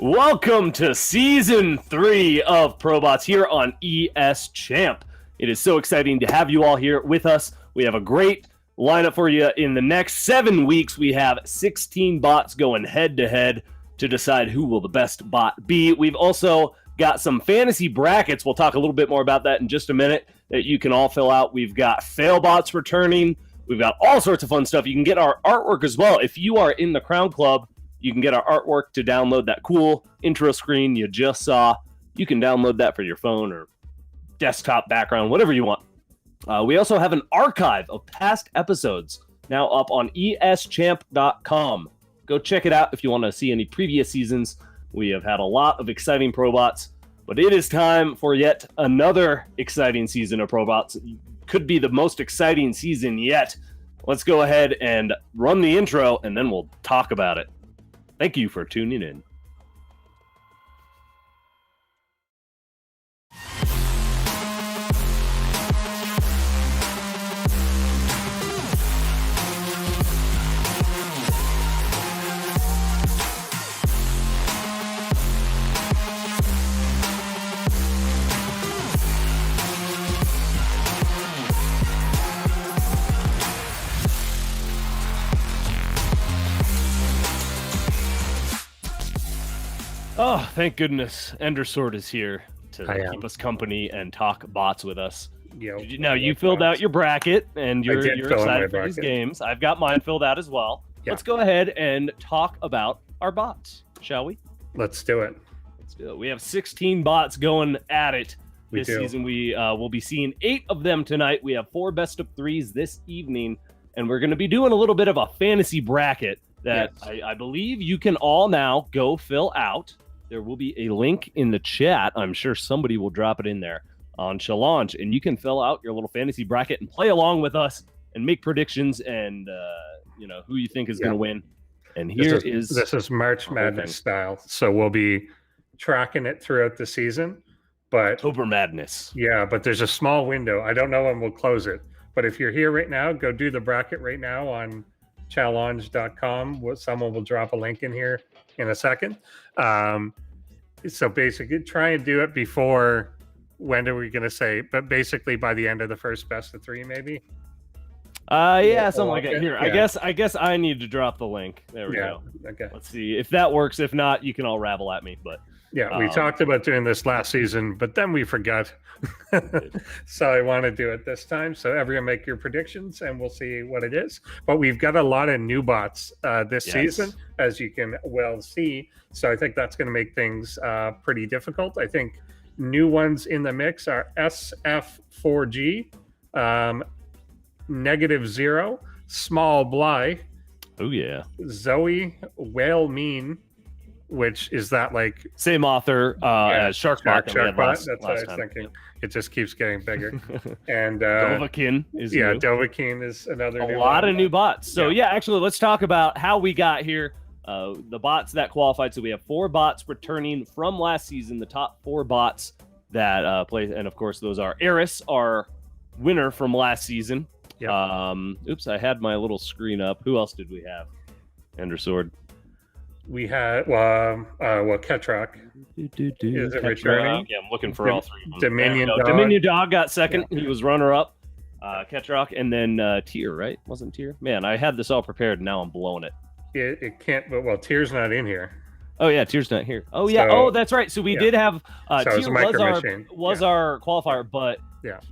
Welcome to Season 3 of ProBots here on ESChamp. It is so exciting to have you all here with us. We have a great lineup for you. In the next 7 weeks, we have 16 bots going head-to-head to decide who will the best bot be. We've also got some fantasy brackets. We'll talk a little bit more about that in just a minute that you can all fill out. We've got fail bots returning. We've got all sorts of fun stuff. You can get our artwork as well. If you are in the Crown Club, you can get our artwork to download that cool intro screen you just saw. You can download that for your phone or desktop background, whatever you want. We also have an archive of past episodes now up on ESChamp.com. Go check it out if you want to see any previous seasons. We have had a lot of exciting ProBots, but it is time for yet another exciting season of ProBots. Could be the most exciting season yet. Let's go ahead and run the intro, and then we'll talk about it. Thank you for tuning in. Oh, thank goodness Endersword is here to keep us company and talk bots with us. Now, you filled out your bracket, and you're excited for these games. I've got mine filled out as well. Yeah. Let's go ahead and talk about our bots, shall we? Let's do it. We have 16 bots going at it this season. We will be seeing 8 of them tonight. We have 4 best of 3s this evening, and we're going to be doing a little bit of a fantasy bracket that I believe you can all now go fill out. There will be a link in the chat. I'm sure somebody will drop it in there on Challenge, and you can fill out your little fantasy bracket and play along with us and make predictions and who you think is going to win. And this is March Madness style, so we'll be tracking it throughout the season. But October Madness. Yeah, but there's a small window. I don't know when we'll close it. But if you're here right now, go do the bracket right now on challenge.com. Someone will drop a link in here in a second. So basically try and do it before, when are we going to say, but basically by the end of the first best of 3, maybe. Something like that. Here, yeah. I guess I need to drop the link. There we go. Okay. Let's see if that works. If not, you can all ravel at me. But we talked about doing this last season, but then we forgot. So I want to do it this time. So everyone make your predictions, and we'll see what it is. But we've got a lot of new bots this season, as you can well see. So I think that's going to make things pretty difficult. I think new ones in the mix are SF4G, NegativeZero, smallBly. Oh yeah. Zoe, Whale Mean, which is that like same author as SharkBot. That's what I was thinking. Yep. It just keeps getting bigger. And Dovahkiin is new. Dovahkiin is another a lot of new bots. So actually, let's talk about how we got here. The bots that qualified. So we have 4 bots returning from last season. The top 4 bots that play, and of course, those are Eris, our winner from last season. Yep. Oops, I had my little screen up. Who else did we have? Endersword. We had Ketrock. Is it returning? Yeah, I'm looking for all 3 of them. Dominion Dog got second. Yeah. He was runner-up. Ketrock, and then Tier, right? Wasn't Tier? Man, I had this all prepared, and now I'm blowing it. It can't, but Tier's not in here. Oh yeah, Tier's not here. Oh yeah. So, that's right. So we did have Tier was our qualifier, but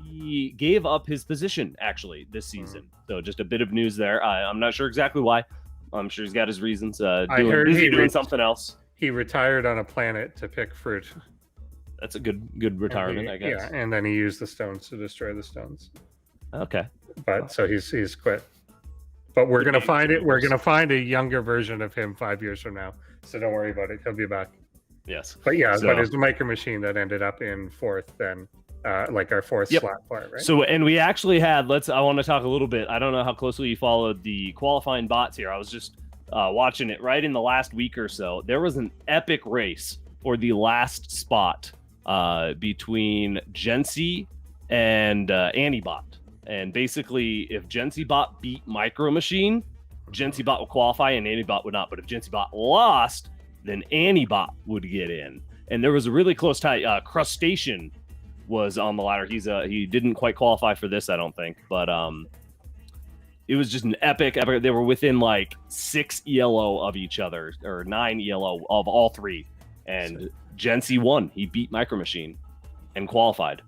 he gave up his position actually this season. So just a bit of news there. I'm not sure exactly why. I'm sure he's got his reasons. I heard he's doing something else. He retired on a planet to pick fruit. That's a good retirement, I guess. Yeah, and then he used the stones to destroy the stones. Okay. But so he's quit. But we're gonna find it. We're gonna find a younger version of him 5 years from now. So don't worry about it. He'll be back. Yes. But but it's the MicroMachine that ended up in 4th then. Like our 4th slot part, right? So, and we actually had, I want to talk a little bit. I don't know how closely you followed the qualifying bots here. I was just watching it right in the last week or so. There was an epic race for the last spot between Gency and Antibot. And basically, if GencyBot beat MicroMachine, GencyBot will qualify and Antibot would not. But if GencyBot lost, then Antibot would get in. And there was a really close tie. Crustacean was on the ladder. He didn't quite qualify for this, I don't think, but it was just an epic. They were within like 6 ELO of each other, or 9 ELO of all three. And Gency won. He beat MicroMachine and qualified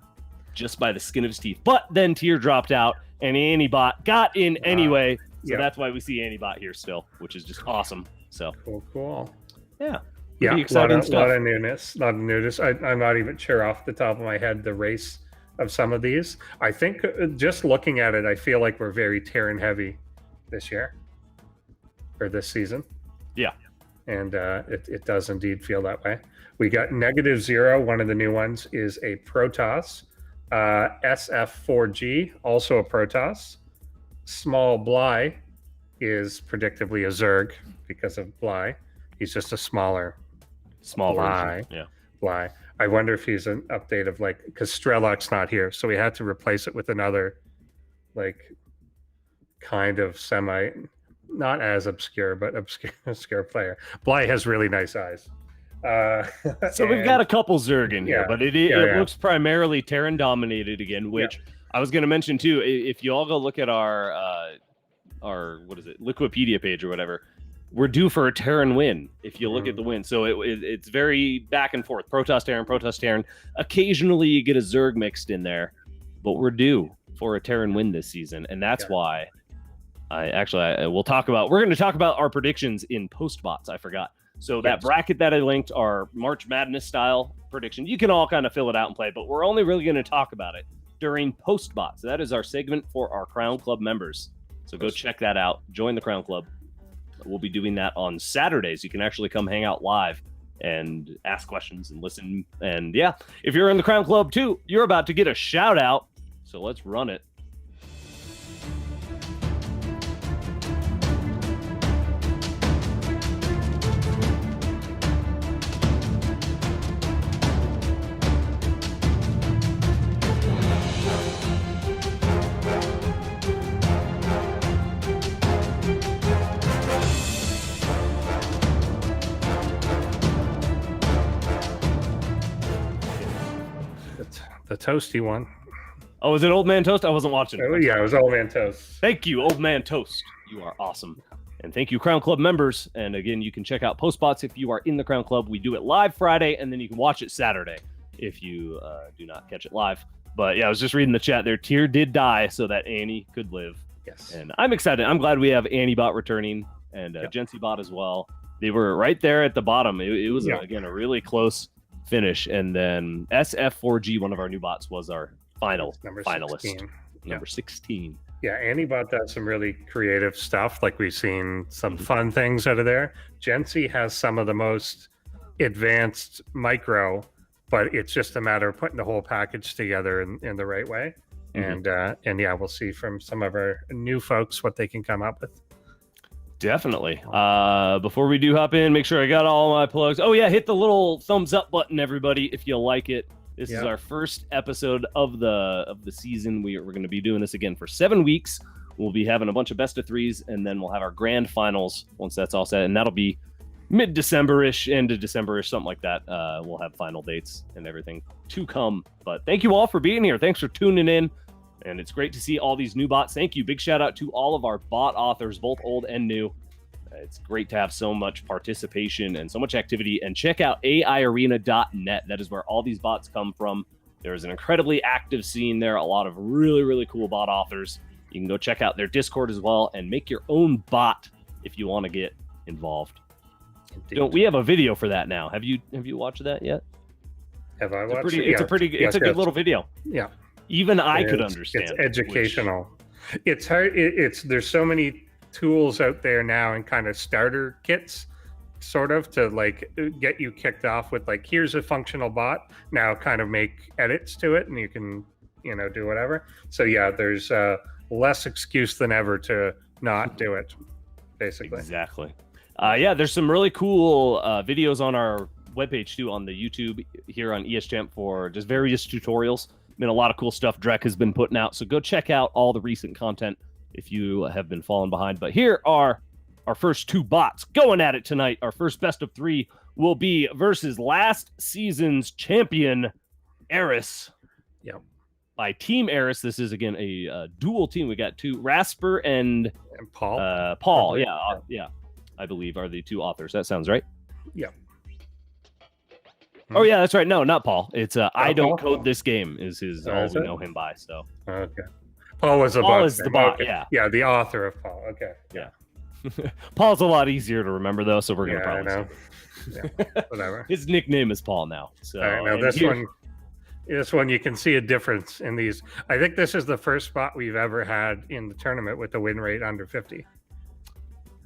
just by the skin of his teeth. But then Tier dropped out, and Antibot got in anyway. So that's why we see Antibot here still, which is just awesome. So cool. Yeah. Yeah, a lot of newness. I'm not even sure off the top of my head the race of some of these. I think just looking at it, I feel like we're very Terran heavy this year or this season. Yeah, and it does indeed feel that way. We got NegativeZero. One of the new ones is a Protoss. SF4G, also a Protoss. smallBly is predictably a Zerg because of Bly. He's just a small version. Yeah. Bly. I wonder if he's an update of like, because Strelok's not here, so we had to replace it with another, like, kind of semi, not as obscure, but obscure player. Bly has really nice eyes. So we've got a couple Zerg in here, but it looks primarily Terran dominated again, which I was going to mention too. If you all go look at our what is it, Liquipedia page or whatever, we're due for a Terran win if you look at the win. So it's very back and forth. Protoss Terran. Occasionally you get a Zerg mixed in there, but we're due for a Terran win this season, and that's why we're going to talk about our predictions in PostBots. I forgot. So that bracket that I linked, our March Madness style prediction, you can all kind of fill it out and play, but we're only really going to talk about it during PostBots. That is our segment for our Crown Club members. So go check that out. Join the Crown Club. We'll be doing that on Saturdays. You can actually come hang out live and ask questions and listen. And yeah, if you're in the Crown Club too, you're about to get a shout out. So let's run it. The toasty one. Oh, is it Old Man Toast? I wasn't watching. Oh, yeah, it was Old Man Toast. Thank you, Old Man Toast. You are awesome. And thank you, Crown Club members. And again, you can check out PostBots if you are in the Crown Club. We do it live Friday, and then you can watch it Saturday if you do not catch it live. But yeah, I was just reading the chat there. Tyr did die so that Annie could live. Yes. And I'm excited. I'm glad we have Antibot returning and GencyBot as well. They were right there at the bottom. It was, again, a really close finish. And then SF4G, one of our new bots, was our finalist. 16. Number 16. Yeah, Antibot does some really creative stuff. Like, we've seen some fun things out of there. Gency has some of the most advanced micro, but it's just a matter of putting the whole package together in the right way. And yeah, we'll see from some of our new folks what they can come up with. Definitely. Before we do hop in, make sure I got all my plugs. Oh yeah, hit the little thumbs up button, everybody, if you like it. This is our first episode of the season. We're going to be doing this again for 7 weeks. We'll be having a bunch of best of threes, and then we'll have our grand finals once that's all set, and that'll be mid-December-ish, end of December-ish, something like that. We'll have final dates and everything to come. But thank you all for being here. Thanks for tuning in. And it's great to see all these new bots. Thank you. Big shout out to all of our bot authors, both old and new. It's great to have so much participation and so much activity. And check out AIarena.net. That is where all these bots come from. There is an incredibly active scene there. A lot of really, really cool bot authors. You can go check out their Discord as well and make your own bot if you want to get involved. We have a video for that now. Have you watched that yet? Have I watched it? It's a good little video. Yeah. Even I could understand. It's educational. It's hard. There's so many tools out there now and kind of starter kits, sort of, to like get you kicked off with, like, here's a functional bot. Now kind of make edits to it and you can, do whatever. So yeah, there's less excuse than ever to not do it, basically. Exactly. There's some really cool videos on our webpage too, on the YouTube here on ESChamp, for just various tutorials. Been a lot of cool stuff Drek has been putting out, so go check out all the recent content if you have been falling behind. But here are our first 2 bots going at it tonight. Our first best of 3 will be versus last season's champion, Eris. Yep. By Team Eris, this is again a dual team. We got 2, Rasper and Paul. Paul, yeah, I believe are the 2 authors. That sounds right. Yep. Oh yeah, that's right. No, not Paul. It's I don't Paul? code this game is his all is we it? know him by. So Okay. Paul was the Paul bot. is the bot. Okay. Yeah. Yeah, the author of Paul. Okay. Yeah. Paul's a lot easier to remember though, so we're gonna probably. I know. Yeah, whatever. His nickname is Paul now. So all right, now this one you can see a difference in these. I think this is the first spot we've ever had in the tournament with the win rate under 50.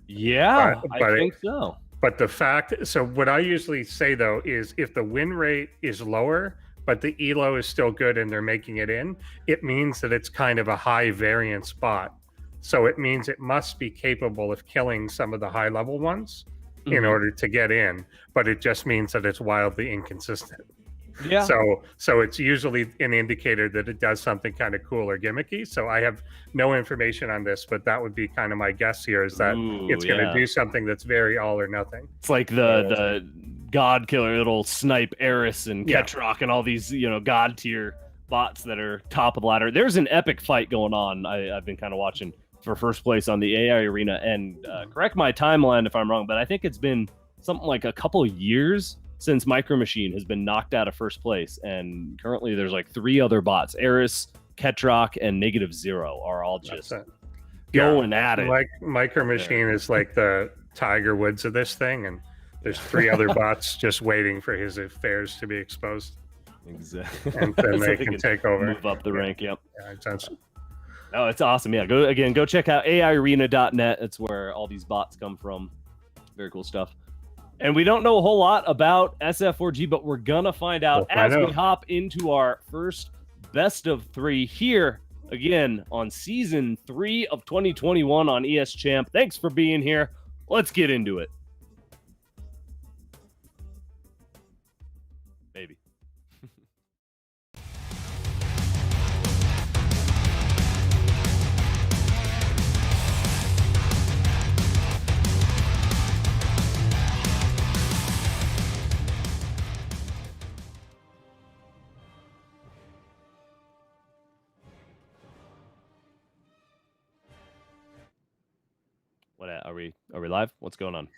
Yeah, I think so. But the fact, so what I usually say though is if the win rate is lower, but the elo is still good and they're making it in, it means that it's kind of a high variance spot. So it means it must be capable of killing some of the high level ones in order to get in, but it just means that it's wildly inconsistent. Yeah. So it's usually an indicator that it does something kind of cool or gimmicky. So I have no information on this, but that would be kind of my guess here is that it's going to do something that's very all or nothing. It's like the god killer that'll snipe Eris and Ketrock and all these, god tier bots that are top of the ladder. There's an epic fight going on. I've been kind of watching for first place on the AI arena, and correct my timeline if I'm wrong, but I think it's been something like a couple of years since MicroMachine has been knocked out of first place, and currently there's like 3 other bots. Eris, Ketrock, and NegativeZero are all just going at it. MicroMachine is like the Tiger Woods of this thing, and there's 3 other bots just waiting for his affairs to be exposed. Exactly. And then they can take over. Move up the rank, yep. Yeah, oh, it's awesome. Yeah, go check out AIarena.net. That's where all these bots come from. Very cool stuff. And we don't know a whole lot about SF4G, but we're going to find out as we hop into our first best of 3 here again on season 3 of 2021 on ESChamp. Thanks for being here. Let's get into it. Baby. What are we live? What's going on?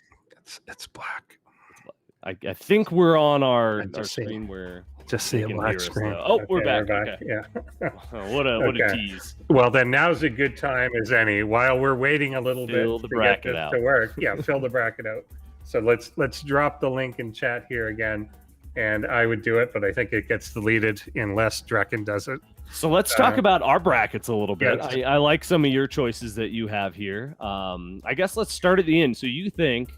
It's black. I think we're on our screen where just see a black screen. Oh, okay, we're back. Okay. Yeah. What a tease. Well, then now's a good time as any. While we're waiting a little bit to get this to work. Yeah, fill the bracket out. So let's drop the link in chat here again. And I would do it, but I think it gets deleted unless Drekken does it. So let's talk about our brackets a little bit. Yes. I like some of your choices that you have here. I guess let's start at the end. So you think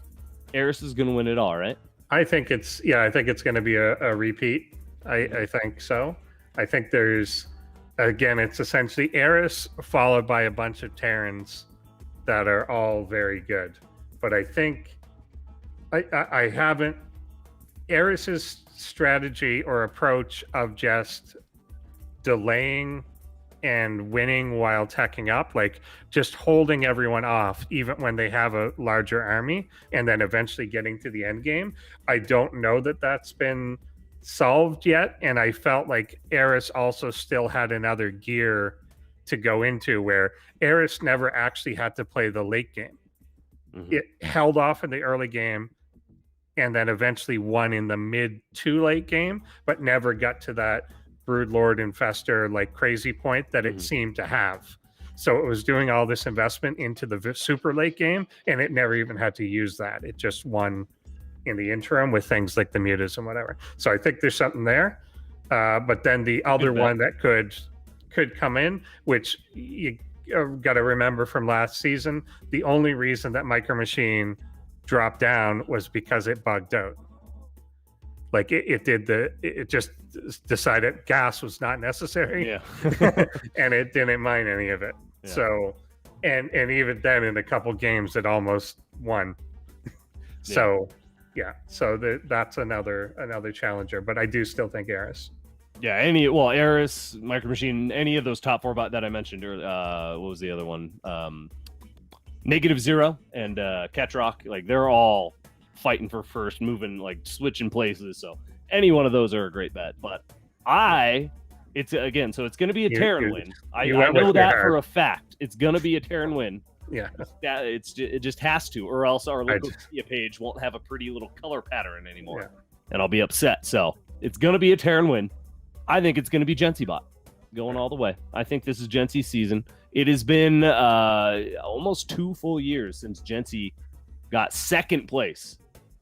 Eris is going to win it all, right? I think it's going to be a repeat. I think so. I think there's, again, it's essentially Eris followed by a bunch of Terrans that are all very good. But I think I haven't, Eris's strategy or approach of just delaying and winning while teching up, like just holding everyone off even when they have a larger army and then eventually getting to the end game. I don't know that that's been solved yet, and I felt like Eris also still had another gear to go into where Eris never actually had to play the late game. It held off in the early game and then eventually won in the mid to late game, but never got to that Broodlord Infestor like crazy point that it seemed to have. So it was doing all this investment into the super late game, and it never even had to use that. It just won in the interim with things like the mutas and whatever. So I think there's something there. But then the other one that could come in, which you got to remember from last season, the only reason that MicroMachine dropped down was because it bugged out. Like it just decided gas was not necessary. Yeah. And it didn't mind any of it. Yeah. So, and even then in a couple games it almost won. So, yeah. So that's another challenger, but I do still think Eris. Yeah, Eris, MicroMachine, any of those top 4 bot that I mentioned, or what was the other one? NegativeZero and Ketrock, like they're all fighting for first, moving, like switching places. So any one of those are a great bet. But it's going to be a Terran win. I know that for a fact. It's going to be a Terran win. Yeah, it just has to, or else our local media page won't have a pretty little color pattern anymore, and I'll be upset. So it's going to be a Terran win. I think it's going to be GenCbot going all the way. I think this is Gency's season. It has been almost 2 full years since Gency got second place.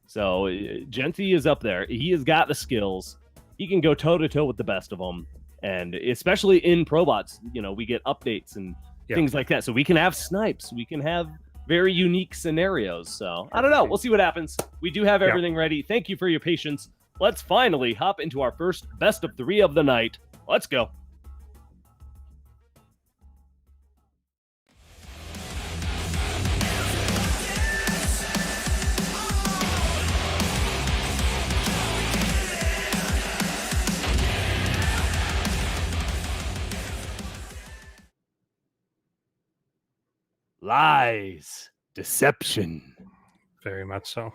So Gency is up there. He has got the skills. He can go toe-to-toe with the best of them. And especially in ProBots, we get updates and things like that. So we can have snipes. We can have very unique scenarios. So I don't know. We'll see what happens. We do have everything ready. Thank you for your patience. Let's finally hop into our first best of 3 of the night. Let's go. Lies, deception. Very much so.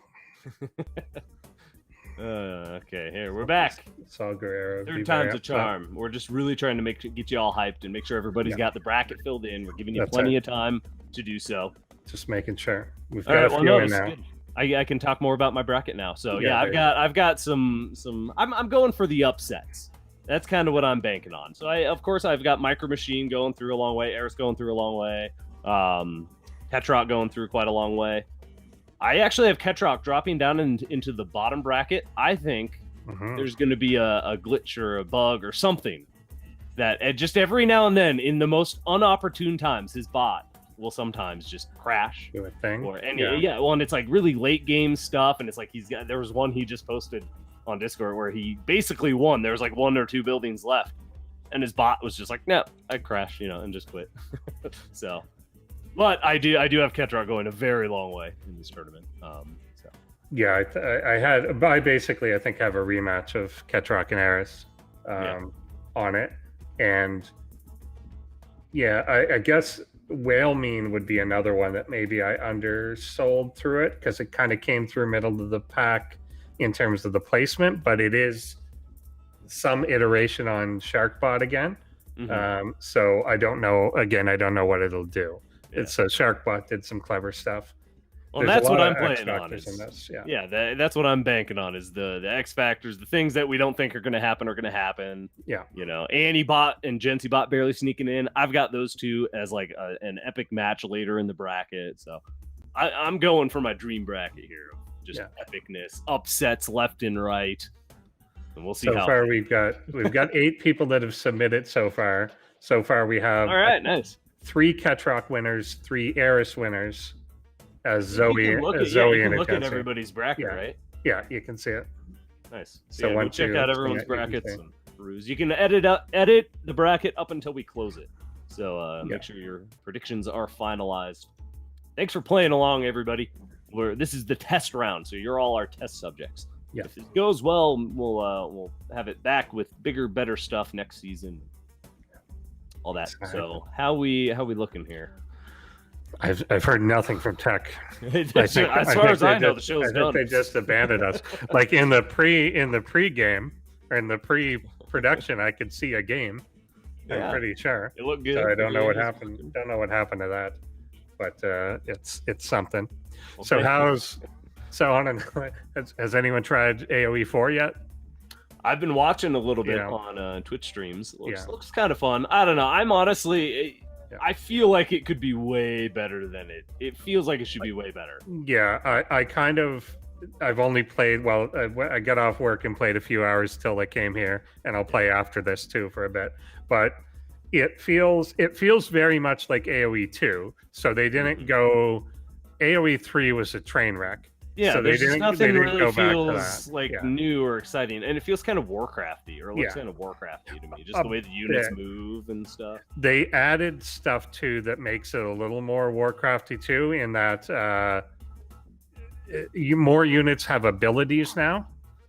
Okay, here we're back. Saul Guerrero. Third time's a charm. We're just really trying to get you all hyped and make sure everybody's got the bracket filled in. We're giving you plenty of time to do so. Just making sure. We've got a few in now. Good. I can talk more about my bracket now. So I've got some. I'm going for the upsets. That's kind of what I'm banking on. So of course I've got MicroMachine going through a long way. Eris going through a long way. Ketrock going through quite a long way. I actually have Ketrock dropping down into the bottom bracket. I think there's going to be a glitch or a bug or something that just every now and then, in the most unopportune times, his bot will sometimes just crash. Do a thing. And it's like really late game stuff, and it's like there was one he just posted on Discord where he basically won. There was like 1 or 2 buildings left, and his bot was just like, no, I crashed, and just quit. So. But I do have Ketrock going a very long way in this tournament. Yeah, I basically think have a rematch of Ketrock and Eris on it, and I guess Whale Mean would be another one that maybe I undersold through it because it kind of came through middle of the pack in terms of the placement, but it is some iteration on SharkBot again. So I don't know. Again, I don't know what it'll do. It's SharkBot did some clever stuff. Well, that's what I'm playing on. That's what I'm banking on is the X factors, the things that we don't think are going to happen. Yeah. Antibot and GenCbot barely sneaking in. I've got those two as like an epic match later in the bracket. So I'm going for my dream bracket here. Just epicness, upsets left and right. And we'll see so far we've got 8 people that have submitted so far. So far we have all right, nice. 3 Ketrock winners, 3 Eris winners, as Zoe. You can look at everybody's bracket, right? Yeah, you can see it. Nice. So we'll check out everyone's brackets and peruse. You can edit the bracket up until we close it. So make sure your predictions are finalized. Thanks for playing along, everybody. This is the test round, so you're all our test subjects. Yeah. If it goes well, we'll have it back with bigger, better stuff next season. All that. So how we looking here? I've heard nothing from tech. As far as I know, the show's done. They just abandoned us. Like in the pre-game or in the pre-production, I could see a game. I'm pretty sure. It looked good. So I don't know what happened. Don't know what happened to that, but it's something. Okay. I don't know. Has anyone tried AoE4 yet? I've been watching a little bit on Twitch streams. Looks kind of fun. I don't know. I'm honestly, I feel like it could be way better than it. It feels like it should be way better. Yeah, I've only played. Well, I got off work and played a few hours till I came here, and I'll play after this too for a bit. But it feels very much like AoE 2. So they didn't go. AoE 3 was a train wreck. Yeah, so nothing really feels like new or exciting, and it feels kind of Warcrafty, or it looks kind of Warcrafty to me, just the way the units move and stuff. They added stuff too that makes it a little more Warcrafty too, in that more units have abilities now.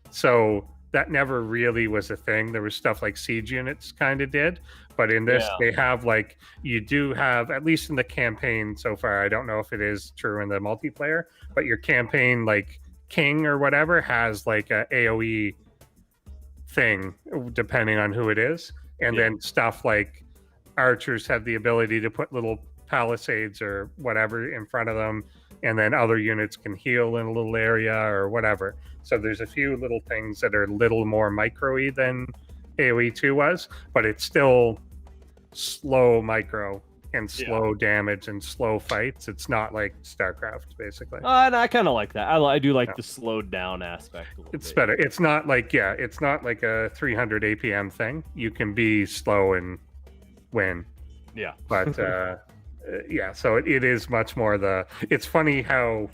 So that never really was a thing. There was stuff like siege units kind of did, but in this they have like, you do have, at least in the campaign so far, I don't know if it is true in the multiplayer, but your campaign like king or whatever has like a AoE thing depending on who it is, and then stuff like archers have the ability to put little palisades or whatever in front of them, and then other units can heal in a little area or whatever. So there's a few little things that are a little more micro-y than AoE 2 was, but it's still slow micro and slow damage and slow fights. It's not like StarCraft, basically. And I kind of like that. I do like the slowed down aspect a little It's bit. better. It's not like, it's not like a 300 APM thing. You can be slow and win. Yeah. But so it is much more it's funny how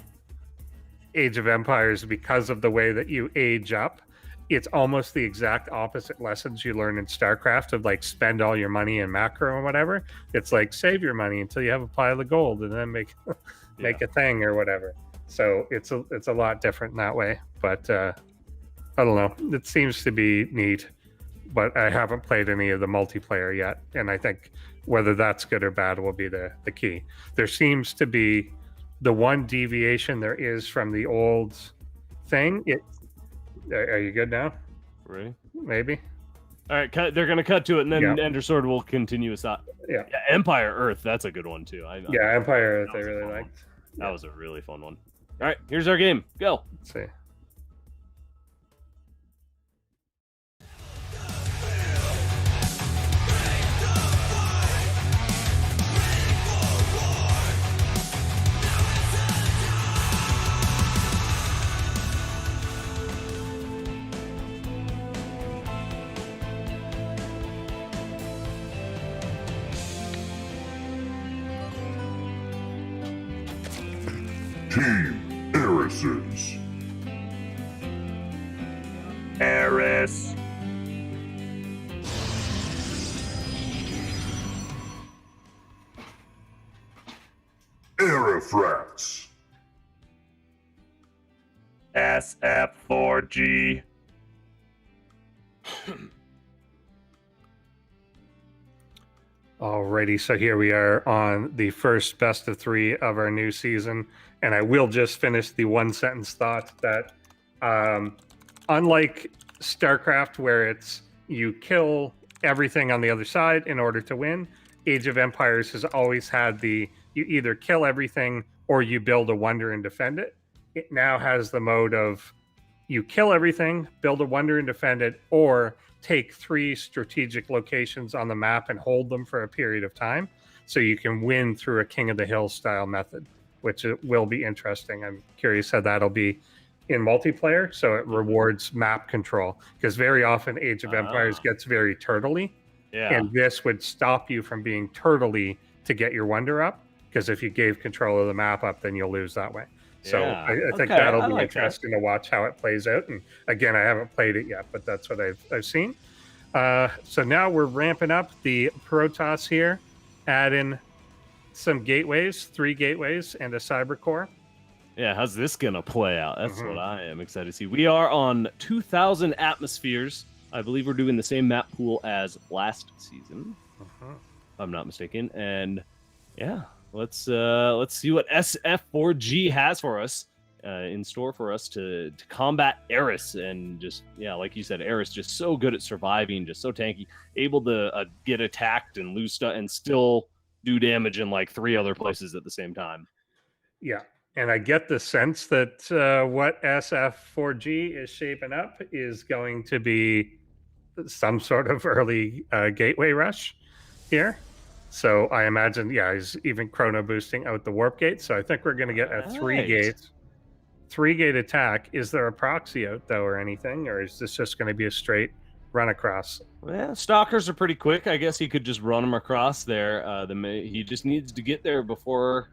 Age of Empires, because of the way that you age up, it's almost the exact opposite lessons you learn in StarCraft of like spend all your money in macro or whatever. It's like save your money until you have a pile of gold and then make a thing or whatever. So it's a lot different in that way. But I don't know. It seems to be neat, but I haven't played any of the multiplayer yet, and I think whether that's good or bad will be the key. There seems to be the one deviation there is from the old thing. Are you good now? Ready? Maybe. All right, they're going to cut to it, and then Ender Sword will continue aside. Yeah, Empire Earth, that's a good one, too. Empire Earth I really liked. That was a really fun one. All right, here's our game. Go. Let's see. Team Eris's. Eris. Erifrax. SF4G. Alrighty, so here we are on the first best of 3 of our new season, and I will just finish the one sentence thought that unlike StarCraft, where it's you kill everything on the other side in order to win, Age of Empires has always had you either kill everything or you build a wonder and defend it. It now has the mode of you kill everything, build a wonder and defend it, or take 3 strategic locations on the map and hold them for a period of time, so you can win through a King of the Hill style method, which will be interesting. I'm curious how that'll be in multiplayer, so it rewards map control, because very often Age of Empires gets very turtley, and this would stop you from being turtley to get your wonder up, because if you gave control of the map up, then you'll lose that way. So I think that'll be interesting to watch how it plays out. And again, I haven't played it yet, but that's what I've seen. So now we're ramping up the Protoss here, add in some gateways, 3 gateways, and a cyber core. Yeah, how's this going to play out? That's what I am excited to see. We are on 2,000 atmospheres. I believe we're doing the same map pool as last season, if I'm not mistaken. And yeah, let's see what SF4G has for us in store for us to combat Eris. And just, like you said, Eris just so good at surviving, just so tanky, able to get attacked and lose stuff and still do damage in like 3 other places at the same time. Yeah, and I get the sense that what SF4G is shaping up is going to be some sort of early gateway rush here. So I imagine, he's even chrono boosting out the warp gate. So I think we're going to get a 3-gate attack. Is there a proxy out though, or anything, or is this just going to be a straight run across? Well, stalkers are pretty quick. I guess he could just run them across there. He just needs to get there before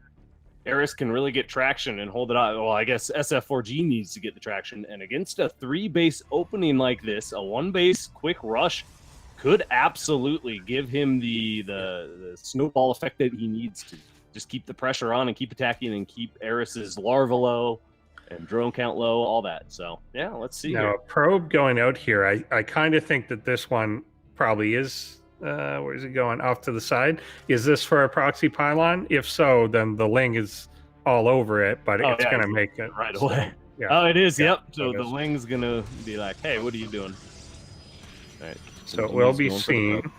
Eris can really get traction and hold it out. Well, I guess SF4G needs to get the traction, and against a 3-base opening like this, a 1-base quick rush could absolutely give him the snowball effect that he needs to just keep the pressure on and keep attacking and keep Eris's larva low. and drone count low, all that. So yeah, let's see Now, here. a probe going out here, I kind of think that this one probably is, where's it going? Off to the side. Is this for a proxy pylon? If so, then the Ling is all over it, but Oh, it's yeah, going to he's make it. right so, away. yeah. Oh, it is. Yeah, Yep. So it the is. Ling's gonna be like, "Hey, what are you doing?" All right. So it will be Continues going for the seen.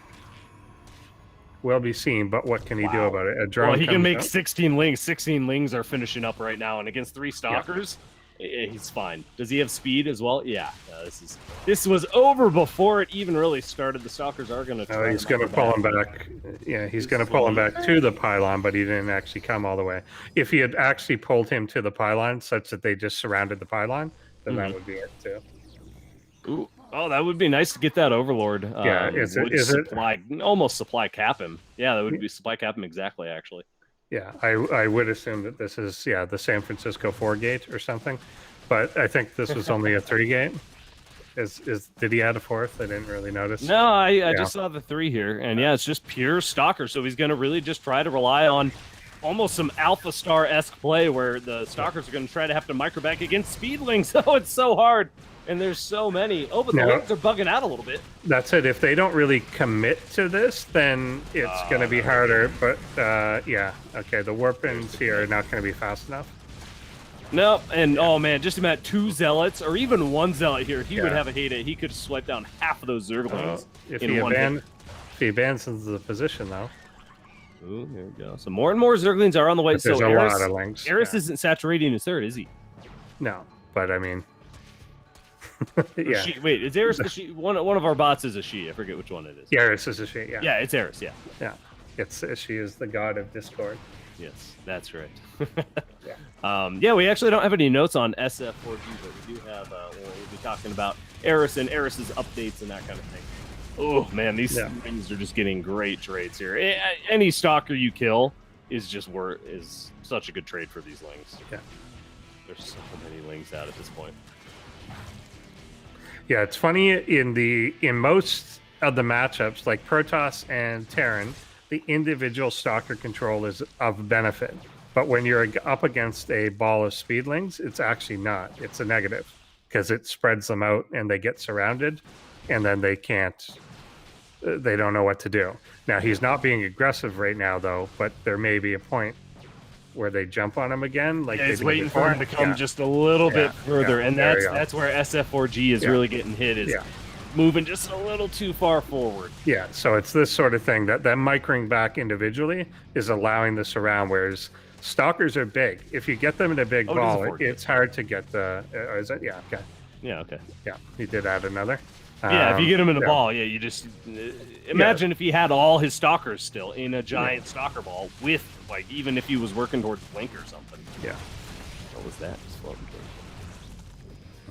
Will be seen, but what can he do Wow. about it? A drone Well, he can comes make out. 16 Lings. 16 Lings are finishing up right now, and against 3 Stalkers, he's fine. Does he have speed as well? Yeah. This was over before it even really started. The Stalkers are going to try. Oh, he's going to pull him back. Yeah, he's going to pull him back to the pylon, but he didn't actually come all the way. If he had actually pulled him to the pylon such that they just surrounded the pylon, then that would be it too. Ooh. Oh, that would be nice to get that Overlord. Yeah, is it almost supply cap him? Yeah, that would be supply cap him exactly, actually. Yeah, I would assume that this is the San Francisco 4 gate or something, but I think this was only a 3 gate. Did he add a 4th? I didn't really notice. No, I just saw the 3 here, and yeah, it's just pure Stalker. So he's going to really just try to rely on almost some Alpha Star-esque play where the Stalkers are going to try to have to microback against Speedlings. Oh, it's so hard. And there's so many. Oh, but the Lings are bugging out a little bit. That's it. If they don't really commit to this, then it's going to be harder. But yeah, okay. The warpins here are not going to be fast enough. No, and oh man, just about 2 Zealots or even 1 Zealot here. He would have a heyday. He could swipe down half of those Zerglings If in he one hit. if he abandons the position, though. Ooh, here we go. So more and more Zerglings are on the way. But there's so a Eris, lot of Lings. Eris isn't saturating his third, is he? No, but I mean, yeah. Wait, is Eris the she? One of our bots is a she. I forget which one it is. Yeah, Eris is a she. Yeah. Yeah, it's Eris. Yeah. Yeah. She is the god of Discord. Yes, that's right. Yeah, we actually don't have any notes on SF4G, but we do have. We'll be talking about Eris and Eris's updates and that kind of thing. Oh man, these things are just getting great trades here. Any Stalker you kill is such a good trade for these Lings. Yeah. There's so many Lings out at this point. Yeah, it's funny in most of the matchups, like Protoss and Terran, the individual Stalker control is of benefit. But when you're up against a ball of Speedlings, it's actually not. It's a negative because it spreads them out and they get surrounded, and then they don't know what to do. Now, he's not being aggressive right now, though, but there may be a point where they jump on him again. Like he's waiting for him to come just a little bit further, and that's where SF4G is really getting hit. Is moving just a little too far forward. Yeah, so it's this sort of thing that microing back individually is allowing the surround, whereas Stalkers are big. If you get them in a big ball, it's hard to get the. Is it? Yeah. Okay. Yeah. Okay. Yeah, he did add another. Yeah, if you get him in a ball, you just imagine if he had all his Stalkers still in a giant Stalker ball with, like, even if he was working towards Blink or something. Yeah. What was that? Just floating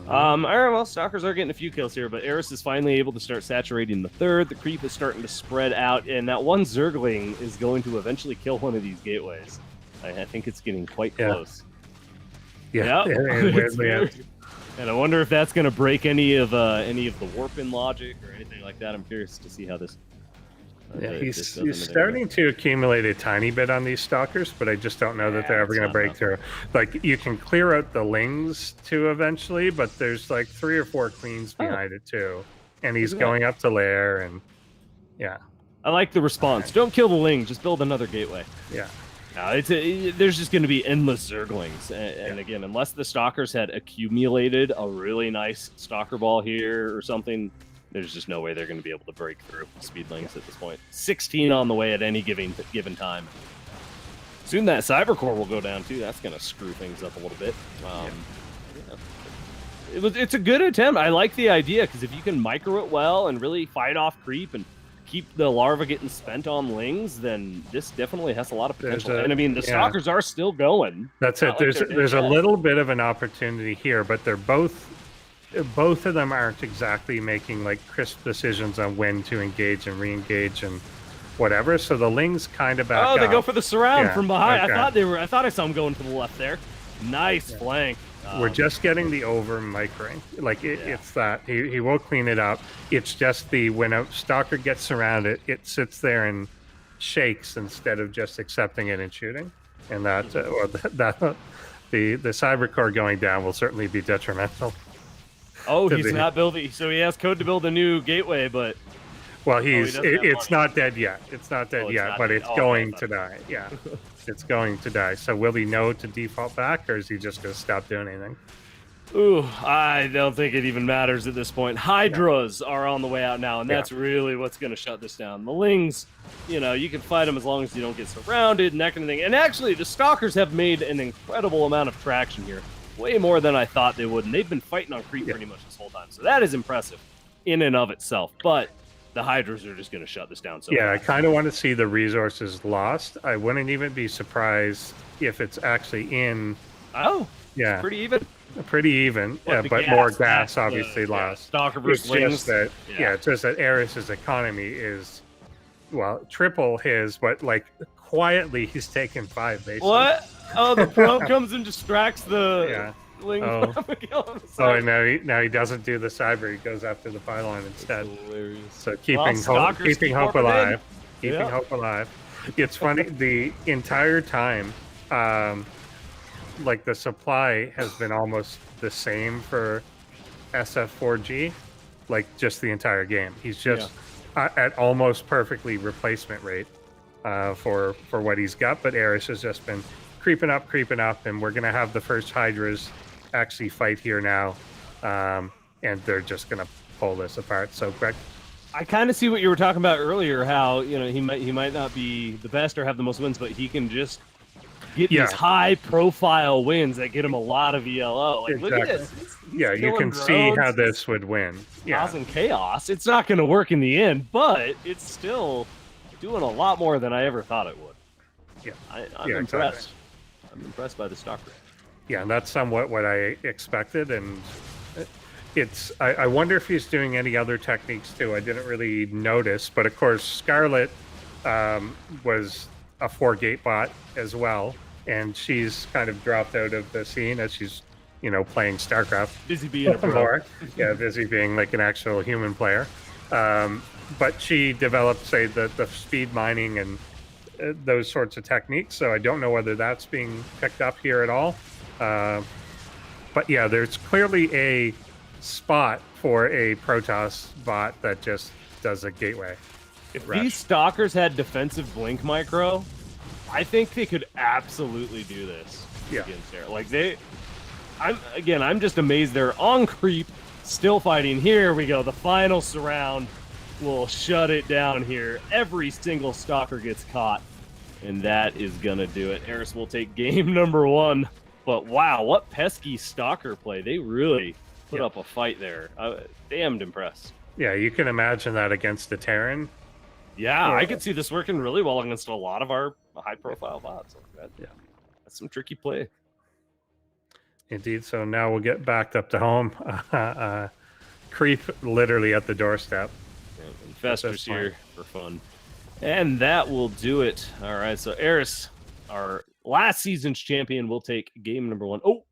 all right, well, Stalkers are getting a few kills here, but Eris is finally able to start saturating the third. The creep is starting to spread out, and that one Zergling is going to eventually kill one of these gateways. I think it's getting quite close. Yeah. And I wonder if that's going to break any of the warp-in logic or anything like that. I'm curious to see how this. He's starting to accumulate a tiny bit on these Stalkers, but I just don't know that they're ever going to break through. Like, you can clear out the Lings too eventually, but there's like 3 or 4 queens behind it too, and he's going up to lair, and I like the response. Don't kill the Ling, just build another gateway. Yeah. There's just going to be endless Zerglings, and again, unless the Stalkers had accumulated a really nice Stalker ball here or something, there's just no way they're going to be able to break through Speedlings at this point. 16 on the way at any given time. Soon that Cybercore will go down too. That's going to screw things up a little bit. It's a good attempt. I like the idea because if you can micro it well and really fight off creep and keep the larva getting spent on Lings, then this definitely has a lot of potential. And I mean, the Stalkers are still going. That's it. There's a little bit of an opportunity here, but they're both of them aren't exactly making like crisp decisions on when to engage and re-engage and whatever. So the Lings kind of back up. They go for the surround from behind. Okay. I thought I saw them going to the left there. Nice flank. We're just getting the over microing. Like it's that he will clean it up. It's just when a Stalker gets surrounded, it sits there and shakes instead of just accepting it and shooting. And the cyber core going down will certainly be detrimental. Oh, he's not building. So he has code to build a new gateway, but well, it's not dead yet. It's not dead yet, but it's going to die. Yeah, it's going to die. So will he know to default back, or is he just going to stop doing anything? Ooh, I don't think it even matters at this point. Hydras are on the way out now, and that's really what's going to shut this down. The Lings, you know, you can fight them as long as you don't get surrounded and that kind of thing. And actually, the Stalkers have made an incredible amount of traction here. Way more than I thought they would, and they've been fighting on creep pretty much this whole time. So that is impressive in and of itself. But the Hydras are just going to shut this down. So I kind of want to see the resources lost. I wouldn't even be surprised if it's actually in. Oh, it's pretty even. Pretty even, but more gas obviously lost. Stalker versus Lings. It's just that Eris's economy is, well, triple his, but like quietly he's taken 5 basically. What? Oh, the pro comes and distracts the Ling. Oh, now he doesn't do the cyber. He goes after the pylon instead. So keeping hope alive. Keeping hope alive. It's funny, the entire time, like the supply has been almost the same for SF4G, like just the entire game. He's just at almost perfectly replacement rate for what he's got, but Eris has just been creeping up, and we're gonna have the first Hydras actually fight here now, and they're just gonna pull this apart. So Greg, I kind of see what you were talking about earlier, how he might not be the best or have the most wins, but he can just get these high-profile wins that get him a lot of ELO. Like, look at this. He's you can see how this would win. Causing chaos. It's not going to work in the end, but it's still doing a lot more than I ever thought it would. Yeah, I'm impressed. I'm impressed by the Stalker. Yeah, and that's somewhat what I expected, and I wonder if he's doing any other techniques too. I didn't really notice, but of course, Scarlet was a 4-gate bot as well, and she's kind of dropped out of the scene as she's, playing StarCraft. Busy being a pro. Busy being like an actual human player. But she developed, say, the speed mining and those sorts of techniques, so I don't know whether that's being picked up here at all. But yeah, there's clearly a spot for a Protoss bot that just does a gateway. If these Stalkers had defensive blink micro, I think they could absolutely do this against there. Like I'm just amazed they're on creep, still fighting. Here we go. The final surround will shut it down here. Every single Stalker gets caught, and that is gonna do it. Eris will take game number 1. But wow, what pesky Stalker play. They really put up a fight there. Damned impressed. Yeah, you can imagine that against the Terran. Yeah, I could see this working really well against a lot of our high-profile bots. That's some tricky play. Indeed. So now we'll get backed up to home. Creep literally at the doorstep. Infestors here for fun. And that will do it. All right, so Eris, our last season's champion, will take game number 1. Oh,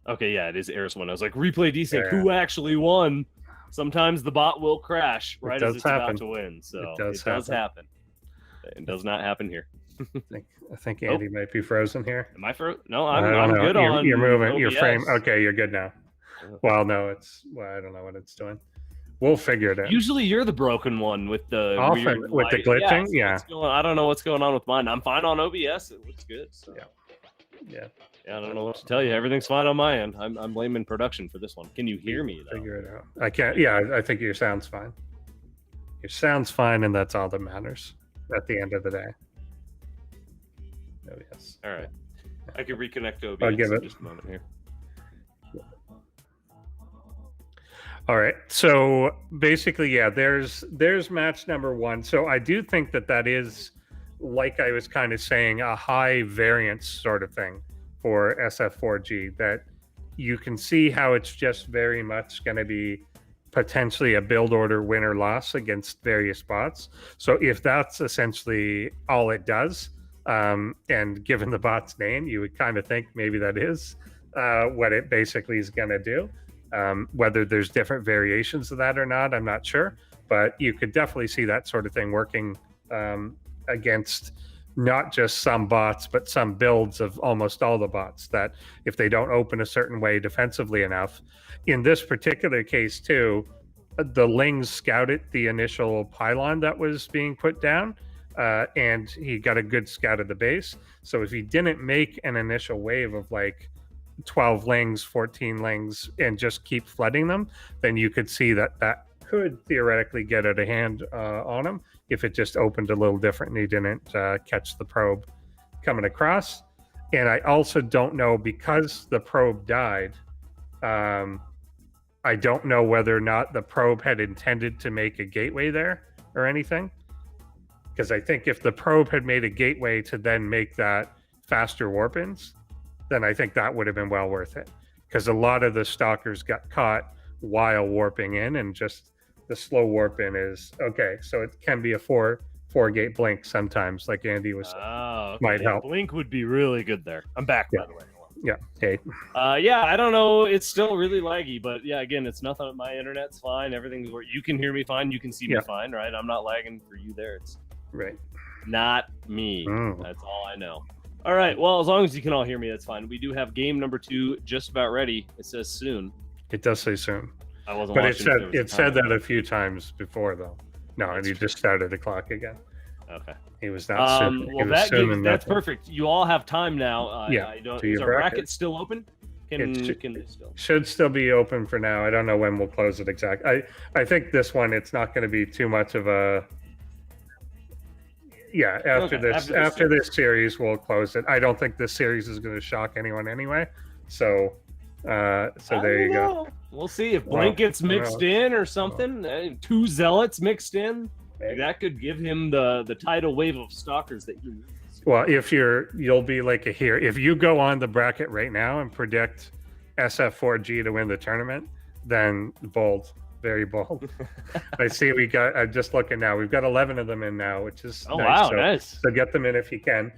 okay, yeah, it is Eris 1. I was like, replay desync. Who actually won? Sometimes the bot will crash right as it's about to win. So it does happen. It does not happen here. I think Andy might be frozen here. Am I frozen? No, I'm good on. You're moving. OBS. Your frame. Okay, you're good now. Well, no, I don't know what it's doing. We'll figure it out. Usually you're the broken one with the often with the glitching. I don't know what's going on with mine. I'm fine on OBS. It looks good. So. Yeah. I don't know what to tell you. Everything's fine on my end. I'm blaming production for this one. Can you hear me though? Figure it out. I can't. Yeah, I think your sound's fine. Your sound's fine, and that's all that matters at the end of the day. OBS. All right. I can reconnect to OBS. I'll give it just a moment here. All right. So basically, there's match number 1. So I do think that is, like I was kind of saying, a high variance sort of thing for SF4G, that you can see how it's just very much going to be potentially a build order win or loss against various bots. So if that's essentially all it does, and given the bot's name, you would kind of think maybe that is what it basically is going to do. Whether there's different variations of that or not, I'm not sure, but you could definitely see that sort of thing working against not just some bots, but some builds of almost all the bots, that if they don't open a certain way defensively enough. In this particular case too, the Lings scouted the initial pylon that was being put down, and he got a good scout of the base. So if he didn't make an initial wave of like 12 Lings, 14 Lings, and just keep flooding them, then you could see that that could theoretically get out of hand on him if it just opened a little different and he didn't catch the probe coming across. And I also don't know, because the probe died, I don't know whether or not the probe had intended to make a gateway there or anything. Because I think if the probe had made a gateway to then make that faster warp-ins, then I think that would have been well worth it. Because a lot of the stalkers got caught while warping in, and just the slow warp in is okay. So it can be a four gate blink sometimes, like Andy was saying. Okay. Might help. Blink would be really good there. I'm back, by the way. Yeah. Hey. Yeah, I don't know. It's still really laggy, but yeah, again, it's nothing. My internet's fine. Everything's where you can hear me fine. You can see me fine, right? I'm not lagging for you there. It's right. Not me. That's all I know. All right. Well, as long as you can all hear me, that's fine. We do have game number 2 just about ready. It says soon. It does say soon. I wasn't but watching. it said that a few times before, though. No, and he just started the clock again. Okay. He was not soon. Well, that's perfect. You all have time now. Is our bracket still open? Can they still? Should still be open for now. I don't know when we'll close it exactly. I think this one, it's not going to be too much of a. Yeah, after this series, we'll close it. I don't think this series is going to shock anyone anyway. So there you go. We'll see if Blink gets mixed in or something. 2 zealots mixed in. That could give him the tidal wave of stalkers that he needs. Well, you'll be like a hero. If you go on the bracket right now and predict SF4G to win the tournament, then bold, very bold. I see I'm just looking now. We've got 11 of them in now, which is nice. Wow, nice. So get them in if you can.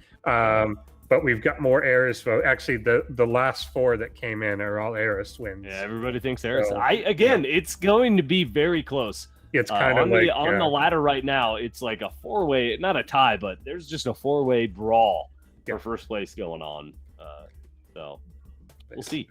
But we've got more Eris vote. Actually, the last 4 that came in are all Eris wins. Yeah, everybody thinks Eris. It's going to be very close. It's kind of like on the ladder right now. It's like a 4-way, not a tie, but there's just a 4-way brawl for first place going on. So we'll see.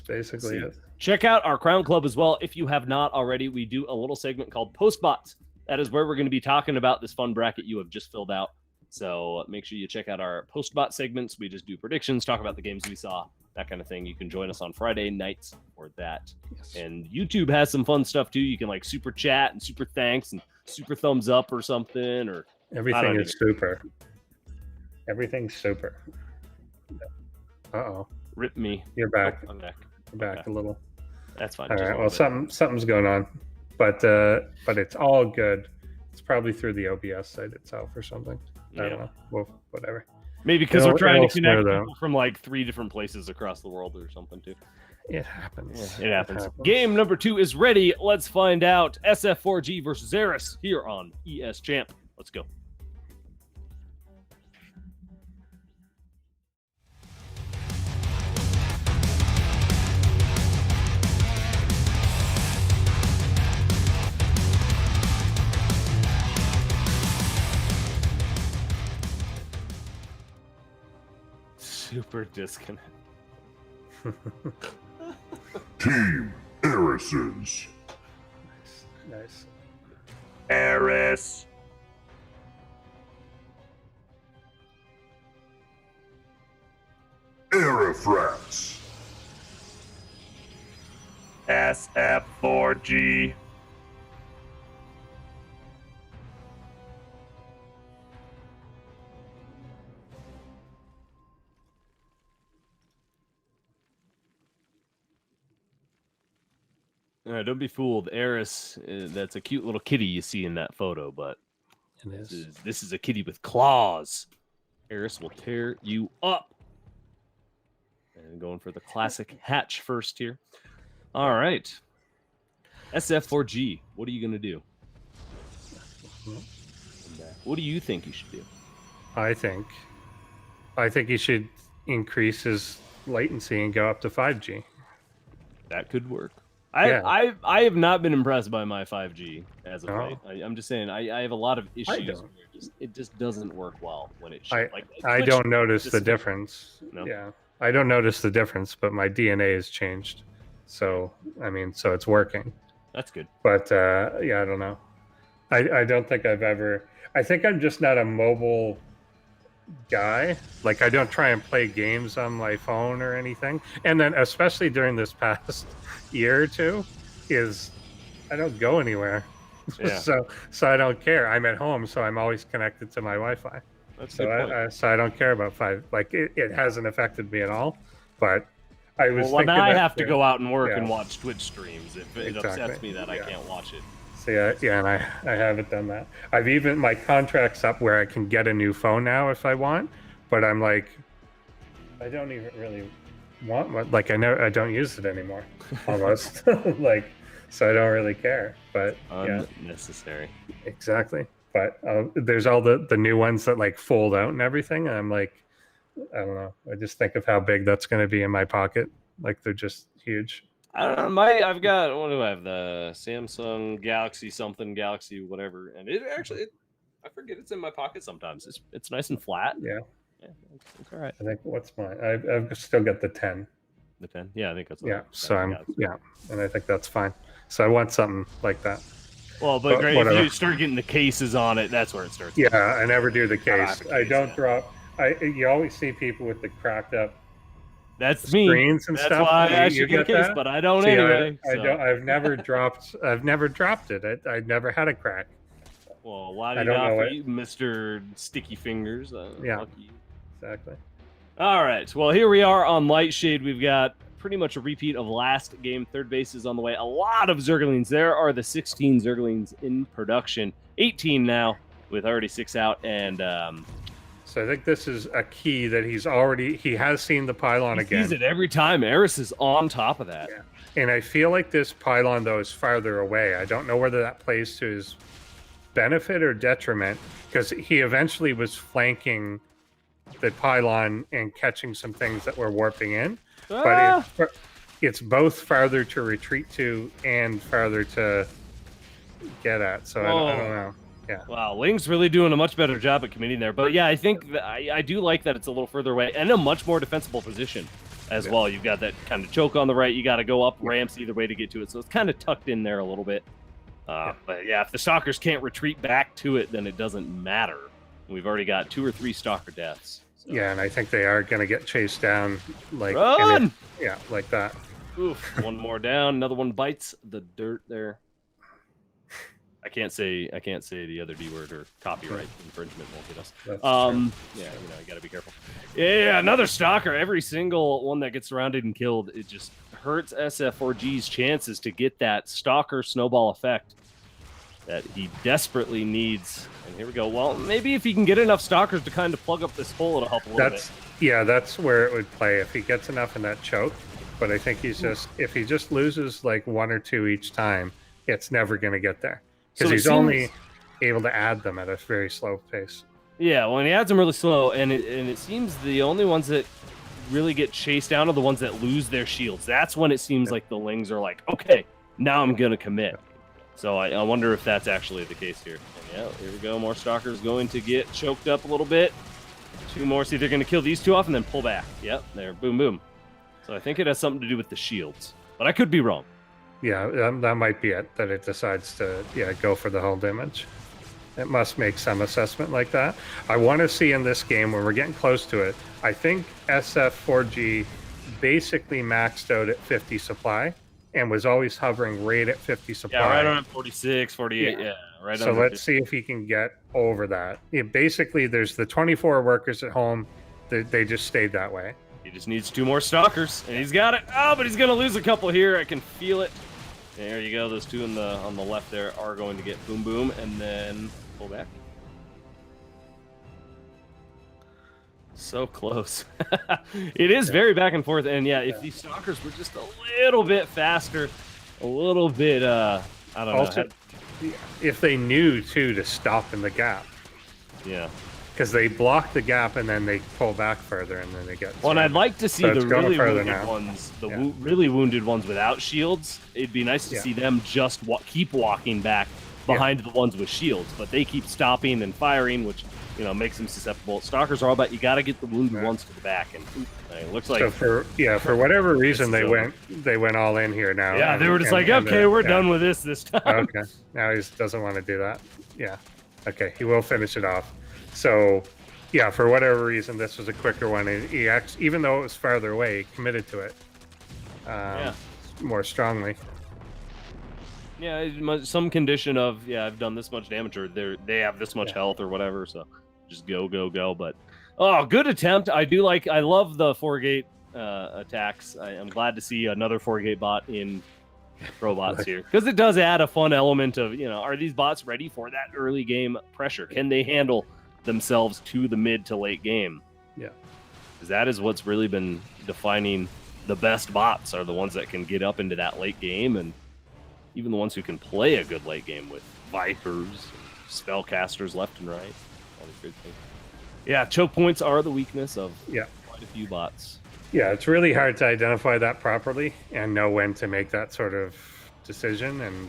Basically is. Check out our Crown Club as well if you have not already. We do a little segment called PostBots. That is where we're going to be talking about this fun bracket you have just filled out. So make sure you check out our PostBot segments. We just do predictions, talk about the games we saw, that kind of thing. You can join us on Friday nights for that. Yes. And YouTube has some fun stuff too. You can like super chat and super thanks and super thumbs up or something, or everything is super. Everything's super. Uh-oh. Rip me. You're back. Oh, I'm back. You're back a little. That's fine. All right. Well, something's going on, but it's all good. It's probably through the OBS site itself or something. I don't know. Well, whatever. Maybe because we're trying to connect people from like 3 different places across the world or something too. It happens. Yeah, it happens. Game number 2 is ready. Let's find out. SF4G versus Eris here on ESChamp. Let's go. Super disconnect. Team Eris's. Nice. Eris. Erifrats. SF4G. Don't be fooled. Eris, that's a cute little kitty you see in that photo, but this is a kitty with claws. Eris will tear you up. And going for the classic hatch first here. All right. SF4G, what are you going to do? What do you think you should do? I think he should increase his latency and go up to 5G. That could work. I have not been impressed by my 5G as of No. late. I'm just saying I have a lot of issues. don't. Where it just doesn't work well when it I should. Like I Twitch don't notice the just- difference. No? Yeah, I don't notice the difference, but my DNA has changed. So I mean, so it's working. That's good. But yeah, I don't know. I don't think I've ever. I think I'm just not a mobile guy. Like I don't try and play games on my phone or anything. And then especially during this past year or two, is I don't go anywhere. Yeah. so I don't care. I'm at home, so I'm always connected to my Wi-Fi. That's a So good point. so I don't care about 5. Like it hasn't affected me at all. But I was Well, thinking now I that, have to go out and work yeah. and watch Twitch streams. If it upsets Exactly. me that I Yeah. can't watch it. So yeah, and I haven't done that. I've even my contract's up where I can get a new phone now if I want, but I'm like, I don't even really want one. Like I don't use it anymore, almost. Like, so I don't really care. But yeah, Unnecessary. exactly. But there's all the new ones that like fold out and everything, and I'm like, I don't know. I just think of how big that's going to be in my pocket. Like they're just huge. I don't know. I've got, what do I have? The Samsung Galaxy something, Galaxy whatever, and it actually, I forget it's in my pocket sometimes. It's nice and flat. Yeah, It's all right. I think what's mine? I've still got the 10. The 10, yeah, I think that's. Yeah, so and I think that's fine. So I want something like that. Well, but great. If whatever. you start getting the cases on it, that's where it starts. Yeah, I never do the case. the I case, don't yeah. drop. You always see people with the cracked up That's me. screens and That's stuff. why I You- asked you you to get a get case, that? but I don't See, anyway. I so. don't. I've never dropped. I've never dropped it. I never had a crack. Well, why I do you don't know not, it. you, Mr. Sticky Fingers? Yeah. Lucky you. Exactly. All right. Well, here we are on Lightshade. We've got pretty much a repeat of last game. Third base is on the way. A lot of Zerglings. There are the 16 Zerglings in production. 18 now, with already 6 out. And So I think this is a key that he has seen the pylon he again. sees it every time. Eris is on top of that. Yeah. And I feel like this pylon though is farther away. I don't know whether that plays to his benefit or detriment, because he eventually was flanking the pylon and catching some things that were warping in. Ah! But it's both farther to retreat to and farther to get at. So I don't know. Yeah. Wow, Ling's really doing a much better job at committing there. But yeah, I think that I do like that it's a little further away and a much more defensible position as well. You've got that kind of choke on the right. You got to go up ramps either way to get to it. So it's kind of tucked in there a little bit. But yeah, if the Stalkers can't retreat back to it, then it doesn't matter. We've already got 2 or 3 Stalker deaths. So. Yeah, and I think they are going to get chased down like Run! like that. Oof, one more down. Another one bites the dirt there. I can't say the other D word or copyright infringement won't get us. That's Yeah, you got to be careful. Yeah, another Stalker. Every single one that gets surrounded and killed, it just hurts SF4G's chances to get that Stalker snowball effect that he desperately needs. And here we go. Well, maybe if he can get enough Stalkers to kind of plug up this hole, it'll help a little bit. Yeah, that's where it would play if he gets enough in that choke. But I think if he just loses like 1 or 2 each time, it's never going to get there. Because So it he's only able to add them at a very slow pace. Yeah, well, and he adds them really slow, and it seems the only ones that really get chased down are the ones that lose their shields. That's when it seems like the Lings are like, okay, now I'm going to commit. So I wonder if that's actually the case here. And yeah, here we go. More Stalkers going to get choked up a little bit. 2 more. See, they're going to kill these 2 off and then pull back. Yep, there. Boom, boom. So I think it has something to do with the shields. But I could be wrong. Yeah, that might be it, that it decides to go for the hull damage. It must make some assessment like that. I want to see in this game, when we're getting close to it, I think SF4G basically maxed out at 50 supply and was always hovering right at 50 supply. Yeah, right on 46, 48. Yeah, right on. So let's see if he can get over that. Basically, there's the 24 workers at home. They just stayed that way. He just needs 2 more Stalkers, and he's got it. Oh, but he's going to lose a couple here. I can feel it. There you go. Those 2 on the left there are going to get boom, boom, and then pull back. So close. It is very back and forth, and yeah, if these Stalkers were just a little bit faster, a little bit, I don't Also, know. if they knew, too, to stop in the gap. Yeah. because they block the gap and then they pull back further and then they get. Well, and I'd like to see So the it's going really further wounded now. ones, the Yeah. really wounded ones without shields. It'd be nice to see them just keep walking back behind the ones with shields, but they keep stopping and firing, which makes them susceptible. Stalkers are all about you got to get the wounded ones to the back, and it looks like So for whatever reason they went all in here now. Yeah, they were just like, okay, we're done with this time. Okay, now he doesn't want to do that. Yeah, okay, he will finish it off. So, yeah, for whatever reason, this was a quicker one. He actually, even though it was farther away, he committed to it more strongly. Yeah, some condition of I've done this much damage, or they have this much health, or whatever. So just go. But good attempt. I love the 4-gate attacks. I'm glad to see another 4-gate bot in ProBots here, because it does add a fun element of are these bots ready for that early game pressure? Can they handle themselves to the mid to late game? Yeah, because that is what's really been defining the best bots, are the ones that can get up into that late game, and even the ones who can play a good late game with Vipers, spellcasters left and right, all these great things. Yeah, choke points are the weakness of quite a few bots. Yeah, it's really hard to identify that properly and know when to make that sort of decision. And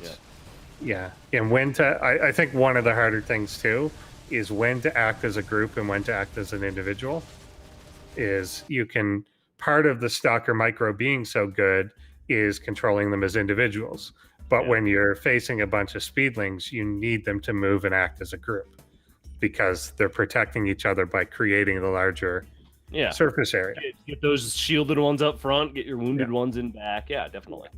and when to, I think one of the harder things too is when to act as a group and when to act as an individual. Is part of the Stalker micro being so good is controlling them as individuals. But when you're facing a bunch of speedlings, you need them to move and act as a group, because they're protecting each other by creating the larger surface area. Get those shielded ones up front, get your wounded ones in back. Yeah, definitely.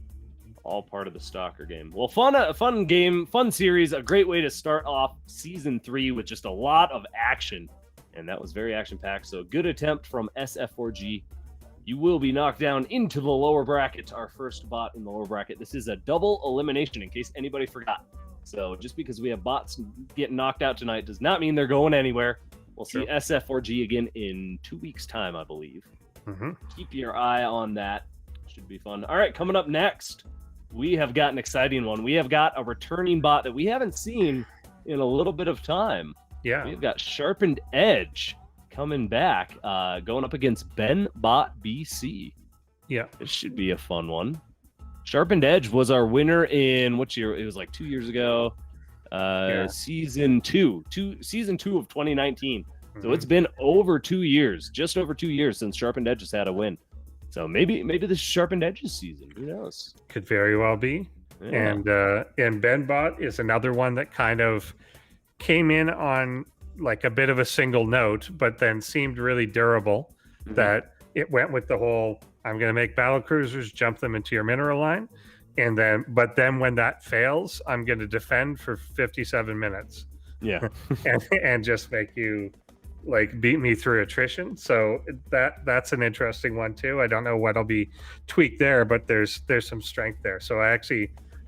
All part of the Stalker game. Well, fun game, fun series, a great way to start off season 3 with just a lot of action. And that was very action-packed. So good attempt from SF4G. You will be knocked down into the lower bracket. Our first bot in the lower bracket. This is a double elimination, in case anybody forgot. So just because we have bots getting knocked out tonight does not mean they're going anywhere. We'll see SF4G again in 2 weeks' time, I believe. Keep your eye on that. Should be fun. All right, coming up next, we have got an exciting one. We have got a returning bot that we haven't seen in a little bit of time. Yeah. We've got SharpenedEdge coming back, going up against BenBotBC. Yeah. This should be a fun one. SharpenedEdge was our winner in what year? It was like 2 years ago. Season 2 of 2019. So it's been over 2 years, just over 2 years since SharpenedEdge has had a win. So maybe this is SharpenedEdge's season. Who knows? Could very well be. Yeah. And BenBot is another one that kind of came in on like a bit of a single note, but then seemed really durable. That it went with the whole, I'm going to make battle cruisers, jump them into your mineral line. But then when that fails, I'm going to defend for 57 minutes. Yeah. and just make you like beat me through attrition. So that's an interesting one too. I don't know what'll be tweaked there, but there's some strength there. So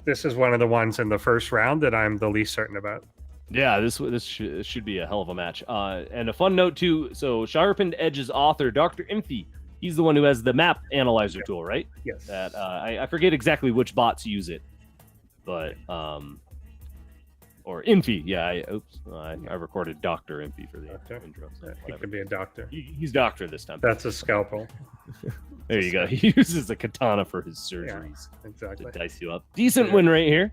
this is one of the ones in the first round that I'm the least certain about. Yeah, this should be a hell of a match. And a fun note too. So SharpenedEdge's author, Dr. Imphy, he's the one who has the map analyzer tool, right? Yes. That I forget exactly which bots use it, but or Imphy. Yeah. I recorded Dr. Imphy for the intro. So he could be a doctor. He's doctor this time. That's a scalpel. There you go. He uses a katana for his surgeries. Yeah, exactly. To dice you up. Decent win rate here.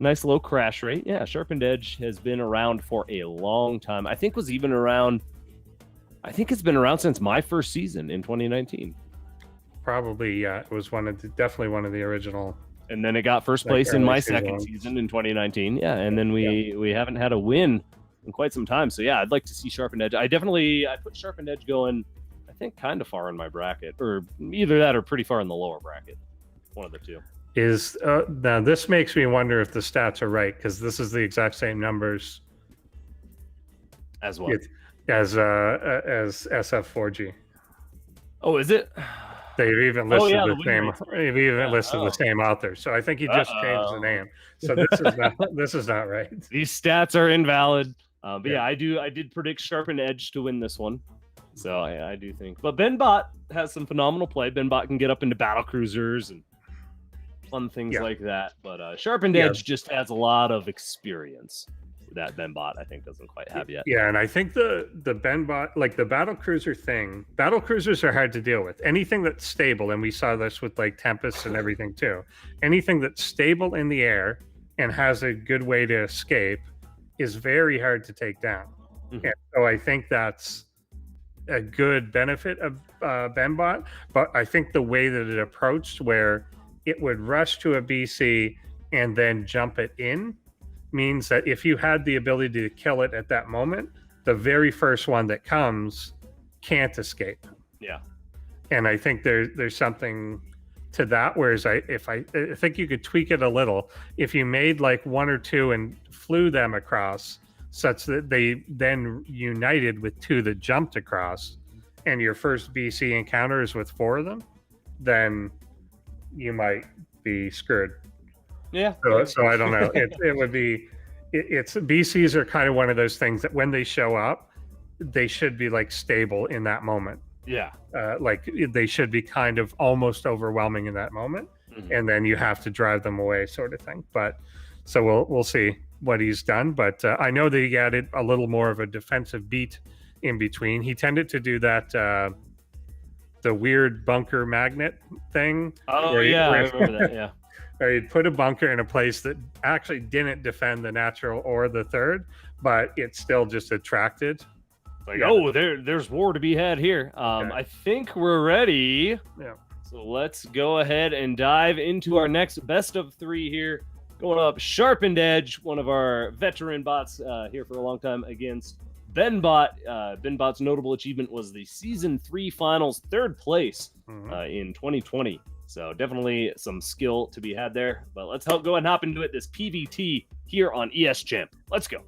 Nice low crash rate. Yeah, SharpenedEdge has been around for a long time. I think it's been around since my first season in 2019. Probably, yeah. It was definitely one of the original. And then it got first place in my second season in 2019. Yeah, and then we haven't had a win in quite some time. So yeah, I'd like to see SharpenedEdge. I put SharpenedEdge going, I think, kind of far in my bracket, or either that or pretty far in the lower bracket. One of the two. Now this makes me wonder if the stats are right, because this is the exact same numbers as what? As SF4G. Oh, is it? They've even listed the same author. So I think he just changed the name. So this is not right. These stats are invalid. But yeah, I did predict SharpenedEdge to win this one. So I do think. But BenBot has some phenomenal play. BenBot can get up into battle cruisers and fun things like that. But SharpenedEdge just has a lot of experience. that BenBot I think doesn't quite have yet. Yeah, and I think the BenBot, like the battle cruiser thing, battle cruisers are hard to deal with. Anything that's stable, and we saw this with like Tempest and everything too. Anything that's stable in the air and has a good way to escape is very hard to take down. And so I think that's a good benefit of BenBot, but I think the way that it approached, where it would rush to a BC and then jump it in, means that if you had the ability to kill it at that moment, the very first one that comes can't escape. Yeah. And I think there's something to that, whereas I think you could tweak it a little. If you made like one or two and flew them across such that they then united with two that jumped across, and your first BC encounter is with four of them, then you might be screwed. Yeah. So I don't know. It would be. It's BCs are kind of one of those things that when they show up, they should be like stable in that moment. Yeah. Like they should be kind of almost overwhelming in that moment, and then you have to drive them away, sort of thing. But so we'll see what he's done. But I know that he added a little more of a defensive beat in between. He tended to do that. The weird bunker magnet thing. Oh yeah, I remember that. Yeah. Or he'd put a bunker in a place that actually didn't defend the natural or the third, but it still just attracted. Like, oh, there's war to be had here. I think we're ready. Yeah. So let's go ahead and dive into our next best of three here. Going up, SharpenedEdge, one of our veteran bots here for a long time, against BenBot. BenBot's notable achievement was the Season 3 Finals 3rd place in 2020. So definitely some skill to be had there. But let's go ahead and hop into it. This PVT here on ESChamp. Let's go.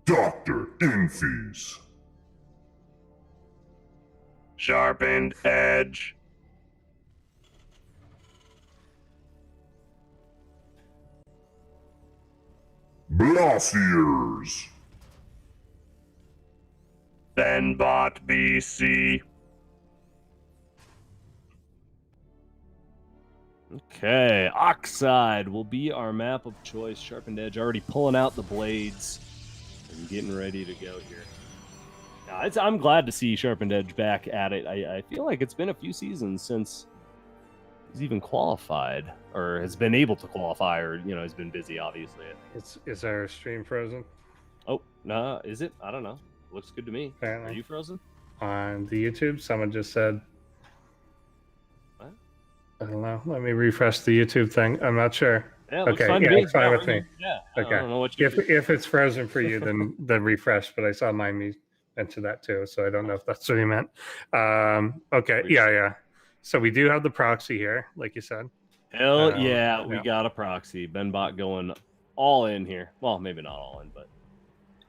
Dr. Infees. SharpenedEdge. Blossiers. BenBotBC. Okay, Oxide will be our map of choice. SharpenedEdge already pulling out the blades and getting ready to go here. Now, I'm glad to see SharpenedEdge back at it. I feel like it's been a few seasons since he's even qualified, or has been able to qualify, or has been busy. Obviously, Is our stream frozen? Oh no, is it? I don't know. Looks good to me. Apparently. Are you frozen? On the YouTube, someone just said. What? I don't know. Let me refresh the YouTube thing. I'm not sure. Yeah, it looks okay, fine to yeah, me. it's fine with me. Yeah. Okay. I don't know what you If it's frozen for you, then refresh. But I saw mine mention that too, so I don't know if that's what you meant. Okay, yeah. So we do have the proxy here, like you said. Hell yeah, we got a proxy. BenBot going all in here. Well, maybe not all in, but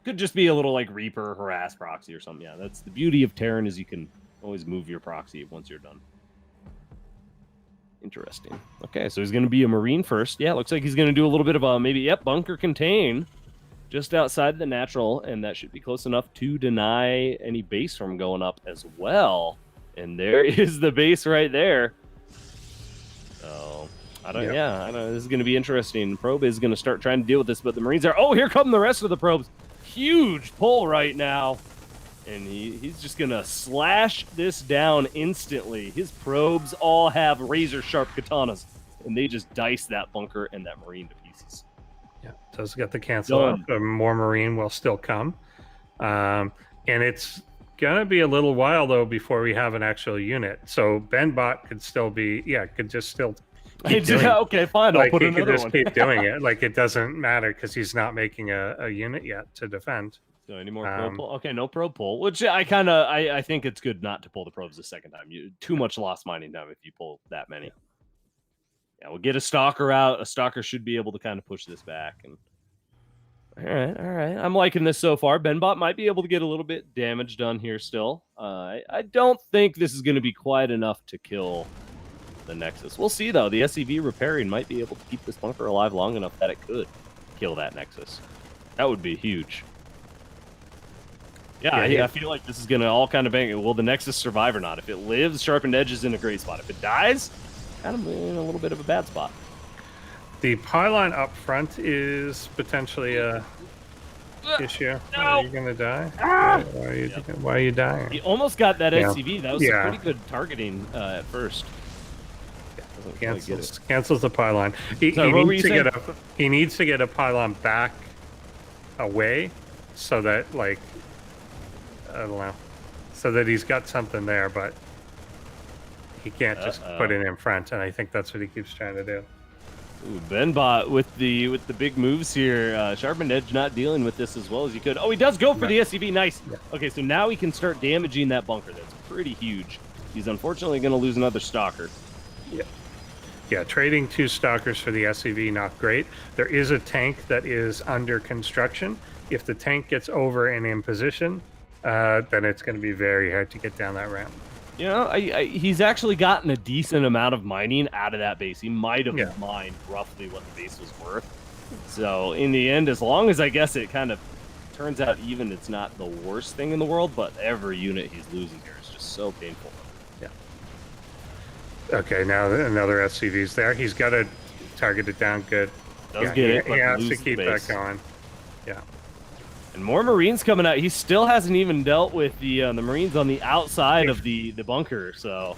could just be a little like Reaper harass proxy or something. Yeah, that's the beauty of Terran, is you can always move your proxy once you're done. Interesting. Okay, so he's going to be a Marine first. Yeah, looks like he's going to do a little bit of a bunker contain just outside the natural, and that should be close enough to deny any base from going up as well. And there is the base right there. So I don't know. This is going to be interesting. Probe is going to start trying to deal with this, but the Marines are. Oh, here come the rest of the probes. Huge pull right now, and he's just going to slash this down instantly. His probes all have razor sharp katanas, and they just dice that bunker and that Marine to pieces. Yeah, does get the cancel out. More Marine will still come, and it's gonna be a little while though before we have an actual unit. So BenBot could still be, could just still. Okay, fine. I'll put another one. Keep doing it. Like it doesn't matter because he's not making a unit yet to defend. So any more probe pull? Okay, no probe pull. Which I think it's good not to pull the probes the second time. Too much lost mining time if you pull that many. Yeah, we'll get a stalker out. A stalker should be able to kind of push this back. And all right. I'm liking this so far. BenBot might be able to get a little bit damage done here still. I don't think this is going to be quite enough to kill the Nexus. We'll see, though. The SCV repairing might be able to keep this bunker alive long enough that it could kill that Nexus. That would be huge. Yeah, I feel like this is going to all kind of bang. Will the Nexus survive or not? If it lives, SharpenedEdge is in a great spot. If it dies, kind of in a little bit of a bad spot. The pylon up front is potentially a issue. No. Are you going to die? Why are you dying? He almost got that SCV. That was some pretty good targeting at first. Cancels the pylon. He needs to get a pylon back away so that, like, I don't know, so that he's got something there, but he can't just put it in front, and I think that's what he keeps trying to do. Ooh, BenBot with the big moves here. SharpenedEdge not dealing with this as well as he could. Oh, he does go for the SCV. Nice. Yeah. Okay, so now he can start damaging that bunker. That's pretty huge. He's unfortunately going to lose another stalker. Yeah. Yeah, trading 2 stalkers for the SCV, not great. There is a tank that is under construction. If the tank gets over and in position, then it's going to be very hard to get down that ramp. You know, he's actually gotten a decent amount of mining out of that base. He might have mined roughly what the base was worth. So in the end, as long as I guess it kind of turns out even, it's not the worst thing in the world, but every unit he's losing here is just so painful. Yeah. Okay, now another SCV's there. He's got to target it down good. Does get it, he has to keep that going. Yeah. And more Marines coming out. He still hasn't even dealt with the Marines on the outside of the bunker. So,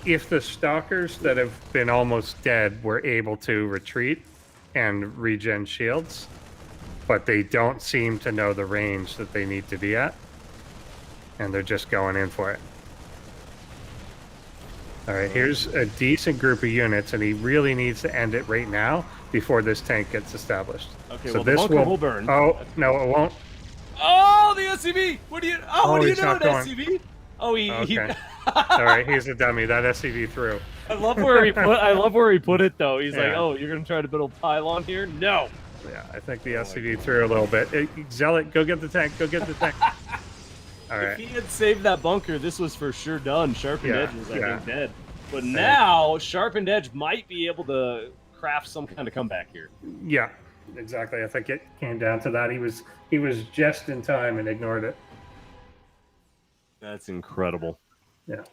if the stalkers that have been almost dead were able to retreat and regen shields, but they don't seem to know the range that they need to be at, and they're just going in for it. All right, here's a decent group of units, and he really needs to end it right now before this tank gets established. Okay, so well, this the bunker will burn. Oh, no, it won't. Oh, the SCV! What do you? Oh, what do you do with SCV? Oh, Okay. All right, he's a dummy. That SCV through. I love where he put. I love where he put it, though. He's like, "Oh, you're gonna try to build a pylon here? No." Yeah, I think the SCV threw a little bit. Zealot, go get the tank. Go get the tank. All right. If he had saved that bunker, this was for sure done. SharpenedEdge was, I think, dead. But now, SharpenedEdge might be able to craft some kind of comeback here. Yeah, exactly. I think it came down to that. He was just in time and ignored it. That's incredible. Yeah.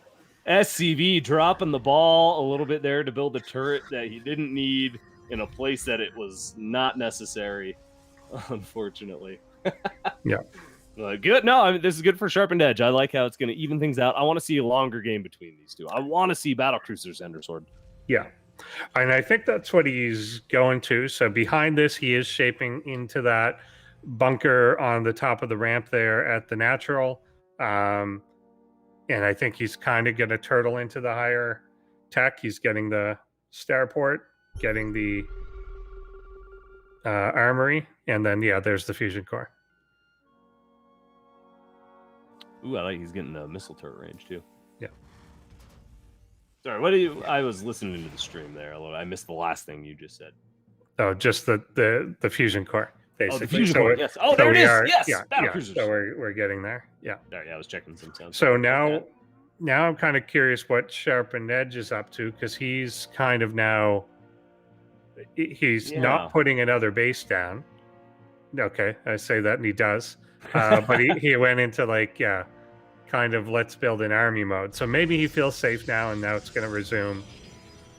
SCV dropping the ball a little bit there to build a turret that he didn't need in a place that it was not necessary, unfortunately. Yeah. Good. No, I mean, this is good for SharpenedEdge. I like how it's going to even things out. I want to see a longer game between these two. I want to see Battlecruiser's Ender Sword. Yeah. And I think that's what he's going to. So behind this, he is shaping into that bunker on the top of the ramp there at the natural. And I think he's kind of going to turtle into the higher tech. He's getting the starport, getting the armory, and then, there's the fusion core. Ooh, I like he's getting a missile turret range, too. Yeah. Sorry, what do you... I was listening to the stream there. I missed the last thing you just said. Oh, just the fusion core, basically. Oh, the fusion core, yes. Oh, there it is! Yes! Yeah, so we're getting there. Yeah. There, I was checking some sounds. So now I'm kind of curious what SharpenedEdge is up to, because he's kind of now... He's not putting another base down. Okay, I say that, and he does. But he went into, like, kind of let's build an army mode. So maybe he feels safe now, and now it's going to resume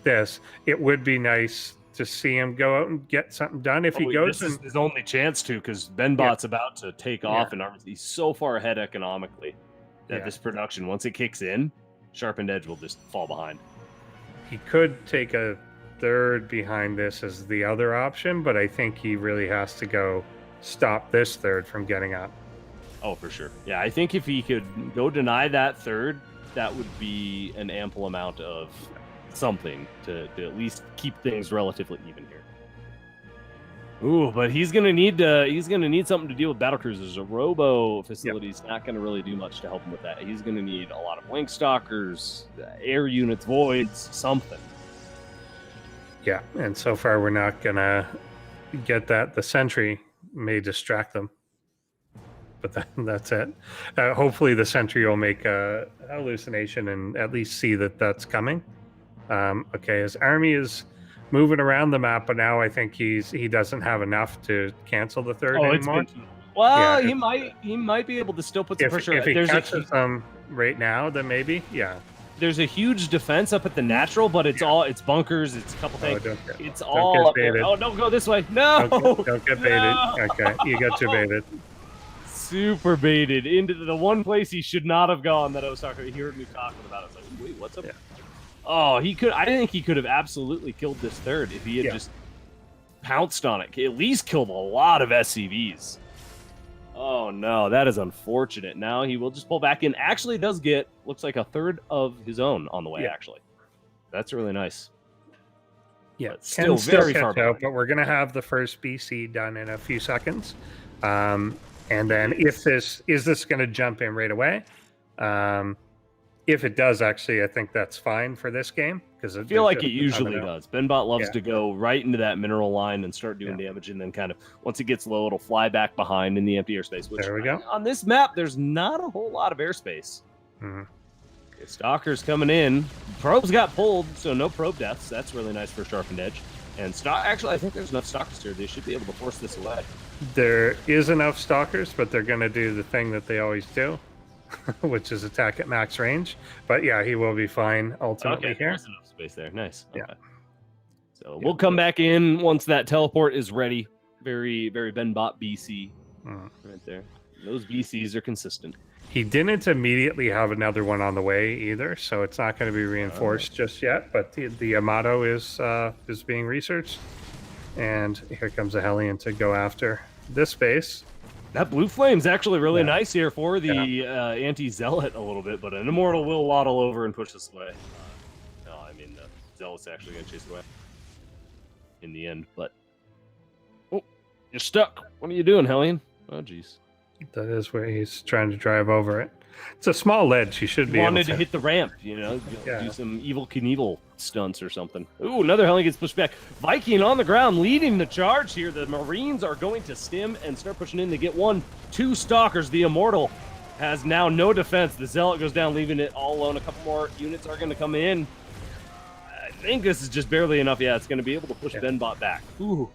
this. It would be nice to see him go out and get something done. If he goes, this is his only chance to, because BenBot's about to take off, and he's so far ahead economically that this production, once it kicks in, SharpenedEdge will just fall behind. He could take a third behind this as the other option, but I think he really has to go stop this third from getting up. Oh, for sure. Yeah, I think if he could go deny that third, that would be an ample amount of something to at least keep things relatively even here. Ooh, but he's gonna need something to deal with battlecruisers. A robo facility's not gonna really do much to help him with that. He's gonna need a lot of blink stalkers, air units, voids, something. Yeah, and so far we're not gonna get that. The sentry may distract them, but that's it. Hopefully the sentry will make a hallucination and at least see that that's coming, Okay, his army is moving around the map, but now I think he doesn't have enough to cancel the third anymore. Well, Yeah, he might be able to still put some pressure. If he catches them right now, then maybe, yeah. There's a huge defense up at the natural, but it's bunkers, it's a couple things. It's all get up there. baited. Oh, don't go this way. No! Don't get baited. No! Okay, you got too baited. Super baited into the one place he should not have gone that I was talking. He heard me talking about it. I was like, wait, what's up? Yeah. Oh, he could. I think he could have absolutely killed this third if he had just pounced on it. He at least killed a lot of SCVs. Oh no, that is unfortunate. Now he will just pull back in. Actually, does get looks like a third of his own on the way. Actually, that's really nice. Yeah, but still very far out. But we're gonna have the first BC done in a few seconds, and then if this going to jump in right away? If it does, actually, I think that's fine for this game because I feel like it usually does. BenBot loves to go right into that mineral line and start doing damage, and then kind of once it gets low, it'll fly back behind in the empty airspace. Which there we go. On this map, there's not a whole lot of airspace. Stalkers coming in. Probes got pulled, so no probe deaths. That's really nice for SharpenedEdge. And actually, I think there's enough stalkers here. They should be able to force this away. There is enough stalkers, but they're going to do the thing that they always do. Which is attack at max range, but yeah, he will be fine ultimately here. There's enough space there. Nice. Okay. So we'll come back in once that teleport is ready. Very, very BenBotBC right there. Those BCs are consistent. He didn't immediately have another one on the way either, so it's not going to be reinforced just yet. But the Yamato is being researched, and here comes a Hellion to go after this base. That blue flame's actually really nice here for the anti-zealot a little bit, but an immortal will waddle over and push this away. No, I mean, the zealot's actually going to chase it away in the end, but... Oh, you're stuck. What are you doing, Hellion? Oh, jeez. That is where he's trying to drive over it. It's a small ledge. He should be able to hit the ramp, you know, do some Evil Knievel stunts or something. Ooh, another Hellion gets pushed back. Viking on the ground leading the charge here. The Marines are going to stim and start pushing in to get 2 stalkers. The Immortal has now no defense. The Zealot goes down, leaving it all alone. A couple more units are going to come in. I think this is just barely enough. Yeah, it's going to be able to push BenBot back. Ooh.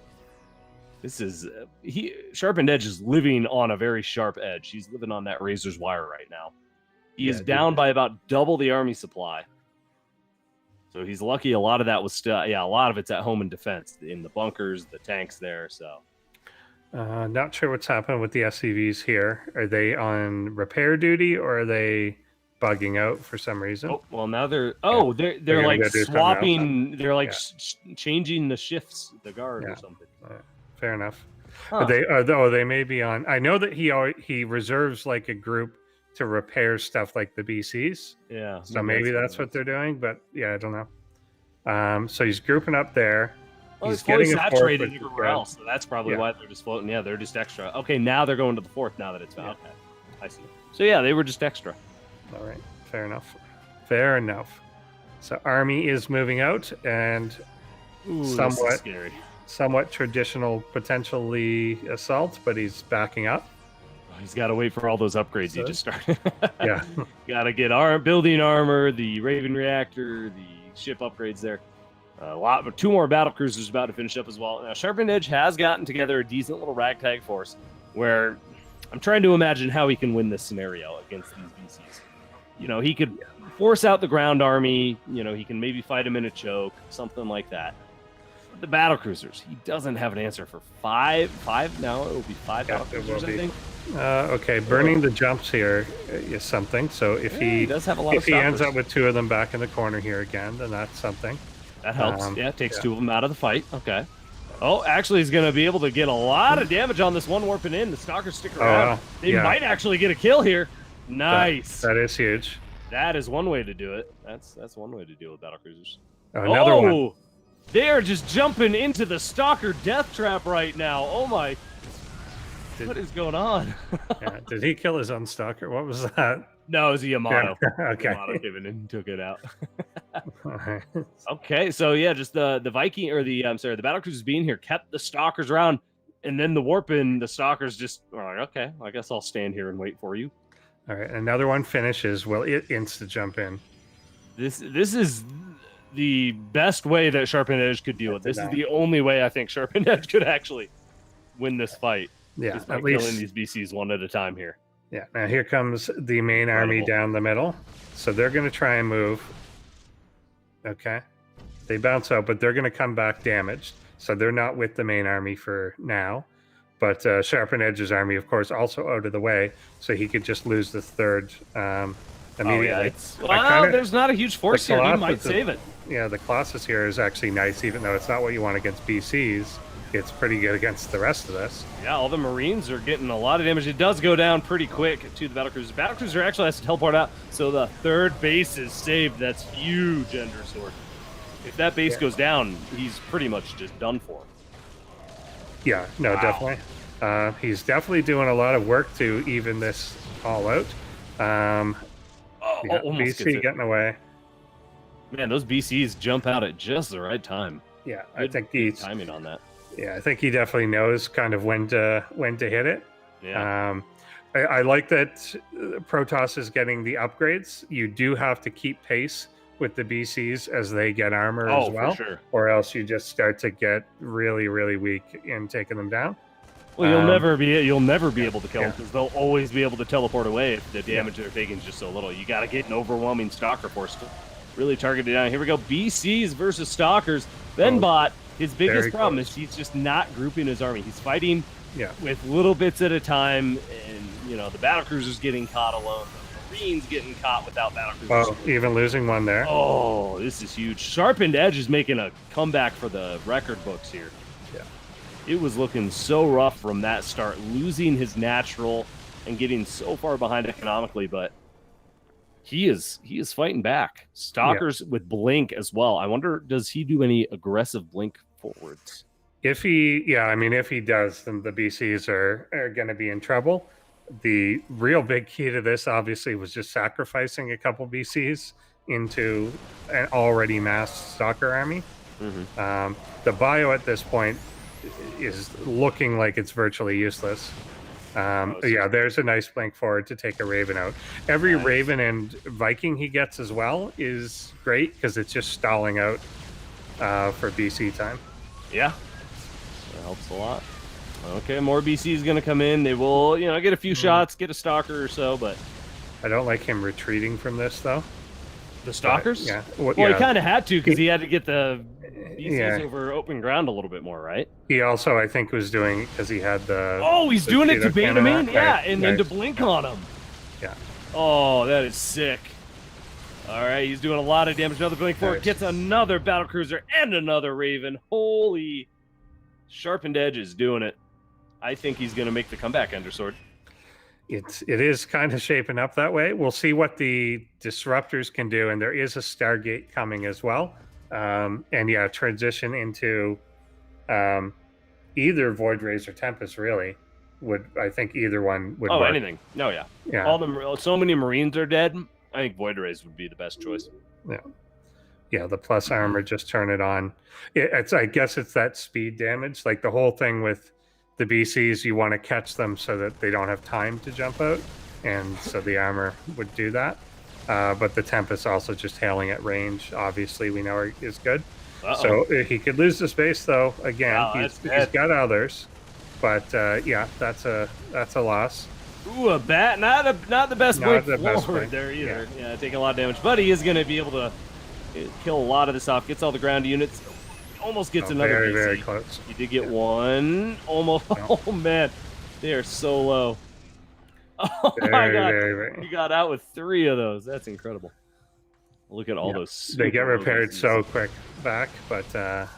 This is SharpenedEdge is living on a very sharp edge. He's living on that razor's wire right now. He is down by about double the army supply. So he's lucky a lot of that was still, a lot of it's at home in defense, in the bunkers, the tanks there. So not sure what's happening with the SCVs here. Are they on repair duty or are they bugging out for some reason? Oh, well, now they're like swapping. They're like changing the shifts, the guard or something. Fair enough. Huh. They may be on. I know that he reserves like a group to repair stuff like the BCs. Yeah. So maybe that's what they're doing, but yeah, I don't know. So he's grouping up there. Well, he's getting saturated everywhere else, so that's probably why they're just floating. Yeah, they're just extra. Okay, now they're going to the fourth. Now that it's found. Okay, I see. So yeah, they were just extra. All right, fair enough. Fair enough. So army is moving out and somewhat scary. Somewhat traditional, potentially assault, but he's backing up. He's got to wait for all those upgrades you just started. Yeah. Got to get building armor, the Raven reactor, the ship upgrades there. But 2 more battle cruisers about to finish up as well. Now, SharpenedEdge has gotten together a decent little ragtag force where I'm trying to imagine how he can win this scenario against these BCs. You know, he could force out the ground army. You know, he can maybe fight him in a choke, something like that. The battle cruisers, he doesn't have an answer for 5 now. It will be 5 battle cruisers, I think. Okay, burning the jumps here is something. So if he does have a lot if he ends up with 2 of them back in the corner here again, then that's something. That helps. It takes 2 of them out of the fight. Okay. Oh, actually, he's going to be able to get a lot of damage on this one warping in. The stalkers stick around. They might actually get a kill here. Nice. That is huge. That is one way to do it. That's one way to deal with battle cruisers. Another one. They are just jumping into the stalker death trap right now. Oh my! What is going on? Did he kill his own stalker? What was that? No, it was a Yamato. Okay. Yamato came in and took it out. Okay, so yeah, just the Viking or the battle cruisers being here kept the stalkers around, and then the warping, the stalkers just are like, okay, I guess I'll stand here and wait for you. All right, another one finishes. Well, it insta jump in. This is the best way that SharpenedEdge could deal with this. Is the only way I think SharpenedEdge could actually win this fight. Yeah, is by at least killing these BCs one at a time here. Yeah, now here comes the main army down the middle. So they're going to try and move. Okay. They bounce out, but they're going to come back damaged. So they're not with the main army for now. But SharpenedEdge's army, of course, also out of the way. So he could just lose the third immediately. There's not a huge force here. He might save it. Yeah, the Colossus here is actually nice, even though it's not what you want against BCs. It's pretty good against the rest of this. Yeah, all the Marines are getting a lot of damage. It does go down pretty quick to the Battlecruiser. Battlecruiser actually has to teleport out, so the third base is saved. That's huge, Endersword. If that base goes down, he's pretty much just done for. Yeah, no, definitely. He's definitely doing a lot of work to even this all out. BC getting away. Man, those BCs jump out at just the right time. Yeah, I think he's timing on that. Yeah, I think he definitely knows kind of when to hit it. Yeah. I like that Protoss is getting the upgrades. You do have to keep pace with the BCs as they get armor as well, for sure. Or else you just start to get really, really weak in taking them down. Well, you'll never be able to kill them because they'll always be able to teleport away if the damage they're taking is just so little. You got to get an overwhelming Stalker force to really target it down. Here we go, BCs versus Stalkers. BenBot. His biggest problem is he's just not grouping his army. He's fighting with little bits at a time, and the battlecruiser's getting caught alone. The Marines getting caught without battlecruisers. Oh, even losing one there. Oh, this is huge. SharpenedEdge is making a comeback for the record books here. Yeah, it was looking so rough from that start, losing his natural and getting so far behind economically, but he is fighting back. Stalkers with blink as well. I wonder, does he do any aggressive blink forwards? If he does, then the BCs are going to be in trouble. The real big key to this, obviously, was just sacrificing a couple BCs into an already massed Stalker army. Mm-hmm. The bio at this point is looking like it's virtually useless. There's a nice blink forward to take a Raven out. Every Raven and Viking he gets as well is great because it's just stalling out for BC time. Yeah, that helps a lot. Okay, more BC is going to come in. They will, get a few shots, get a Stalker or so, but I don't like him retreating from this, though. The Stalkers? Yeah. Well, he kind of had to because he had to get the BCs over open ground a little bit more, right? He also, I think, was doing because he had the. Oh, he's doing it to bait him in, and then to blink on him. Yeah. Oh, that is sick. All right, he's doing a lot of damage. Another blink forward, gets another battlecruiser and another Raven. Holy, SharpenedEdge is doing it. I think he's going to make the comeback, Endersword. It is kind of shaping up that way. We'll see what the disruptors can do, and there is a Stargate coming as well. Transition into either Void Rays or Tempest. Really, I think either one would. Oh, work. anything? No, yeah. All the so many Marines are dead. I think Void Rays would be the best choice. Yeah. The plus armor, just turn it on. I guess it's that speed damage. Like the whole thing with the BCs, you want to catch them so that they don't have time to jump out, and so the armor would do that. But the Tempest also just hailing at range, obviously, we know is good. So he could lose the space, though. Again, he's got others, but that's a loss. Ooh, a bat, not the best blink forward blink there either. Yeah, taking a lot of damage, but he is going to be able to kill a lot of this off. Gets all the ground units. Almost gets another very, BC. very close. He did get one. Almost. No. Oh, man. They are so low. Oh, my God. He got out with 3 of those. That's incredible. Look at all those. They get repaired so quick back, but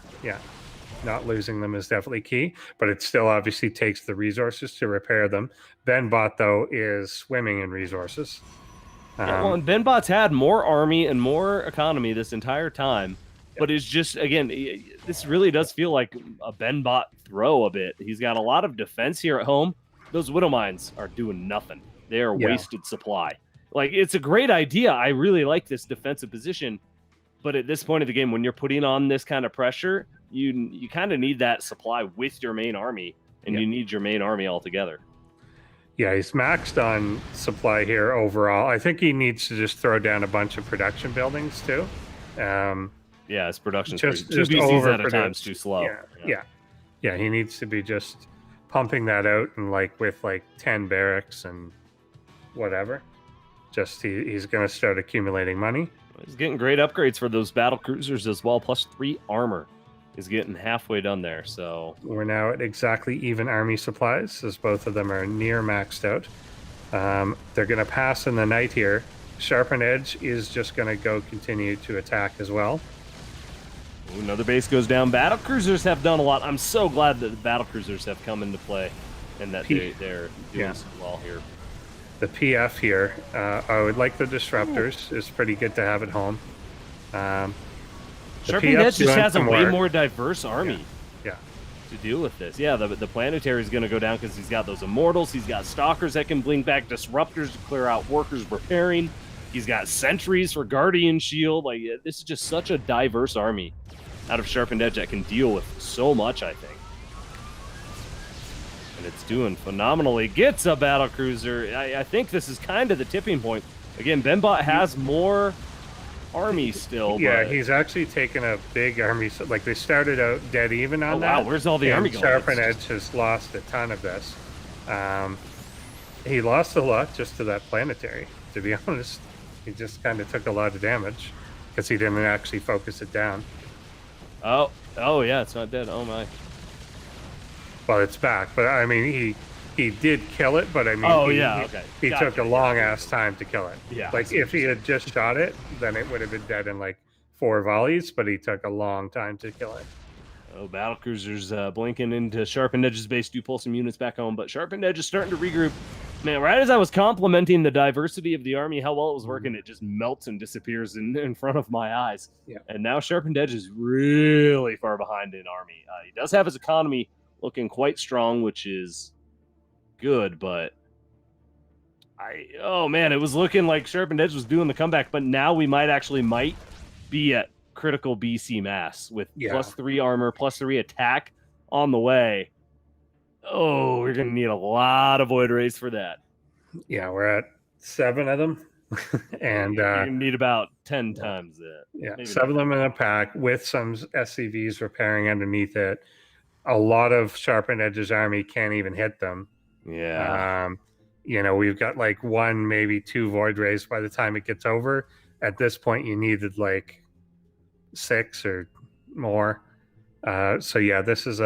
not losing them is definitely key. But it still obviously takes the resources to repair them. BenBot, though, is swimming in resources. And BenBot's had more army and more economy this entire time. But it's just, again, this really does feel like a BenBot throw a bit. He's got a lot of defense here at home. Those Widow Mines are doing nothing. They are wasted supply. Like, it's a great idea. I really like this defensive position. But at this point of the game, when you're putting on this kind of pressure, you kind of need that supply with your main army. And you need your main army altogether. Yeah, he's maxed on supply here overall. I think he needs to just throw down a bunch of production buildings, too. Yeah, his production just two BCs at a time is overproduced. too slow. Yeah. He needs to be just pumping that out and like with like 10 barracks and whatever. Just he's going to start accumulating money. He's getting great upgrades for those battle cruisers as well. Plus 3 armor. He's getting halfway done there. So we're now at exactly even army supplies, as both of them are near maxed out. They're going to pass in the night here. SharpenedEdge is just going to go continue to attack as well. Ooh, another base goes down. Battle cruisers have done a lot. I'm so glad that the battle cruisers have come into play and that they're doing so well here. The PF here, I would like the disruptors. It's pretty good to have at home. SharpenedEdge just has a way more diverse army. Yeah. To deal with this. Yeah, the planetary is going to go down because he's got those immortals. He's got stalkers that can blink back disruptors to clear out workers repairing. He's got sentries for guardian shield. Like, this is just such a diverse army out of SharpenedEdge that can deal with so much, I think. And it's doing phenomenally. Gets a battle cruiser. I think this is kind of the tipping point. Again, BenBot has more army still. Yeah, but... he's actually taken a big army. Like, they started out dead even on that. Wow, where's all the army going? SharpenedEdge has lost a ton of this. He lost a lot just to that planetary, to be honest. He just kind of took a lot of damage because he didn't actually focus it down. Oh yeah, it's not dead. Oh my. Well, it's back, but I mean, he did kill it, but I mean, he took a long ass time to kill it. Yeah. Like if he had just shot it, then it would have been dead in like 4 volleys, but he took a long time to kill it. Oh, battle cruisers blinking into SharpenedEdge's base do pull some units back home, but SharpenedEdge is starting to regroup. Man, right as I was complimenting the diversity of the army, how well it was working, it just melts and disappears in front of my eyes. Yeah. And now SharpenedEdge is really far behind in army. He does have his economy looking quite strong, which is good, but oh man, it was looking like SharpenedEdge was doing the comeback, but now we might be at critical BC mass with plus 3 armor, plus 3 attack on the way. Oh, we're gonna need a lot of void rays for that. Yeah, we're at 7 of them, and you're gonna need about 10 times that. Yeah, maybe 7 of them in a pack with some SCVs repairing underneath it. A lot of SharpenedEdge's army can't even hit them. Yeah. You know, we've got like 1, maybe 2 void rays by the time it gets over. At this point, you needed like 6 or more. So yeah, this is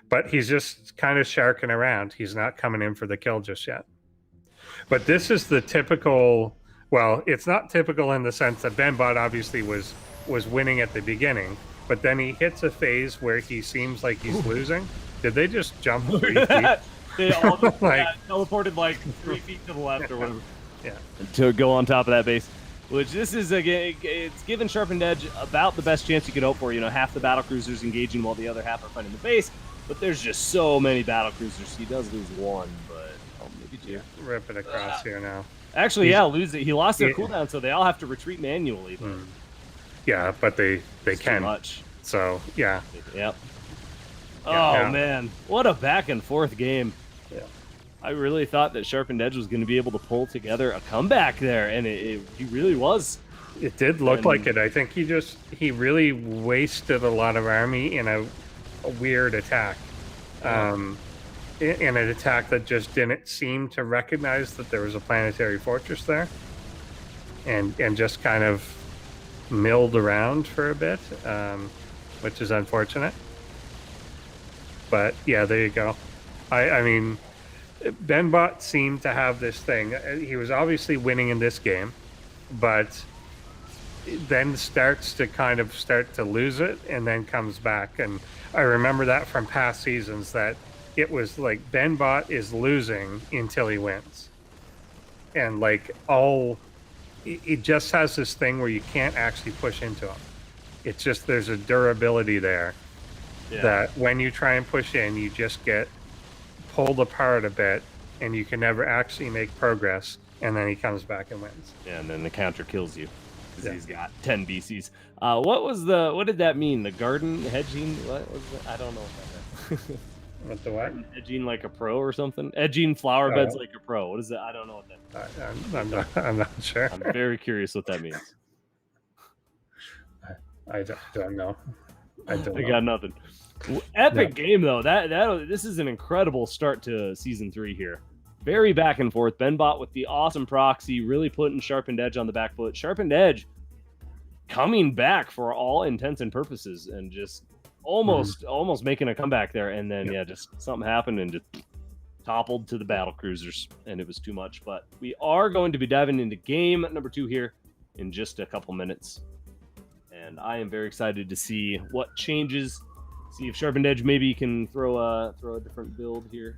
but he's just kind of sharking around. He's not coming in for the kill just yet. But this is the typical, well, it's not typical in the sense that BenBot obviously was winning at the beginning, but then he hits a phase where he seems like he's losing. Did they just jump 3 feet? They all just, teleported like 3 feet to the left or whatever. Yeah. To go on top of that base. Which this is, again, it's given SharpenedEdge about the best chance you could hope for. You know, half the battle cruisers engaging while the other half are fighting the base. But there's just so many battle cruisers. He does lose 1, but maybe 2. Rip it across here now. Actually, lose it. He lost their cooldown, so they all have to retreat manually. But yeah, but they can. Too much. So yeah. Yep. Oh man, what a back and forth game. Yeah. I really thought that SharpenedEdge was going to be able to pull together a comeback there, and he really was. It did look like it. I think he really wasted a lot of army in a weird attack. In an attack that just didn't seem to recognize that there was a planetary fortress there, and just kind of milled around for a bit, which is unfortunate. But yeah, there you go. I mean, BenBot seemed to have this thing. He was obviously winning in this game, but then starts to lose it and then comes back. And I remember that from past seasons, that it was like BenBot is losing until he wins. And like it just has this thing where you can't actually push into him. It's just, there's a durability there that when you try and push in, you just get pulled apart a bit and you can never actually make progress. And then he comes back and wins. Yeah, and then the counter kills you because he's got 10 BCs. What did that mean? The garden hedging? What was that? I don't know what that is. What the what? Edging like a pro or something? Edging flower beds like a pro. What is that? I don't know what that means. I'm not sure. I'm very curious what that means. I don't know. I don't I know. got nothing. Epic game though. This is an incredible start to season 3 here. Very back and forth. BenBot with the awesome proxy, really putting SharpenedEdge on the back foot. SharpenedEdge coming back for all intents and purposes, and just almost making a comeback there. And then just something happened and just toppled to the battle cruisers, and it was too much. But we are going to be diving into game number 2 here in just a couple minutes, and I am very excited to see what changes. See if SharpenedEdge maybe can throw a different build here,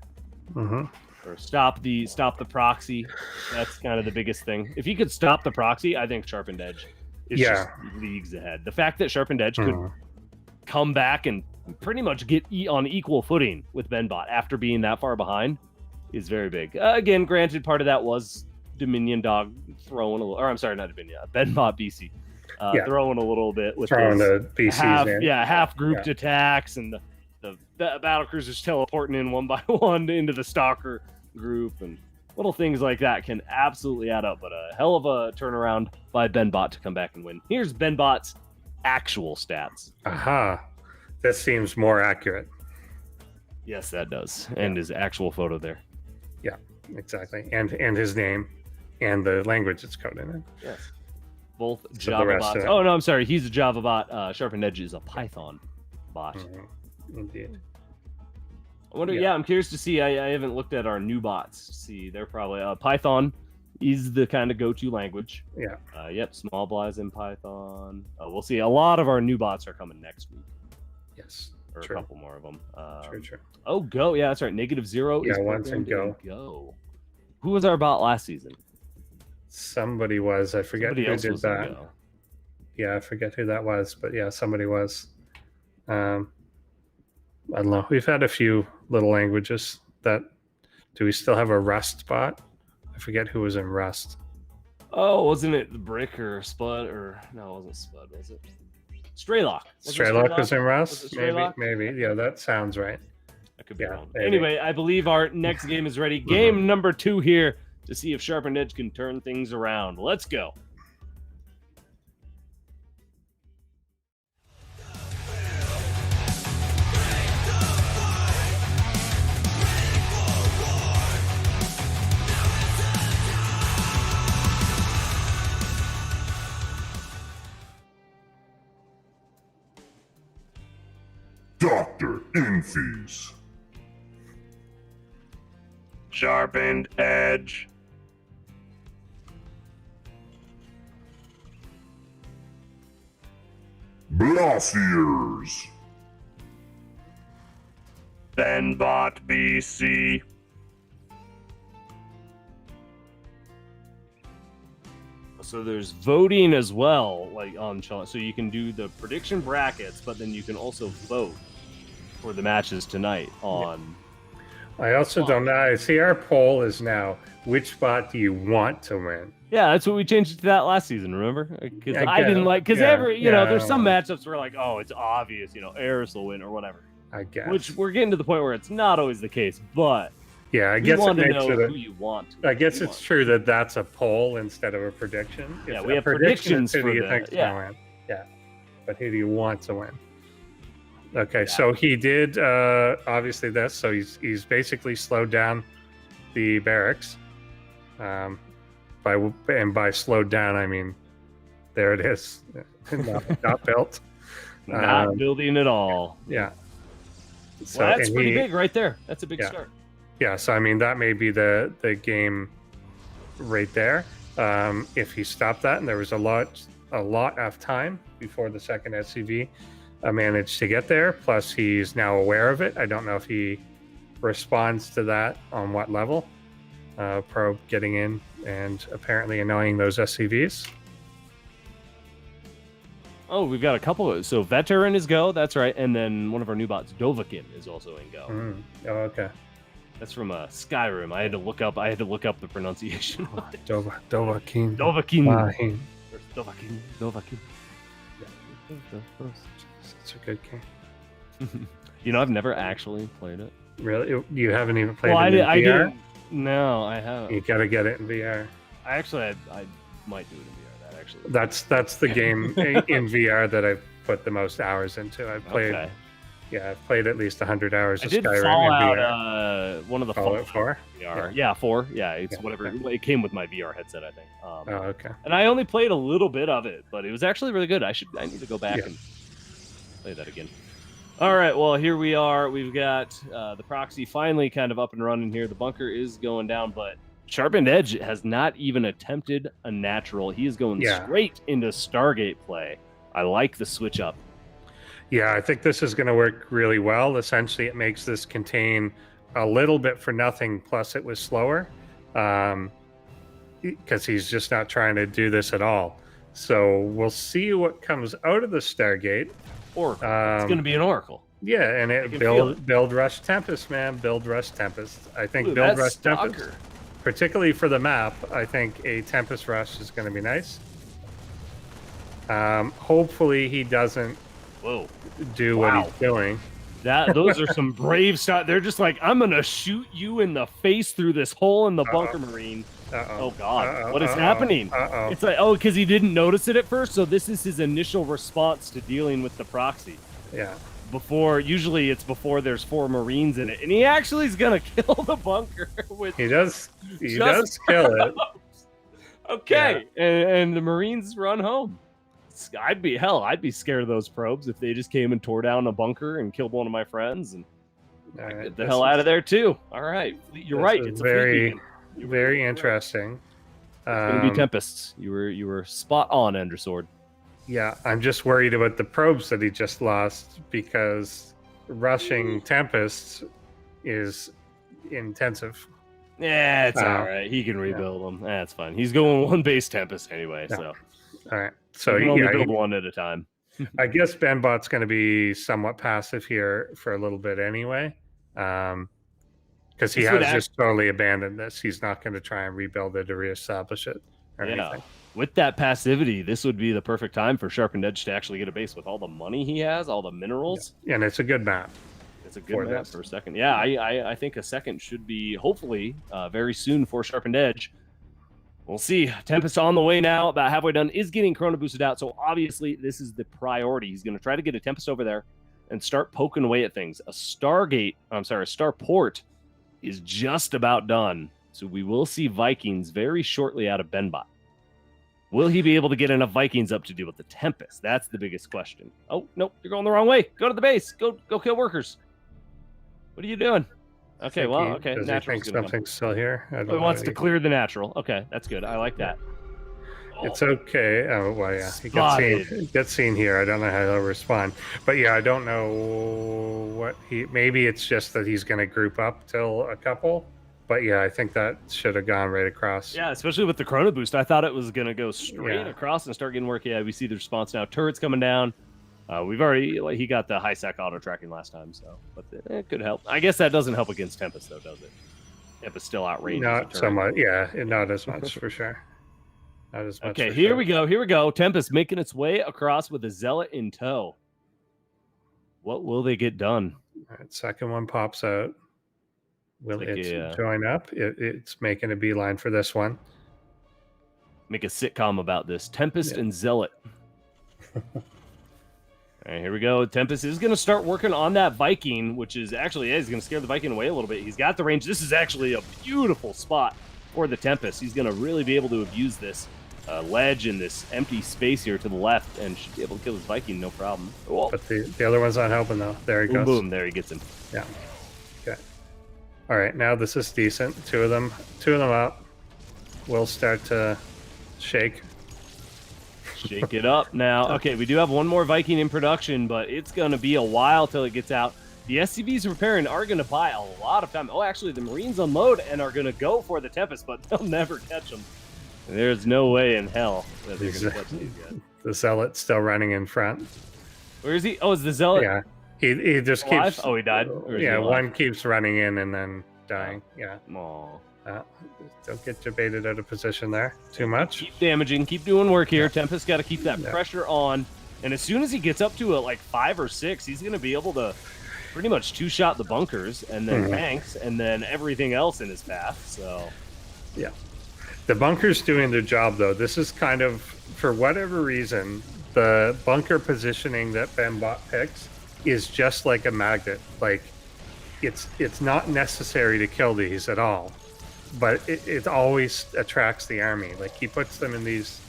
or stop the proxy. That's kind of the biggest thing. If he could stop the proxy, I think SharpenedEdge is just leagues ahead. The fact that SharpenedEdge could come back and pretty much get on equal footing with BenBot after being that far behind is very big. Again, granted, part of that was Dominion Dog throwing a little, or I'm sorry, not Dominion, BenBotBC. Throwing a little bit with throwing the BCs half grouped attacks, and the battle cruisers teleporting in one by one into the stalker group, and little things like that can absolutely add up. But a hell of a turnaround by BenBot to come back and win. Here's BenBot's actual stats. This seems more accurate. Yes, that does, and his actual photo there. Yeah, exactly, and his name and the language it's coded in. Yes. Both Java bots. Oh, no, I'm sorry. He's a Java bot. SharpenedEdge is a Python bot. Indeed. I wonder, I'm curious to see. I haven't looked at our new bots. See, they're probably Python is the kind of go-to language. Yeah. smallBly's in Python. We'll see. A lot of our new bots are coming next week. Yes. Or a couple more of them. True. Oh, Go. Yeah, that's right. NegativeZero is one's in Go. Who was our bot last season? Somebody was. I forget who did that. Yeah, I forget who that was, but yeah, somebody was. I don't know. We've had a few little languages that. Do we still have a Rust bot? I forget who was in Rust. Oh, wasn't it the Brick or Spudde, or no, it wasn't Spudde, was it? Straylock. Straylock was in Rust? Maybe. Yeah, that sounds right. I could be wrong. Anyway, I believe our next game is ready. Game number 2 here to see if SharpenedEdge can turn things around. Let's go. Dr. Infees. SharpenedEdge. Blossiers. BenBotBC. So there's voting as well, like on so you can do the prediction brackets, but then you can also vote for the matches tonight on. I also don't know. I see our poll is now, which bot do you want to win? Yeah, that's what we changed it to that last season, remember? Because I didn't like, because there's some matchups where like, oh, it's obvious, Eris will win or whatever. I guess. Which we're getting to the point where it's not always the case, but yeah, I guess it makes it who you want to. I guess it's true that that's a poll instead of a prediction. Yeah, we have predictions for that. Yeah, but who do you want to win? Okay, so he did obviously this. So he's basically slowed down the barracks. By slowed down, I mean there it is, not built, not building at all. Yeah, so well, that's pretty big right there. That's a big start. Yeah, so I mean that may be the game right there. If he stopped that, and there was a lot of time before the second SCV managed to get there. Plus, he's now aware of it. I don't know if he responds to that on what level. Probe getting in and apparently annoying those SCVs. Oh, we've got a couple. So Veteran is Go, that's right. And then one of our new bots, Dovahkiin, is also in Go. Oh, okay. That's from Skyrim. I had to look up the pronunciation. Dovahkiin. Dovahkiin. Dovahkiin. It's a good game. I've never actually played it. Really? You haven't even played it in VR? I didn't. No, I haven't. You gotta get it in VR. I might do it in VR. That actually. That's the game in VR that I've put the most hours into. I've played, Okay. yeah, I've played at least 100 hours I of did Skyrim Fallout, in VR. one of the Fallout 4? VR. Yeah, 4. Yeah, it's Yeah, whatever. okay. It came with my VR headset, I think. Oh, okay. And I only played a little bit of it, but it was actually really good. I need to go back and play that again. All right, well, here we are. We've got the proxy finally kind of up and running here. The bunker is going down, but SharpenedEdge has not even attempted a natural. He is going straight into Stargate play. I like the switch up. Yeah, I think this is going to work really well. Essentially, it makes this contain a little bit for nothing, plus it was slower, because he's just not trying to do this at all. So we'll see what comes out of the Stargate. Oracle. It's going to be an Oracle. Yeah, and it build Rush Tempest, man. Build Rush Tempest. I think build Rush Tempest, particularly for the map, I think a Tempest Rush is going to be nice. Hopefully he doesn't do what he's doing. Those are some brave stuff. They're just like, I'm gonna shoot you in the face through this hole in the bunker, Marine. Oh God, what is happening? It's like, because he didn't notice it at first. So this is his initial response to dealing with the proxy. Yeah. Usually it's before there's 4 Marines in it, and he actually is gonna kill the bunker. He does kill it. Okay, and the Marines run home. I'd be scared of those probes if they just came and tore down a bunker and killed one of my friends, and get the hell out of there too. All right, you're right. It's very interesting. It's gonna be Tempests. You were spot on, Endersword. Yeah, I'm just worried about the probes that he just lost, because rushing Tempests is intensive. Yeah, it's all right. He can rebuild them. That's fine. He's going 1 base Tempest anyway, so. All right. So you can only build 1 at a time. I guess BenBot's going to be somewhat passive here for a little bit anyway, because he has just totally abandoned this. He's not going to try and rebuild it or reestablish it or anything. With that passivity, this would be the perfect time for SharpenedEdge to actually get a base with all the money he has, all the minerals. Yeah. And it's a good map. It's a good map for a second. Yeah, I think a second should be hopefully very soon for SharpenedEdge. We'll see. Tempest on the way now, about halfway done, is getting Chrono boosted out. So obviously this is the priority. He's going to try to get a Tempest over there and start poking away at things. A Starport is just about done. So we will see Vikings very shortly out of BenBot. Will he be able to get enough Vikings up to deal with the Tempest? That's the biggest question. Oh, nope, you're going the wrong way. Go to the base. Go kill workers. What are you doing? Okay, okay. Does he think something's still here? He wants to clear the natural. Okay, that's good. I like that. It's okay. Oh, well, yeah. He gets seen here. I don't know how he'll respond. But yeah, I don't know what maybe it's just that he's going to group up till a couple. But yeah, I think that should have gone right across. Yeah, especially with the Chrono Boost. I thought it was going to go straight across and start getting work. Yeah, we see the response now. Turrets coming down. We've already, he got the high sec auto tracking last time, so but it could help. I guess that doesn't help against Tempest, though, does it? Tempest still outrageous. Not so much, yeah, not as much for sure. Not as much. Okay, here we go. Tempest making its way across with a Zealot in tow. What will they get done? All right, second one pops out. Will it join up? It's making a beeline for this one. Make a sitcom about this. Tempest and Zealot. All right, here we go. Tempest is going to start working on that Viking, which is actually, he's going to scare the Viking away a little bit. He's got the range. This is actually a beautiful spot for the Tempest. He's going to really be able to abuse this ledge and this empty space here to the left and should be able to kill his Viking, no problem. Oh. But the other one's not helping, though. There he goes. Boom, there he gets him. Yeah. Okay. All right, now this is decent. Two of them up. We'll start to shake. Shake it up now. Okay, we do have one more Viking in production, but it's going to be a while till it gets out. The SCVs repairing are going to buy a lot of time. Oh, actually, the Marines unload and are going to go for the Tempest, but they'll never catch them. There's no way in hell that they're going to catch these guys. The Zealot's still running in front. Where is he? Oh, is the Zealot? Yeah, he just keeps. Oh, he died? Yeah, one keeps running in and then dying. Yeah. Aww. Don't get debated out of position there too much. Keep damaging, keep doing work here. Tempest got to keep that pressure on. And as soon as he gets up to like 5 or 6, he's going to be able to pretty much two-shot the bunkers and then tanks and then everything else in his path. So, yeah. The bunkers doing their job, though. This is kind of, for whatever reason, the bunker positioning that BenBot picks is just like a magnet. Like, it's not necessary to kill these at all, but it always attracts the army. Like, he puts them in these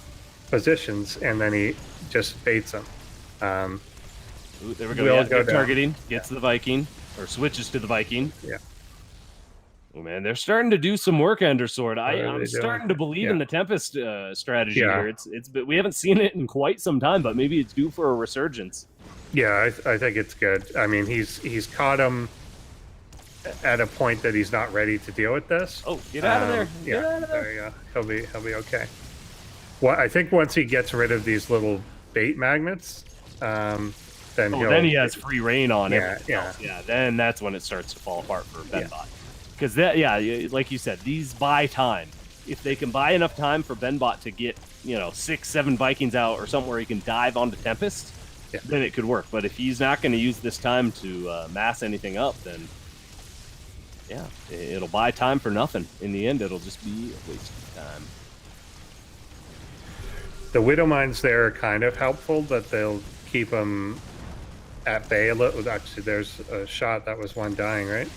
positions and then he just baits them. Ooh, there we go. We'll Yeah, go good down. targeting. Gets to the Viking, or switches to the Viking. Yeah. Oh man, they're starting to do some work, Endersword. are I'm they starting doing? to believe Yeah. in the Tempest strategy Yeah. here. But we haven't seen it in quite some time, but maybe it's due for a resurgence. Yeah, I think it's good. I mean, he's caught him at a point that he's not ready to deal with this. Oh, get out of there! Get Yeah, out of there! there you go. He'll be okay. Well, I think once he gets rid of these little bait magnets, then Then he has free reign on it. Yeah. Then that's when it starts to fall apart for BenBot. Because like you said, these buy time. If they can buy enough time for BenBot to get 6-7 Vikings out or something where he can dive onto Tempest, then it could work. But if he's not going to use this time to mass anything up, then it'll buy time for nothing. In the end, it'll just be a waste of time. The Widow Mines there are kind of helpful, that they'll keep them at bay a little. Actually, there's a shot. That was one dying, right?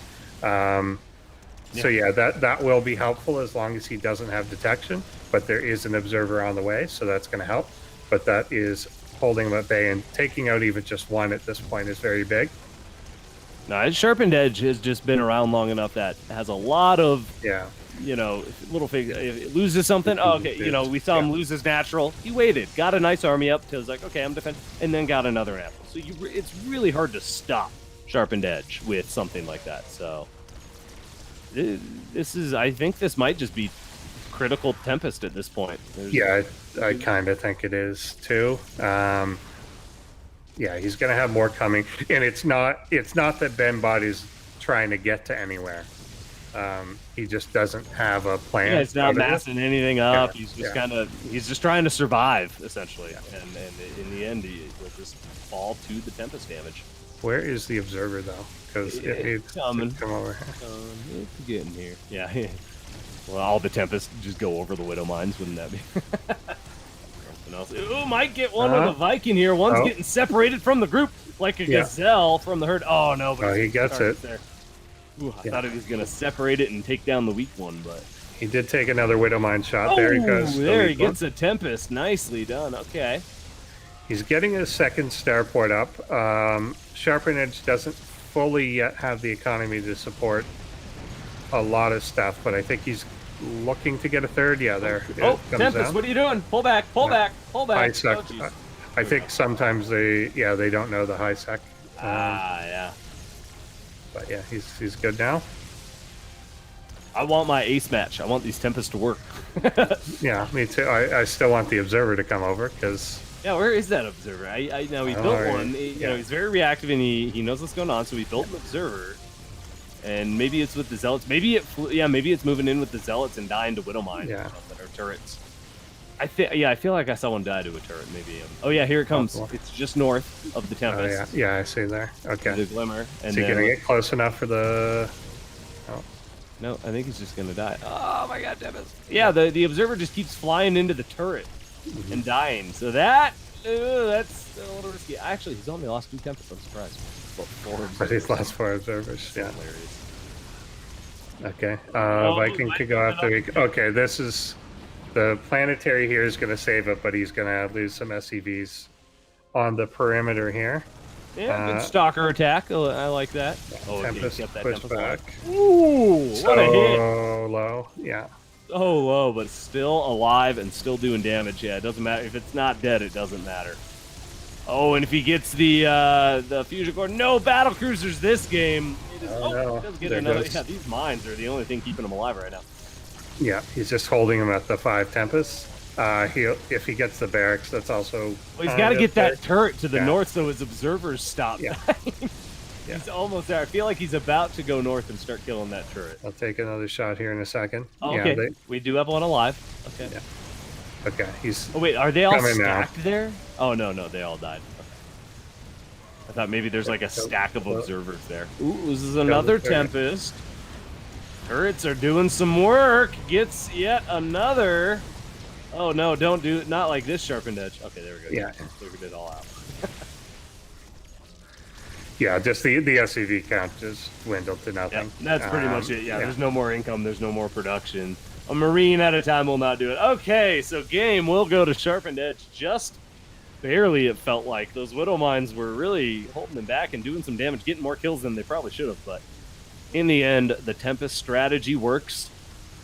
So yeah, that will be helpful as long as he doesn't have detection. But there is an observer on the way, so that's going to help. But that is holding him at bay, and taking out even just one at this point is very big. No, SharpenedEdge has just been around long enough that has a lot of little things. If it loses something, we saw him lose his natural. He waited, got a nice army up till he's like, okay, I'm defending, and then got another apple. So it's really hard to stop SharpenedEdge with something like that. So I think this might just be critical Tempest at this point. I kind of think it is too. He's going to have more coming, and it's not that BenBot is trying to get to anywhere. He just doesn't have a plan. Yeah, he's not massing anything up. He's just he's just trying to survive essentially, and in the end, he will just fall to the Tempest damage. Where is the observer though? Because it needs to come over here. It's getting here. Yeah. Well, all the Tempest just go over the Widow Mines, wouldn't that be? Ooh, might get one with a Viking here. One's getting separated from the group like a gazelle from the herd. Oh no! But he gets it. There. Ooh, I thought he was gonna separate it and take down the weak one, but he did take another Widow Mine shot. There he goes. There he gets a Tempest. Nicely done. Okay. He's getting a second starport up. SharpenedEdge doesn't fully yet have the economy to support a lot of stuff, but I think he's looking to get a third. Yeah, there. Oh, Tempest, what are you doing? Pull back, pull back, pull back. High sec. I think sometimes they don't know the high sec. Yeah. But yeah, he's good now. I want my ace match. I want these Tempests to work. Yeah, me too. I still want the observer to come over because. Yeah, where is that observer? I know he built one. He's very reactive and he knows what's going on, so he built an observer. And maybe it's with the zealots. Maybe it's moving in with the zealots and dying to Widow Mine or turrets. I feel like I saw one die to a turret. Maybe. Oh yeah, here it comes. It's just north of the Tempest. Yeah, I see there. Okay. The glimmer. And is he gonna get close enough for the? Oh. No, I think he's just gonna die. Oh my God, Tempest! Yeah, the observer just keeps flying into the turret and dying. So that's a little risky. Actually, he's only lost 2 Tempests. I'm surprised. But he's lost 4 observers. Yeah. Hilarious. Okay. Viking could go after. Okay, this is the planetary here is going to save it, but he's going to lose some SCVs on the perimeter here. Yeah, good stalker attack. I like that. Tempest push back. Ooh, what a hit! So low. Yeah. So low, but still alive and still doing damage. Yeah, it doesn't matter if it's not dead. It doesn't matter. Oh, and if he gets the fusion core, no battle cruisers this game. He does get another. Yeah, these mines are the only thing keeping him alive right now. Yeah, he's just holding him at the 5 Tempests. If he gets the barracks, that's also. Well, he's got to get that turret to the north so his observers stop dying. He's almost there. I feel like he's about to go north and start killing that turret. I'll take another shot here in a second. Oh, okay, we do have one alive. Okay. Yeah. Okay, he's. Oh wait, are they all stacked there? Oh no, they all died. Okay. I thought maybe there's like a stack of observers there. Ooh, this is another Tempest. Turrets are doing some work. Gets yet another. Oh no, don't do it. Not like this sharpened edge. Okay, there we go. Yeah. Figured it all out. Yeah, just the SCV count just dwindled to nothing. Yeah, that's pretty much it. Yeah, there's no more income. There's no more production. A Marine at a time will not do it. Okay, so game will go to sharpened edge. Just barely, it felt like. Those Widow Mines were really holding them back and doing some damage, getting more kills than they probably should have. But in the end, the Tempest strategy works.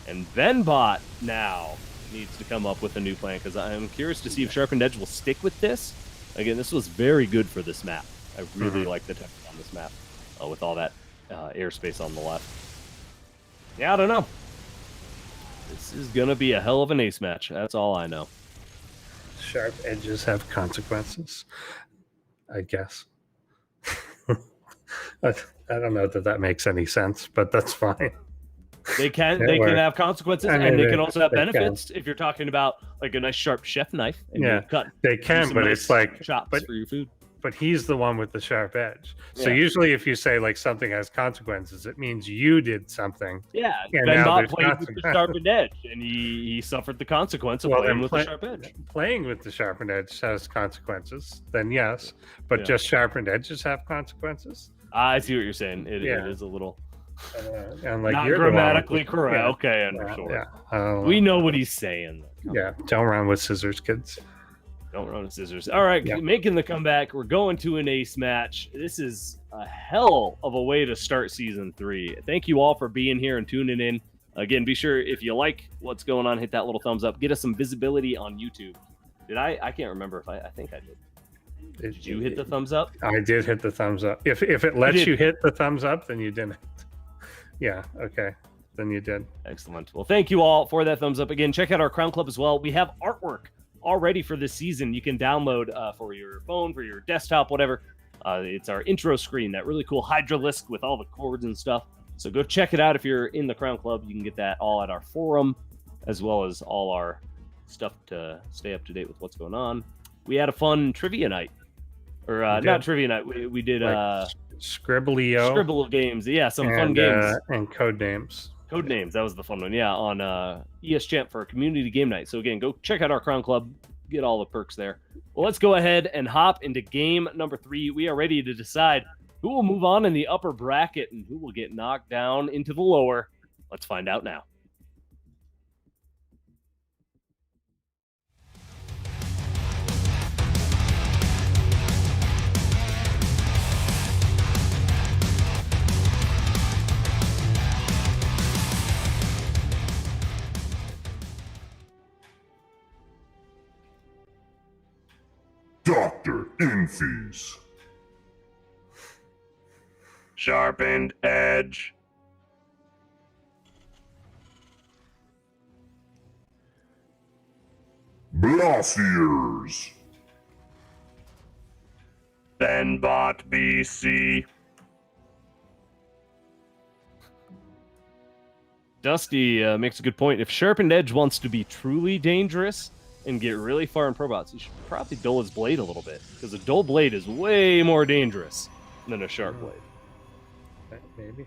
And BenBot now needs to come up with a new plan, because I'm curious to see if sharpened edge will stick with this. Again, this was very good for this map. I really like the Tempest on this map with all that airspace on the left. Yeah, I don't know. This is going to be a hell of an ace match. That's all I know. Sharp edges have consequences, I guess. I don't know that makes any sense, but that's fine. They can have consequences, and they can also have benefits if you're talking about like a nice sharp chef knife. And you cut, they can, but nice it's like chops for your food. But he's the one with the sharp edge. So Yeah. usually, if you say like something has consequences, it means you did something. Yeah, And now BenBot there's played with the sharpened edge, and he suffered the consequence of playing with the sharp edge. Playing with the sharpened edge has consequences, then yes. But just sharpened edges have consequences. I see what you're saying. It is a little And like not you're grammatically the one with, correct. Okay, understood. We We know what he's saying. Yeah, don't run with scissors, kids. Don't run with scissors. All right, making the comeback. We're going to an ace match. This is a hell of a way to start season 3. Thank you all for being here and tuning in. Again, be sure if you like what's going on, hit that little thumbs up. Get us some visibility on YouTube. Did I can't remember if I think I did. Did you hit the thumbs up? I did hit the thumbs up. If it lets you hit the thumbs up, then you didn't. Yeah, okay. Then you did. Excellent. Well, thank you all for that thumbs up. Again, check out our Crown Club as well. We have artwork already for this season. You can download for your phone, for your desktop, whatever. It's our intro screen, that really cool Hydralisk with all the chords and stuff. So go check it out if you're in the Crown Club. You can get that all at our forum, as well as all our stuff to stay up to date with what's going on. We had a fun trivia night. Or not trivia night. We did like Scribblio. Scribble games. Yeah, some fun games. And code names. Code names, that was the fun one. Yeah, on ESChamp for a community game night. So again, go check out our Crown Club, get all the perks there. Well, let's go ahead and hop into game number 3. We are ready to decide who will move on in the upper bracket and who will get knocked down into the lower. Let's find out now. Dr. Infees. Sharpened Edge. Blossiers. BenBotBC. Dusty makes a good point. If Sharpened Edge wants to be truly dangerous and get really far in ProBots, he should probably dull his blade a little bit, because a dull blade is way more dangerous than a sharp blade. Maybe.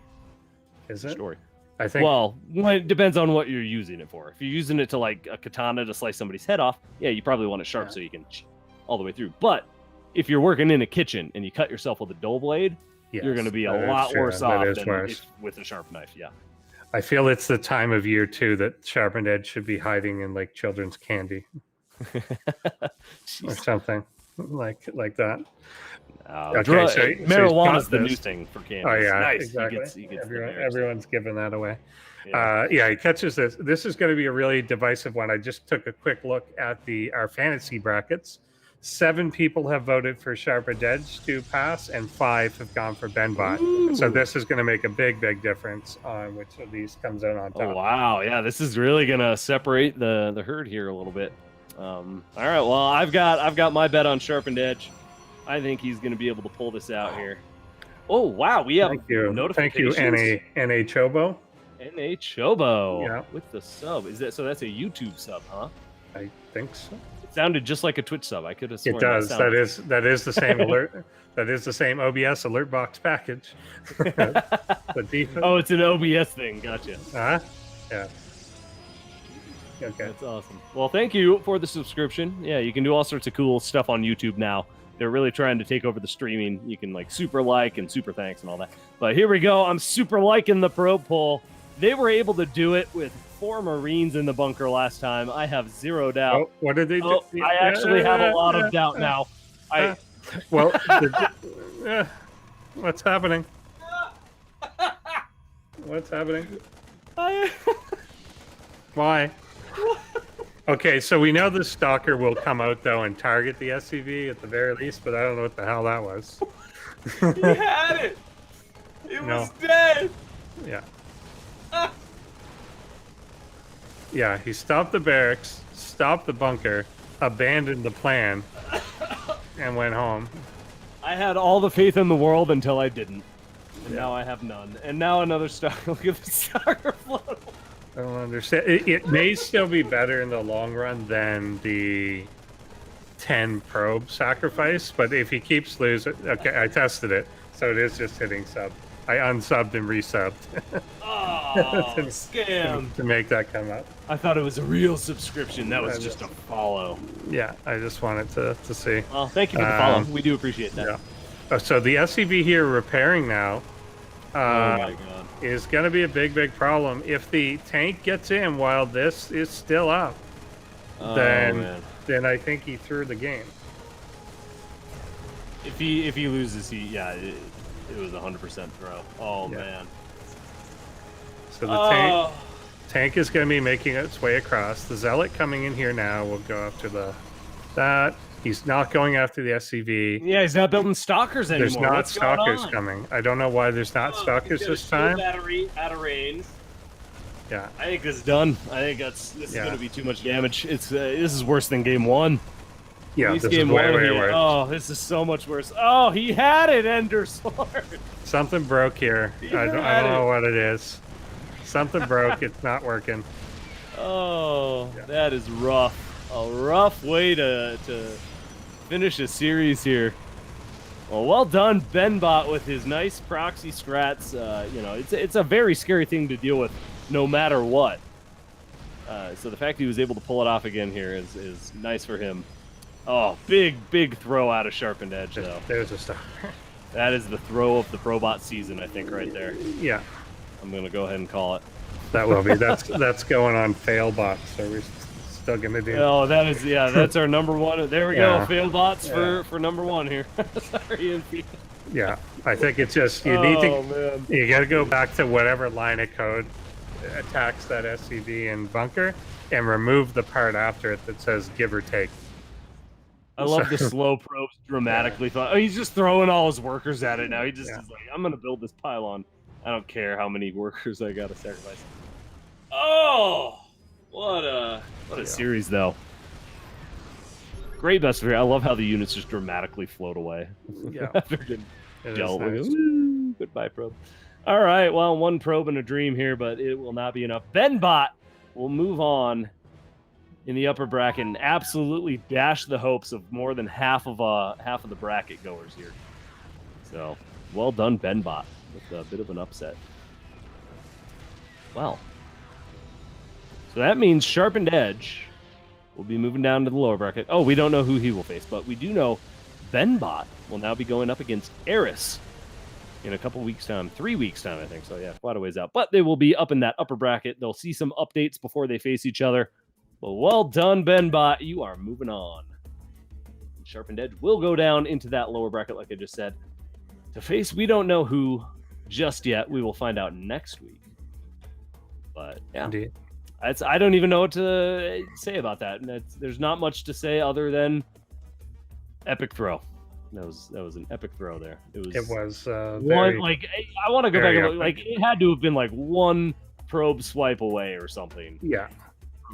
Is it? Story. I think. Well, it depends on what you're using it for. If you're using it to like a katana to slice somebody's head off, yeah, you probably want it sharp so you can all the way through. But if you're working in a kitchen and you cut yourself with a dull blade, you're going to be a lot worse off than with a sharp knife. Yeah. I feel it's the time of year too that Sharpened Edge should be hiding in like children's candy or something like that. Okay, so marijuana is the new thing for candy. Oh yeah, nice. exactly. He gets everyone's giving that away. Yeah. He catches this. This is going to be a really divisive one. I just took a quick look at our fantasy brackets. 7 people have voted for Sharpened Edge to pass, and 5 have gone for BenBot. Ooh. So this is going to make a big difference on which of these comes out on top. Oh wow, yeah, this is really gonna separate the herd here a little bit. All right, well, I've got my bet on Sharpened Edge. I think he's gonna be able to pull this out here. Oh wow, we have notifications. Thank you, NA Chobo. NA Chobo, yeah, with the sub. Is that so? That's a YouTube sub, huh? I think so. It sounded just like a Twitch sub. I could have sworn it does. That is the same alert. That is the same OBS alert box package. Oh, it's an OBS thing. Gotcha. Yeah. Okay. That's awesome. Well, thank you for the subscription. Yeah, you can do all sorts of cool stuff on YouTube now. They're really trying to take over the streaming. You can like super like and super thanks and all that. But here we go. I'm super liking the probe poll. They were able to do it with 4 Marines in the bunker last time. I have 0 doubt. Oh, what did they do? Oh, I actually have a lot of doubt now. Well, what's happening? What's happening? Why? Okay, so we know the stalker will come out though and target the SCV at the very least, but I don't know what the hell that was. He had it. It was dead. Yeah. Yeah, he stopped the barracks, stopped the bunker, abandoned the plan, and went home. I had all the faith in the world until I didn't. And now I have none. And now another star. Look at the stalker float. I don't understand. It may still be better in the long run than the 10 probe sacrifice, but if he keeps losing... Okay, I tested it, so it is just hitting sub. I unsubbed and resubbed. Oh, scam. To make that come up. I thought it was a real subscription. That was just a follow. Yeah, I just wanted to see. Well, thank you for the follow. We do appreciate that. Yeah. So the SCV here repairing now Oh my God. is going to be a big problem. If the tank gets in while this is still up, then I think he threw the game. If he loses, it was 100% throw. Oh man. So the tank is going to be making its way across. The zealot coming in here now will go after that. He's not going after the SCV. Yeah, he's not building stalkers anymore. There's not What's stalkers coming. I don't know why there's not stalkers this time. Battery out of range. Yeah. I think this is done. I think this is going to be too much damage. It's this is worse than game 1. Yeah, this is way worse. Oh, this is so much worse. Oh, he had it, Ender Sword. Something broke here. I don't know what it is. Something broke. It's not working. Oh, that is rough. A rough way to finish a series here. Well done, BenBot, with his nice proxy strats. It's a very scary thing to deal with, no matter what. So the fact he was able to pull it off again here is nice for him. Oh, big throw out of SharpenedEdge, though. There's a star. That is the throw of the ProBot season, I think, right there. Yeah. I'm going to go ahead and call it. That will be. That's going on FailBot, so we're still going to do. Oh, that's our number 1. There we go. FailBots for number 1 here. Sorry, NP. Yeah, I think it's just, you got to go back to whatever line of code attacks that SCV and bunker and remove the part after it that says give or take. I love the slow probes dramatically. Oh, he's just throwing all his workers at it now. He just is like, I'm going to build this pylon. I don't care how many workers I got to sacrifice. Oh, what a series, though. Great best of here. I love how the units just dramatically float away. Yeah. After getting dealt with. Nice. Goodbye, probe. All right, well, 1 probe and a dream here, but it will not be enough. BenBot will move on in the upper bracket and absolutely dash the hopes of more than half of the bracket goers here. So, well done, BenBot, with a bit of an upset. Well, so that means SharpenedEdge will be moving down to the lower bracket. Oh, we don't know who he will face, but we do know BenBot will now be going up against Eris in a couple weeks' time, 3 weeks' time, I think. So yeah, quite a ways out. But they will be up in that upper bracket. They'll see some updates before they face each other. But well done, BenBot. You are moving on. SharpenedEdge will go down into that lower bracket, like I just said, to face we don't know who just yet. We will find out next week. But yeah, Indeed. I don't even know what to say about that. There's not much to say other than epic throw. That was an epic throw there. It was very, like I want to go back and look, like it had to have been like 1 probe swipe away or something. Yeah.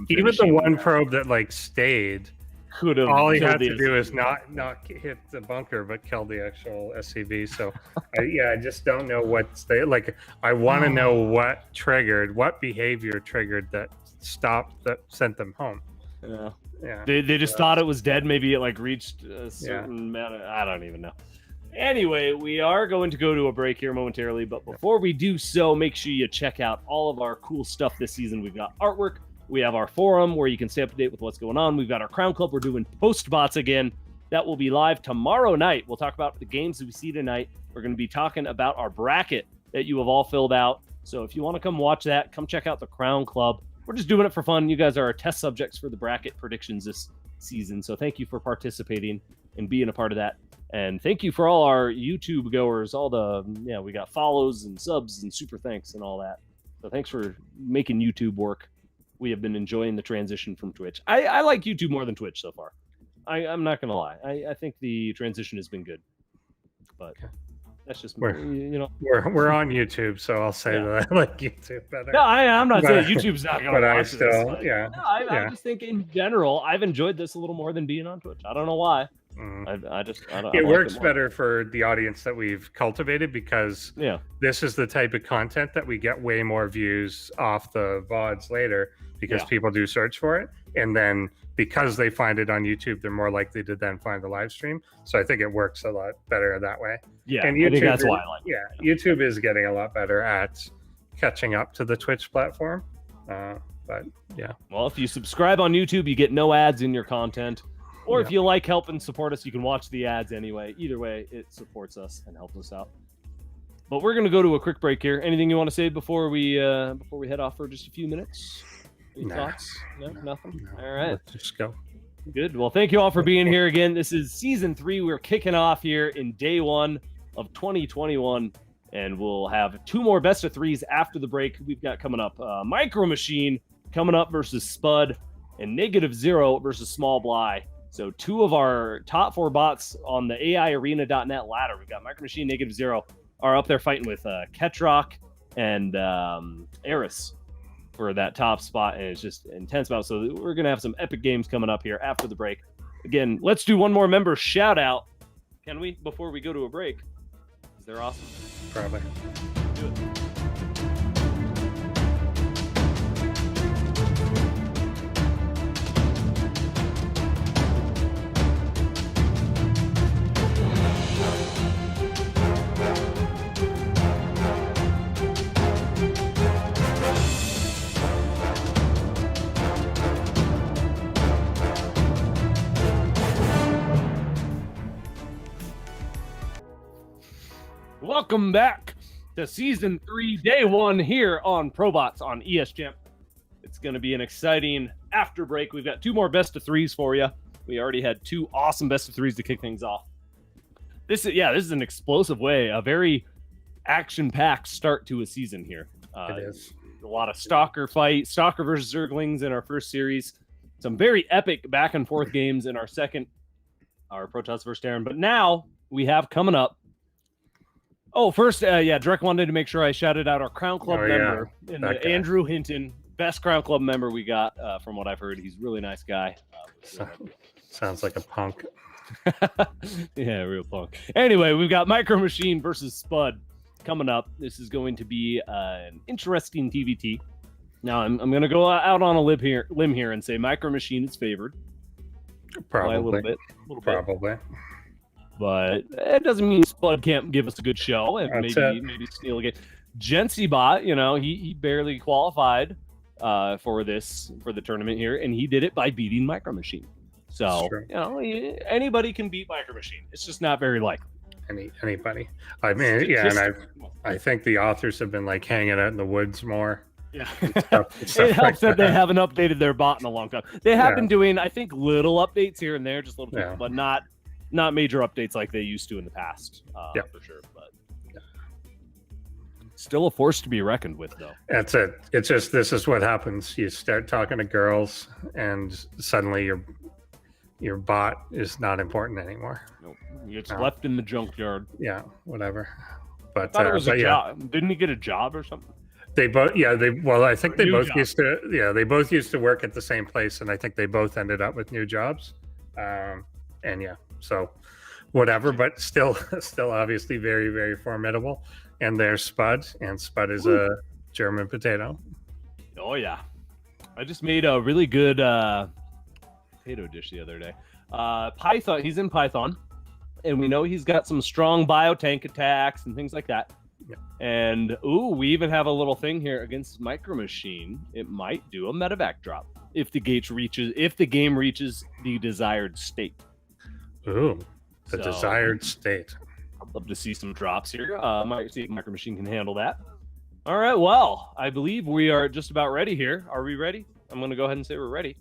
Even the 1 probe that like stayed could have. All he had to do is not hit the bunker, but kill the actual SCV. So, I just don't know what's there. Like, I want to know what behavior triggered that sent them home. Yeah. Yeah. They just thought it was dead. Maybe it like reached a certain amount of, I don't even know. Anyway, we are going to go to a break here momentarily, but before we do so, make sure you check out all of our cool stuff this season. We've got artwork, We have our forum where you can stay up to date with what's going on. We've got our Crown Club. We're doing post-bots again. That will be live tomorrow night. We'll talk about the games that we see tonight. We're going to be talking about our bracket that you have all filled out. So if you want to come watch that, come check out the Crown Club. We're just doing it for fun. You guys are our test subjects for the bracket predictions this season. So thank you for participating and being a part of that. And thank you for all our YouTube goers, we got follows and subs and super thanks and all that. So thanks for making YouTube work. We have been enjoying the transition from Twitch. I like YouTube more than Twitch so far. I'm not going to lie. I think the transition has been good. But that's just, we're on YouTube, so I'll say that I like YouTube better. No, I'm not saying YouTube's not going to But I watch still, this. But, yeah. No, I just think in general, I've enjoyed this a little more than being on Twitch. I don't know why. It works better for the audience that we've cultivated because this is the type of content that we get way more views off the VODs later because people do search for it. And then because they find it on YouTube, they're more likely to then find the live stream. So I think it works a lot better that way. Yeah, and YouTube, I think that's why I like it. Yeah, YouTube is getting a lot better at catching up to the Twitch platform. But yeah. Well, if you subscribe on YouTube, you get no ads in your content. Or if you like, help, and support us, you can watch the ads anyway. Either way, it supports us and helps us out. But we're going to go to a quick break here. Anything you want to say before we head off for just a few minutes? Any thoughts? No, nothing? No, all right. Let's just go. Good. Well, thank you all for being here again. This is Season 3. We're kicking off here in Day 1 of 2021. And we'll have 2 more best of 3s after the break. We've got coming up MicroMachine coming up versus Spudde and NegativeZero versus smallBly. So 2 of our top 4 bots on the AIarena.net ladder. We've got MicroMachine, NegativeZero are up there fighting with Ketrock and Eris for that top spot. And it's just intense about. So we're going to have some epic games coming up here after the break. Again, let's do one more member shout out. Can we, before we go to a break? Is there awesome? Probably. Do it. Welcome back to Season 3, Day 1 here on ProBots on ESChamp. It's going to be an exciting after break. We've got 2 more best of 3s for you. We already had 2 awesome best of 3s to kick things off. This is an explosive way, a very action-packed start to a season here. It is. A lot of Stalker versus Zerglings in our first series. Some very epic back and forth games in our second, our Protoss versus Terran. But now we have coming up. Oh, first, Drek wanted to make sure I shouted out our Crown Club member, Andrew Hinton, best Crown Club member we got, from what I've heard. He's a really nice guy. Sounds like a punk. Yeah, real punk. Anyway, we've got MicroMachine versus Spudde coming up. This is going to be an interesting TVT. Now, I'm going to go out on a limb here and say MicroMachine is favored. Probably. By a little bit. Probably. But it doesn't mean Spudde can't give us a good show and maybe steal a game. GensiBot, he barely qualified for the tournament here, and he did it by beating MicroMachine. So anybody can beat MicroMachine. It's just not very likely. Anybody. I mean, and I think the authors have been hanging out in the woods more. Yeah, stuff it helps that they haven't updated their bot in a long time. They have been doing, I think, little updates here and there, just little things, but not major updates like they used to in the past, for sure. But still a force to be reckoned with, though. That's it. It's just, this is what happens. You start talking to girls, and suddenly your bot is not important anymore. Nope. It's left in the junkyard. Yeah, whatever. But I thought it was a job. Didn't he get a job or something? They both, I think they both used to work at the same place, and I think they both ended up with new jobs. So whatever, but still obviously very, very formidable. And there's Spudde, and Spudde is a German potato. Oh yeah, I just made a really good potato dish the other day. Python, he's in Python, and we know he's got some strong biotank attacks and things like that. And we even have a little thing here against MicroMachine. It might do a medevac drop if the game reaches the desired state. Ooh, the desired state. I'd love to see some drops here. Might see if MicroMachine can handle that. All right, well, I believe we are just about ready here. Are we ready? I'm going to go ahead and say we're ready.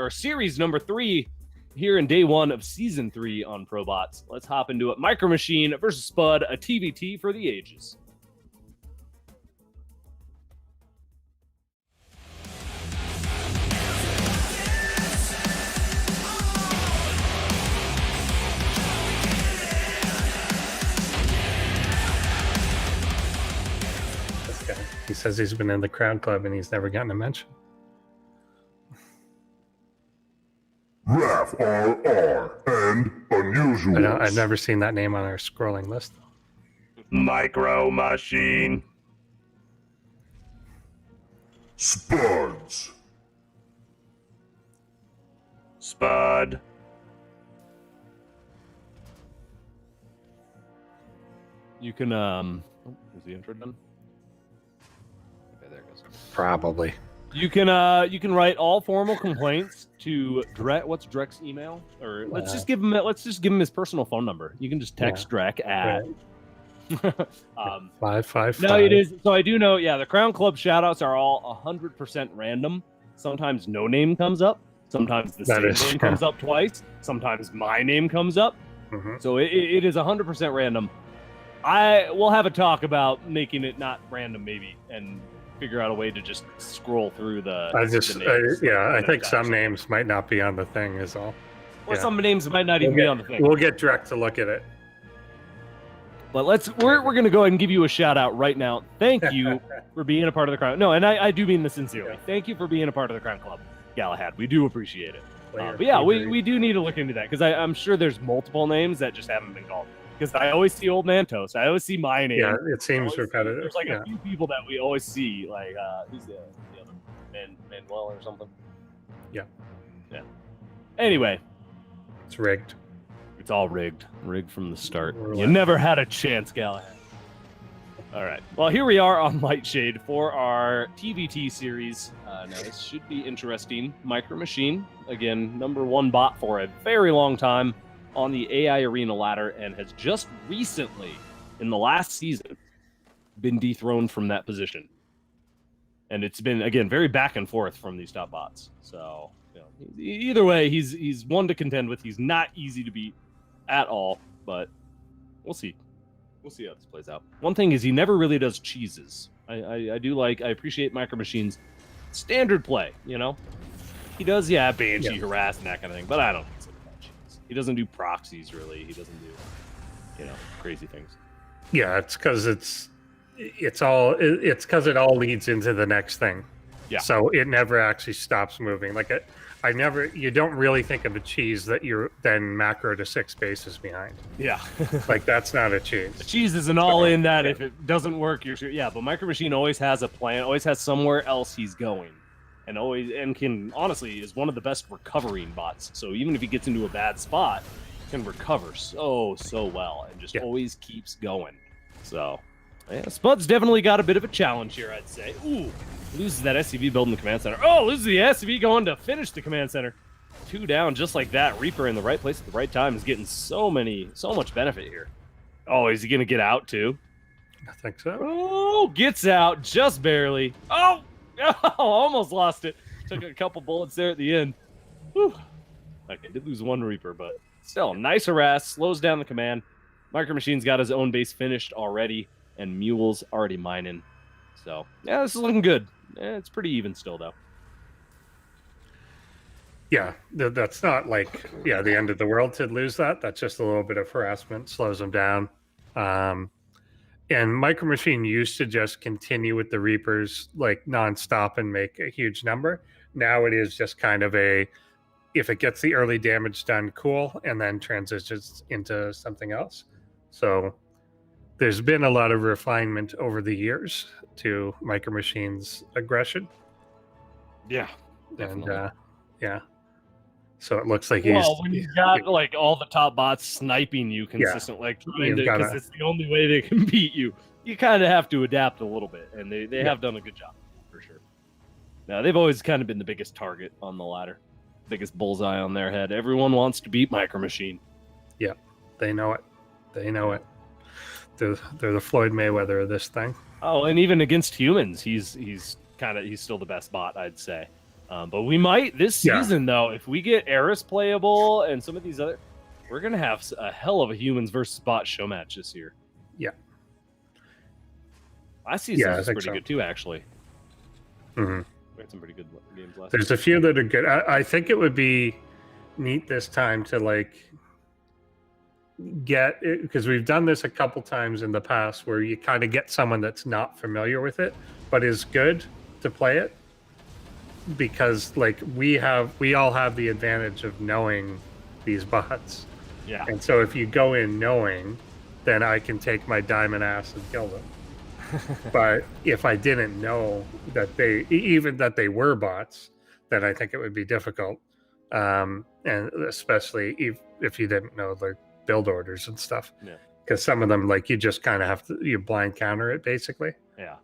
Series number 3 here in day 1 of season 3 on ProBots. Let's hop into it. MicroMachine versus Spudde, a TVT for the ages. This guy, he says he's been in the Crown Club and he's never gotten a mention. Raf RR and Unusual. I've never seen that name on our scrolling list. MicroMachine. Spuds. Spudde. You can is the intro done? Okay, there it goes. Probably. You can write all formal complaints to Drek. What's Drek's email? Or let's just give him his personal phone number. You can just text Drek at 555. No, it is. So I do know, the Crown Club shoutouts are all 100% random. Sometimes no name comes up. Sometimes the same name comes up twice. Sometimes my name comes up. Mm-hmm. So it is 100% random. I will have a talk about making it not random, maybe, and figure out a way to just scroll through the names. I think some names might not be on the thing is all. Or some names might not even be on the thing. We'll get Drek to look at it. But we're going to go ahead and give you a shout out right now. Thank you for being a part of the Crown. No, and I do mean this sincerely. Yeah. Thank you for being a part of the Crown Club, Galahad. We do appreciate it. But yeah, we do need to look into that because I'm sure there's multiple names that just haven't been called. Because I always see Old Man Toast. I always see my name. Yeah, it seems repetitive. There's like a few people that we always see, like who's the other Manuel or something. Yeah. Anyway, it's rigged. It's all rigged from the start. You never had a chance, Galahad. All right. Well, here we are on Lightshade for our TVT series. Now this should be interesting. MicroMachine, again, #1 bot for a very long time on the AI Arena ladder, and has just recently, in the last season, been dethroned from that position. And it's been, again, very back and forth from these top bots. So, either way, he's one to contend with. He's not easy to beat at all, but we'll see. We'll see how this plays out. One thing is he never really does cheeses. I appreciate MicroMachine's standard play, He does, Banshee, harass, and that kind of thing, but I don't consider that cheese. He doesn't do proxies, really. He doesn't do, crazy things. Yeah, it's because it all leads into the next thing. Yeah. So it never actually stops moving. Like you don't really think of a cheese that you're then macro to 6 bases behind. Yeah. Like that's not a cheese. A cheese is an all-in that if it doesn't work, but MicroMachine always has a plan, always has somewhere else he's going. And can honestly is one of the best recovering bots. So even if he gets into a bad spot, can recover so well and just always keeps going. So Spudde's definitely got a bit of a challenge here, I'd say. Ooh, loses that SCV building the command center. Oh, loses the SCV going to finish the command center. 2 down just like that. Reaper in the right place at the right time is getting so much benefit here. Oh, is he gonna get out too? I think so. Oh, gets out just barely. Oh, almost lost it. Took a couple bullets there at the end. Whew. Okay, did lose 1 Reaper, but still, nice harass. Slows down the command. MicroMachine's got his own base finished already, and Mule's already mining. So, this is looking good. It's pretty even still, though. Yeah, that's not like, the end of the world to lose that. That's just a little bit of harassment, slows them down. And MicroMachine used to just continue with the Reapers like nonstop and make a huge number. Now it is just kind of if it gets the early damage done, cool, and then transitions into something else. So there's been a lot of refinement over the years to MicroMachine's aggression. Yeah, definitely. And So it looks like he's... Well, when you've got like all the top bots sniping you consistently, like trying to, because it's the only way they can beat you, you kind of have to adapt a little bit, and they have done a good job for sure. Now they've always kind of been the biggest target on the ladder, biggest bullseye on their head. Everyone wants to beat MicroMachine. Yeah, they know it. They know it. They're the Floyd Mayweather of this thing. Oh, and even against humans, he's still the best bot, I'd say. But we might this season though, if we get Eris playable and some of these other, we're gonna have a hell of a humans versus bot show match this year. Yeah. Last season was pretty good too, actually. Mm-hmm. We had some pretty good games last. There's a few that are good. I think it would be neat this time to like get it, because we've done this a couple times in the past where you kind of get someone that's not familiar with it but is good to play it, because like we all have the advantage of knowing these bots. Yeah. And so if you go in knowing, then I can take my diamond ass and kill them. But if I didn't know that they were bots, then I think it would be difficult. And especially if you didn't know the build orders and stuff. Yeah. Because some of them, like, you just kind of have to, you blind counter it basically. Yeah.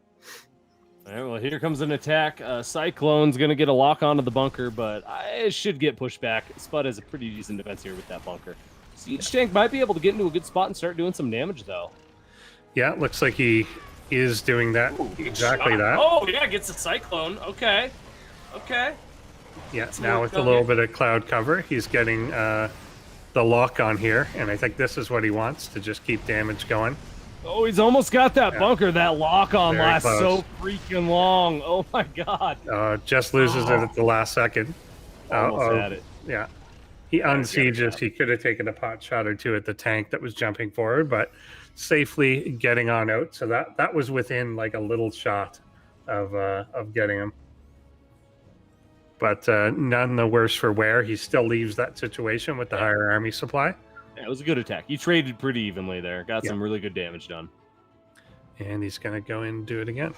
All right, well, here comes an attack. Cyclone's going to get a lock onto the bunker, but it should get pushed back. Spudde has a pretty decent defense here with that bunker. Siege Tank might be able to get into a good spot and start doing some damage, though. Yeah, it looks like he is doing that. Ooh, exactly that. Oh, yeah, gets a Cyclone. Okay. Okay. Yeah, now with a little bit of cloud cover, he's getting the lock on here, and I think this is what he wants, to just keep damage going. Oh, he's almost got that bunker. That lock on lasts close. so freaking long. Oh, my God. Just loses it at the last second. Almost had it. Yeah. He unsieges. He could have taken a pot shot or two at the tank that was jumping forward, but safely getting on out. So that was within like a little shot of getting him. But none the worse for wear. He still leaves that situation with the higher army supply. Yeah, it was a good attack. He traded pretty evenly there. Got some really good damage done. And he's going to go in and do it again.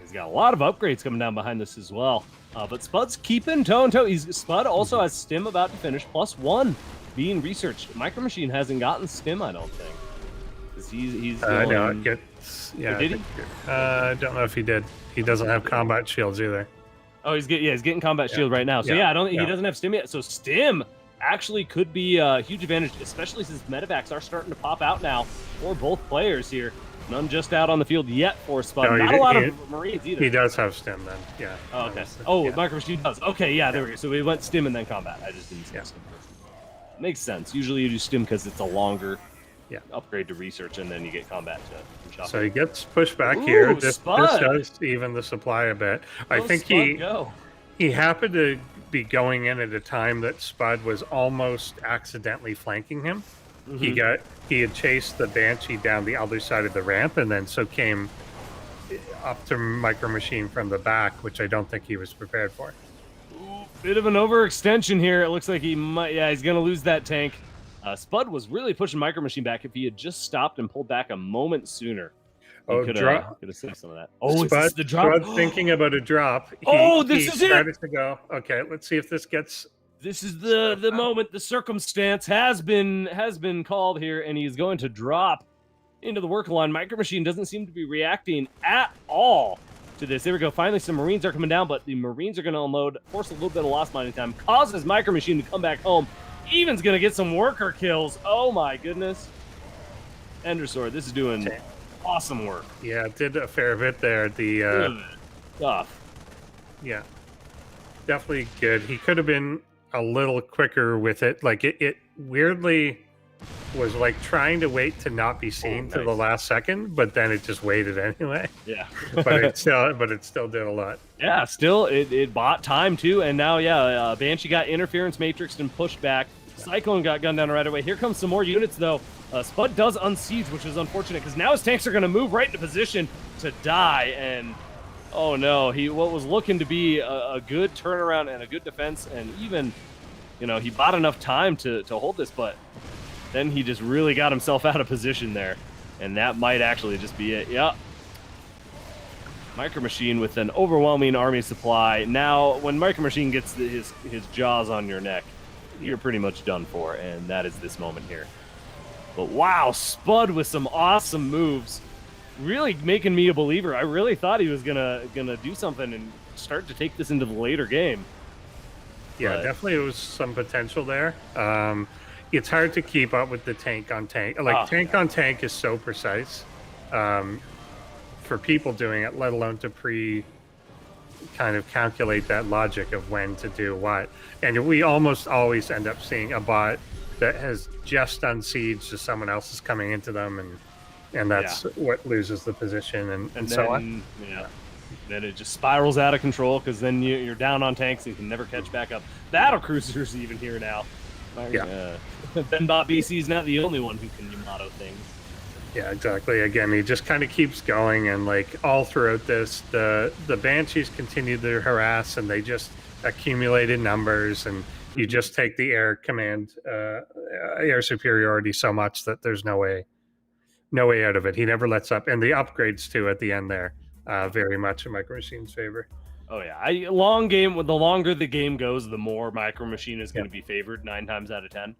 He's got a lot of upgrades coming down behind this as well. But Spudde's keeping toe-and-toe. Spudde also has Stim about to finish, +1 being researched. MicroMachine hasn't gotten Stim, I don't think. He's going... No, it gets... Yeah, did he? I don't know if he did. He doesn't have combat shields either. Oh, he's getting combat shield right now. So he doesn't have Stim yet. So Stim actually could be a huge advantage, especially since medevacs are starting to pop out now for both players here. None just out on the field yet for Spudde. Not a lot of Marines either. He does have Stim then, yeah. Oh, okay. MicroMachine does. Okay, yeah, there we go. So we went Stim and then combat. I just didn't say Stim first. Makes sense. Usually you do Stim because it's a longer upgrade to research, and then you get combat to shop. So he gets pushed back here. This does even the supply a bit. I think he happened to be going in at a time that Spudde was almost accidentally flanking him. Mm-hmm. He had chased the Banshee down the other side of the ramp, and then so came up to MicroMachine from the back, which I don't think he was prepared for. Ooh, bit of an overextension here. It looks like he might. Yeah, he's gonna lose that tank. Spudde was really pushing MicroMachine back. If he had just stopped and pulled back a moment sooner, he could have saved some of that. Oh, is this the drop? Spudde thinking about a drop. This is it. To go. Okay, let's see if this gets. This is the moment. The circumstance has been called here, and he's going to drop into the work line. MicroMachine doesn't seem to be reacting at all to this. There we go. Finally, some Marines are coming down, but the Marines are going to unload, force a little bit of lost mining time, causes MicroMachine to come back home. Even's going to get some worker kills. Oh my goodness. Endersword, this is doing awesome work. Yeah, it did a fair bit there. Tough. Yeah, definitely good. He could have been a little quicker with it. Like it weirdly was like trying to wait to not be seen to the last second, but then it just waited anyway. Yeah. but it still did a lot. Yeah, still it bought time too, and now Banshee got interference matrixed and pushed back. Cyclone got gunned down right away. Here comes some more units though. Spudde does unsiege, which is unfortunate because now his tanks are going to move right into position to die, and oh no, what was looking to be a good turnaround and a good defense, and even, he bought enough time to hold this, but then he just really got himself out of position there, and that might actually just be it. Yep. MicroMachine with an overwhelming army supply. Now, when MicroMachine gets his jaws on your neck, you're pretty much done for, and that is this moment here. But wow, Spudde with some awesome moves, really making me a believer. I really thought he was gonna do something and start to take this into the later game. Yeah, definitely it was some potential there. It's hard to keep up with the tank on tank. Like tank on tank is so precise for people doing it, let alone to kind of calculate that logic of when to do what. And we almost always end up seeing a bot that has just unsieged as someone else is coming into them, and that's what loses the position and so on. Yeah. Then it just spirals out of control because then you're down on tanks and you can never catch back up. Battle cruisers even here now. BenBotBC is not the only one who can Yamato things. Yeah, exactly. Again, he just kind of keeps going, and like all throughout this, the Banshees continue to harass, and they just accumulate in numbers, and you just take the air command, air superiority so much that there's no way out of it. He never lets up, and the upgrades too at the end there, very much in MicroMachine's favor. Oh yeah, long game. The longer the game goes, the more MicroMachine is going to be favored 9 times out of 10.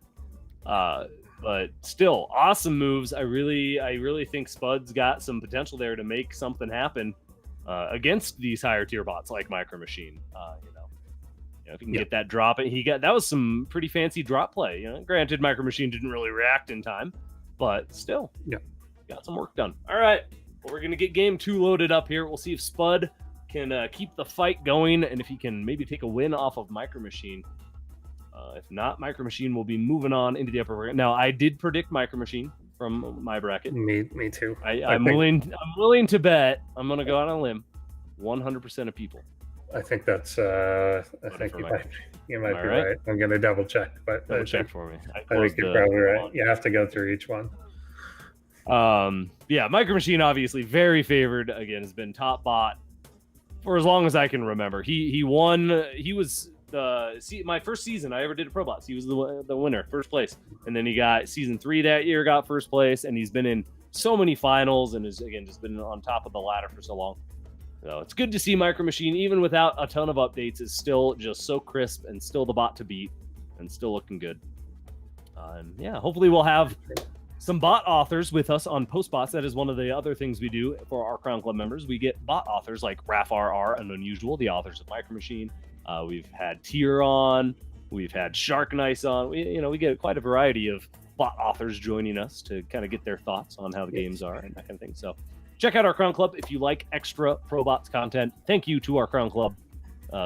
But still, awesome moves. I really think Spudde's got some potential there to make something happen against these higher tier bots like MicroMachine. If you can get that drop, and that was some pretty fancy drop play. Granted, MicroMachine didn't really react in time, but still, got some work done. All right, well, we're gonna get game 2 loaded up here. We'll see if Spudde can keep the fight going, and if he can maybe take a win off of MicroMachine. If not, MicroMachine will be moving on into the upper bracket. Now, I did predict MicroMachine from my bracket. Me too. I'm willing to bet. I'm going to go out on a limb. 100% of people. I think that's. I think you might be right. I'm going to double check, but check for me. I think you're probably right. You have to go through each one. MicroMachine obviously very favored. Again, has been top bot for as long as I can remember. He won. He was. My first season I ever did a ProBots, he was the winner, first place, and then he got season 3 that year, got first place, and he's been in so many finals and has again just been on top of the ladder for so long. So it's good to see MicroMachine, even without a ton of updates, is still just so crisp and still the bot to beat and still looking good. Hopefully we'll have some bot authors with us on PostBots. That is one of the other things we do for our Crown Club members. We get bot authors like RafRR and Unusual, the authors of MicroMachine. We've had Tier on, we've had Shark Nice on. We get quite a variety of bot authors joining us to kind of get their thoughts on how the games are and that kind of thing. So check out our Crown Club if you like extra ProBots content. Thank you to our Crown Club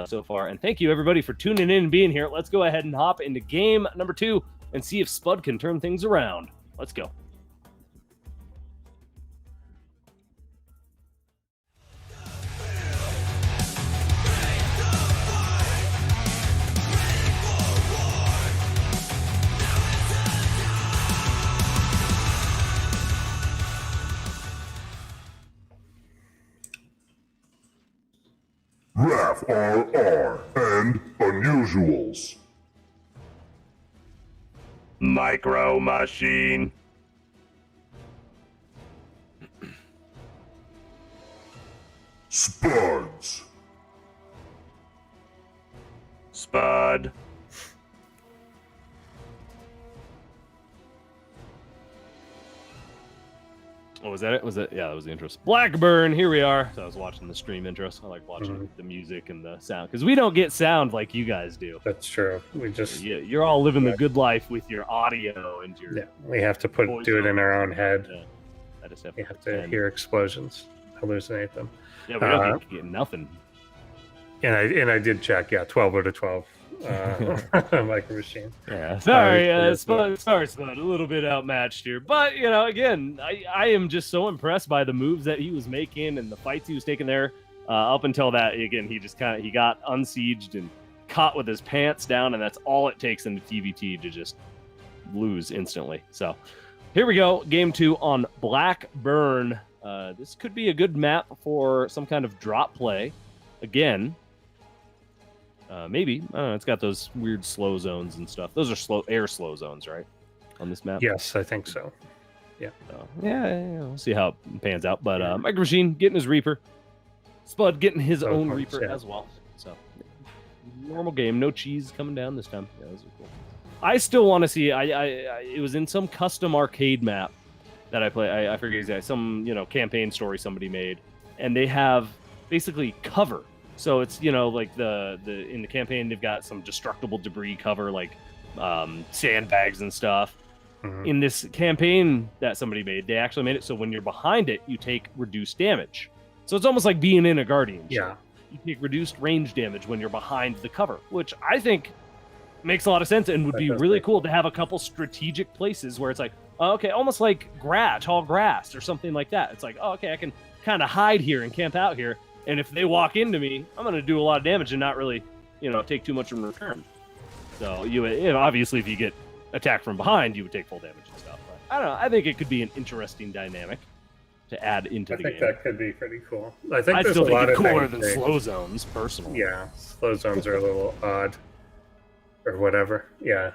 so far, and thank you everybody for tuning in and being here. Let's go ahead and hop into game number 2 and see if Spudde can turn things around. Let's go. RafRR and Unusuals. MicroMachine. Spudde. Spudde. Oh, was that it? Yeah, that was the intro. Blackburn, here we are. So I was watching the stream intros. I like watching the music and the sound because we don't get sound like you guys do. That's true. We just you're all living the good life with your audio and your we have to do it in our own head. Yeah. I just have to hear explosions, hallucinate them. Yeah, we don't get nothing. And I did check. 12 out of 12. MicroMachine. Yeah, sorry, Spudde, a little bit outmatched here, but again, I am just so impressed by the moves that he was making and the fights he was taking there. Up until that, again, he got unsieged and caught with his pants down, and that's all it takes in the TVT to just lose instantly. So here we go, game 2 on Blackburn. This could be a good map for some kind of drop play again. Maybe. I don't know, it's got those weird slow zones and stuff. Those are air slow zones, right? On this map? Yes, I think so. Yeah. So, we'll see how it pans out. But MicroMachine getting his Reaper. Spudde getting his own Reaper as well. So, normal game. No cheese coming down this time. Yeah, those are cool. I still want to see. It was in some custom arcade map that I play. I forget exactly, some campaign story somebody made, and they have basically cover. So it's like the in the campaign they've got some destructible debris cover, like sandbags and stuff. Mhm. In this campaign that somebody made, they actually made it so when you're behind it, you take reduced damage. So it's almost like being in a Guardian. Yeah. You take reduced range damage when you're behind the cover, which I think makes a lot of sense and would be really cool to have a couple strategic places where it's like, oh, okay, almost like tall grass or something like that. It's like, oh, okay, I can kind of hide here and camp out here, and if they walk into me, I'm going to do a lot of damage and not really, take too much in return. So obviously, if you get attacked from behind, you would take full damage and stuff. But I don't know. I think it could be an interesting dynamic to add into the game. I think that could be pretty cool. I think I there's still a think lot it's of cooler things than slow zones, personally. Yeah, slow zones are a little odd, or whatever. Yeah,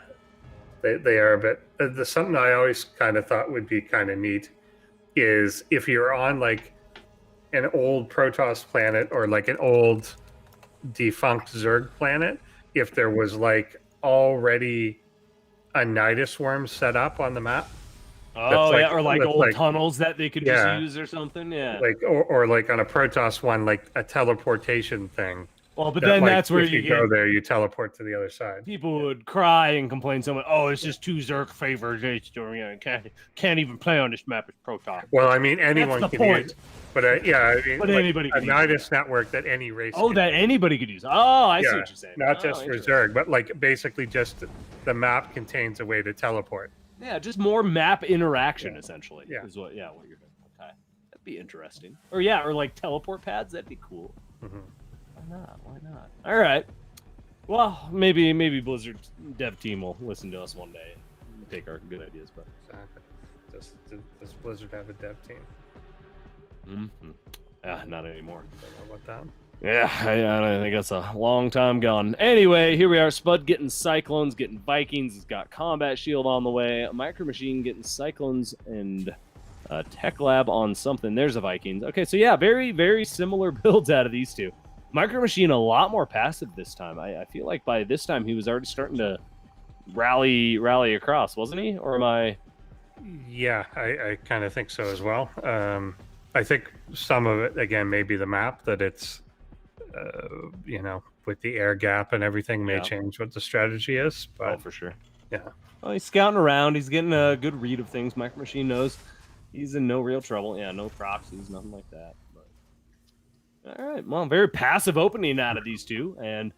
they are a bit. Something I always kind of thought would be kind of neat is if you're on like an old Protoss planet or like an old defunct Zerg planet, if there was like already a Nidus worm set up on the map. Oh, like, yeah, or like old like, tunnels that they could just use or something. Yeah, like or like on a Protoss one, like a teleportation thing. Well, but then that's where if you go there, you teleport to the other side. People would cry and complain. Someone, oh, it's just too Zerg favored. Can't even play on this map as Protoss. Well, I mean, anyone That's the can point. use. But yeah, I mean, But anybody a can Nidus network that any race. Oh, that anybody could use. Oh, I see what you're saying. Not just for Zerg, but like basically just the map contains a way to teleport. Yeah, just more map interaction, essentially. Yeah. Is what you're doing. Okay, that'd be interesting. Or like teleport pads. That'd be cool. Mm-hmm. Why not? Why not? All right. Well, maybe Blizzard's dev team will listen to us one day and take our good ideas. But exactly. Does Blizzard have a dev team? Not anymore. Don't know about that. Yeah, I think that's a long time gone. Anyway, here we are. Spud getting Cyclones, getting Vikings. He's got Combat Shield on the way. MicroMachine getting Cyclones and Tech Lab on something. There's a Vikings. Okay, so yeah, very, very similar builds out of these two. MicroMachine a lot more passive this time. I feel like by this time he was already starting to rally across, wasn't he? Or am I? Yeah, I kind of think so as well. I think some of it, again, may be the map that it's, with the air gap and everything may change what the strategy is. But for sure. Yeah. Well, he's scouting around. He's getting a good read of things. MicroMachine knows he's in no real trouble. Yeah, no proxies, nothing like that. But... all right, well, very passive opening out of these two. And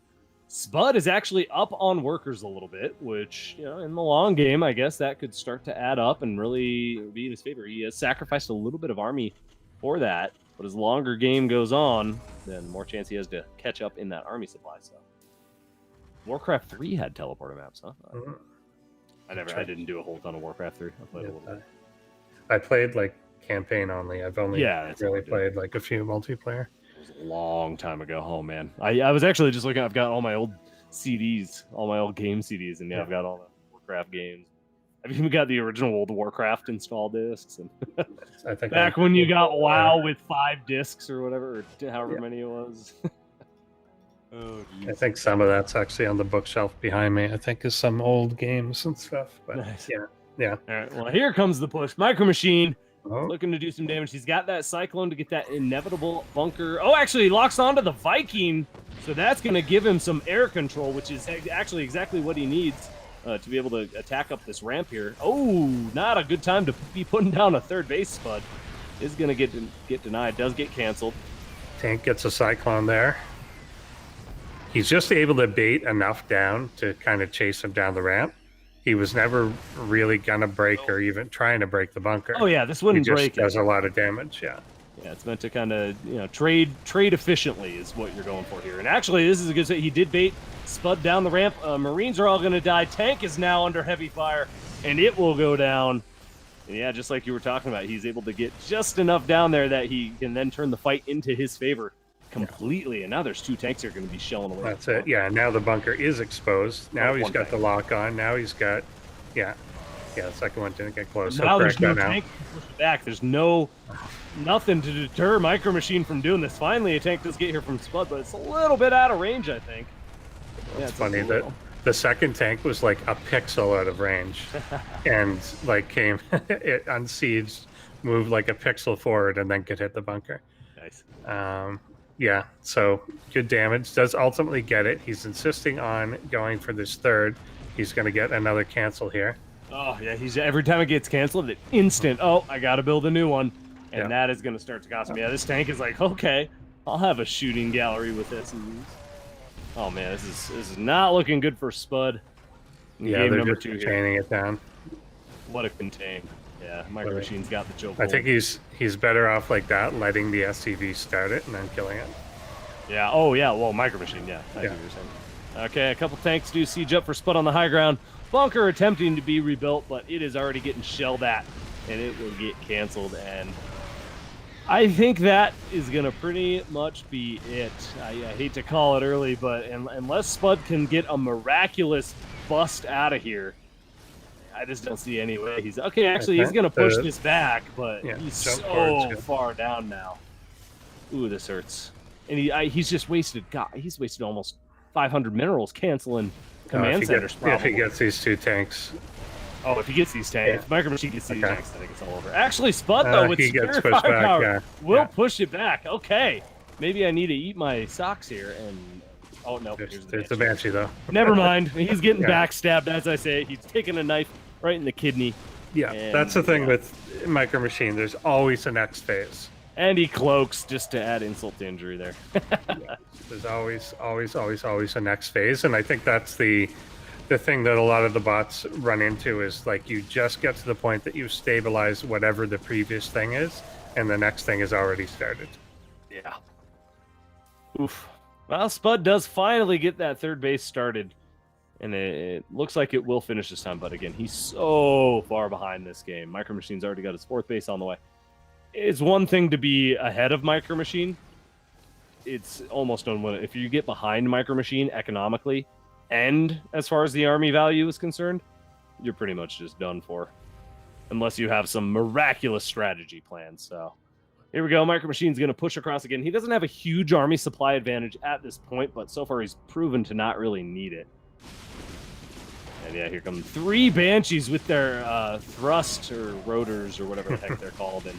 Spud is actually up on workers a little bit, which, in the long game, I guess that could start to add up and really be in his favor. He has sacrificed a little bit of army for that, but as longer game goes on, then the more chance he has to catch up in that army supply stuff. Warcraft 3 had teleporter maps, huh? I didn't do a whole ton of Warcraft 3. I played a little bit. I played like campaign only. I've only really played like a few multiplayer. It was a long time ago. Oh man, I was actually just looking. I've got all my old CDs, all my old game CDs, and I've got all the Warcraft games. I've even got the original World of Warcraft install discs, and I think back when you got WoW with 5 discs or whatever, or however many it was. Oh, geez. I think some of that's actually on the bookshelf behind me. I think is some old games and stuff. But nice. yeah. All right. Well, here comes the push. MicroMachine looking to do some damage. He's got that Cyclone to get that inevitable bunker. Oh, actually, he locks onto the Viking, so that's going to give him some air control, which is actually exactly what he needs to be able to attack up this ramp here. Oh, not a good time to be putting down a third base. Spud is going to get denied. Does get canceled. Tank gets a Cyclone there. He's just able to bait enough down to kind of chase him down the ramp. He was never really going to break or even trying to break the bunker. Oh, yeah, this wouldn't break it. Does a lot of damage, yeah. Yeah, it's meant to kind of, trade efficiently is what you're going for here. And actually, this is a good set. He did bait Spud down the ramp. Marines are all going to die. Tank is now under heavy fire, and it will go down. And yeah, just like you were talking about, he's able to get just enough down there that he can then turn the fight into his favor completely. And now there's 2 tanks that are going to be shelling away. That's it. Yeah, now the bunker is exposed. Now he's got the lock on. Now he's got, the second one didn't get close. Now there's no tank to push it back. There's nothing to deter MicroMachine from doing this. Finally, a tank does get here from Spud, but it's a little bit out of range, I think. It's funny that The second tank was like a pixel out of range, and like came it unsieged, moved like a pixel forward, and then could hit the bunker. Nice. Yeah, so good damage. Does ultimately get it. He's insisting on going for this third. He's going to get another cancel here. Oh yeah, he's every time it gets canceled, it instant. Oh, I got to build a new one, and Yeah. that is going to start to cost me. Yeah, this tank is like, okay, I'll have a shooting gallery with this. Oh man, this is not looking good for Spudde. Yeah, Game they're number just 2 here. containing it down. What a contain. Yeah, MicroMachine's got the choke. I think he's better off like that, letting the SCV start it and then killing it. Yeah. Oh yeah. Well, MicroMachine. Yeah. I see what you're saying. Okay, a couple tanks do siege up for Spudde on the high ground. Bunker attempting to be rebuilt, but it is already getting shelled at, and it will get canceled. And I think that is going to pretty much be it. I hate to call it early, but unless Spudde can get a miraculous bust out of here, I just don't see any way. He's okay. Actually, he's going to push this back, but yeah, he's jump so forward's far down now. Ooh, this hurts. And he's just wasted. God, he's wasted almost 500 minerals canceling command centers. If he gets these two tanks. Oh, if he gets these tanks, if MicroMachine gets these Okay. tanks, I think it's all over. Actually, Spudde though with he gets superior pushed back, firepower yeah. will Yeah. push it back. Okay, maybe I need to eat my socks here and. Oh no, There's the Banshee though. Never mind. He's getting Yeah. backstabbed, as I say. He's taking a knife right in the kidney. Yeah, And, that's the thing yeah. with MicroMachine. There's always a next phase. And he cloaks just to add insult to injury there. There's always a next phase, and I think that's the thing that a lot of the bots run into is like you just get to the point that you stabilize whatever the previous thing is, and the next thing is already started. Yeah. Oof. Well, Spudde does finally get that third base started, and it looks like it will finish this time. But again, he's so far behind this game. MicroMachine's already got his fourth base on the way. It's one thing to be ahead of MicroMachine. It's almost unwinnable. If you get behind MicroMachine economically, and as far as the army value is concerned, you're pretty much just done for, unless you have some miraculous strategy plan. So. Here we go. MicroMachine's going to push across again. He doesn't have a huge army supply advantage at this point, but so far he's proven to not really need it. And yeah, here come 3 Banshees with their thrust or rotors or whatever the heck they're called. And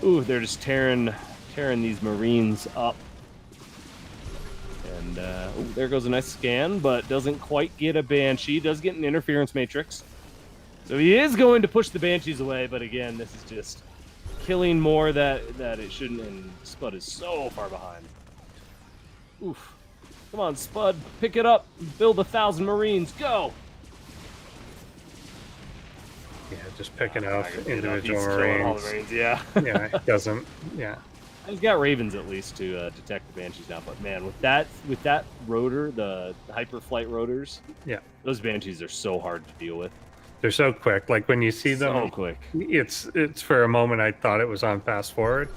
ooh, they're just tearing these Marines up. And ooh, there goes a nice scan, but doesn't quite get a Banshee. Does get an interference matrix. So he is going to push the Banshees away, but again, this is just killing more that it shouldn't, and Spudde is so far behind. Oof. Come on, Spudde, pick it up, build 1,000 Marines, go! Yeah, just picking off He's individual killing all the Marines. Marines, yeah. Yeah, it doesn't. Yeah. He's got Ravens at least to detect the Banshees now, but man, with that rotor, the hyperflight rotors, Yeah. those Banshees are so hard to deal with. They're so quick. Like when you see them, So quick. it's for a moment I thought it was on fast forward,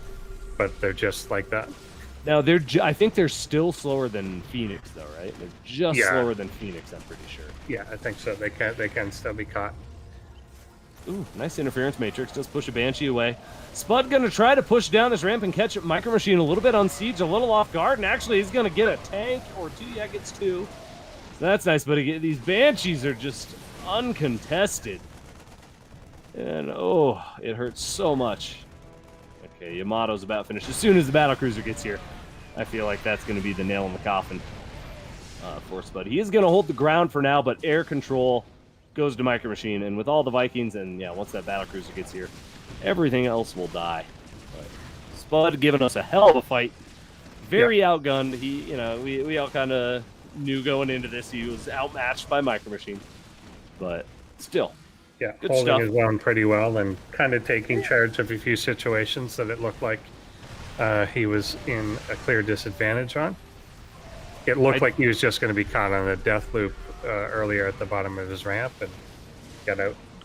but they're just like that. Now I think they're still slower than Phoenix, though, right? They're just slower than Phoenix, I'm pretty sure. Yeah, I think so. They can still be caught. Ooh, nice interference matrix. Does push a Banshee away. Spudde gonna try to push down this ramp and catch up MicroMachine a little bit on siege, a little off guard, and actually he's gonna get a tank or 2. Yeah, gets 2. So that's nice, but again, these Banshees are just uncontested. And oh, it hurts so much. Okay, Yamato's about finished. As soon as the battlecruiser gets here, I feel like that's gonna be the nail in the coffin for Spudde. He is gonna hold the ground for now, but air control goes to MicroMachine, and with all the Vikings, and yeah, once that battlecruiser gets here, everything else will die. But Spudde giving us a hell of a fight. Very outgunned. He, we all kind of knew going into this he was outmatched by MicroMachine, but still, Yeah, good holding stuff. his own pretty well and kind of taking charge of a few situations that it looked like he was in a clear disadvantage on. It looked like he was just going to be caught on a death loop earlier at the bottom of his ramp and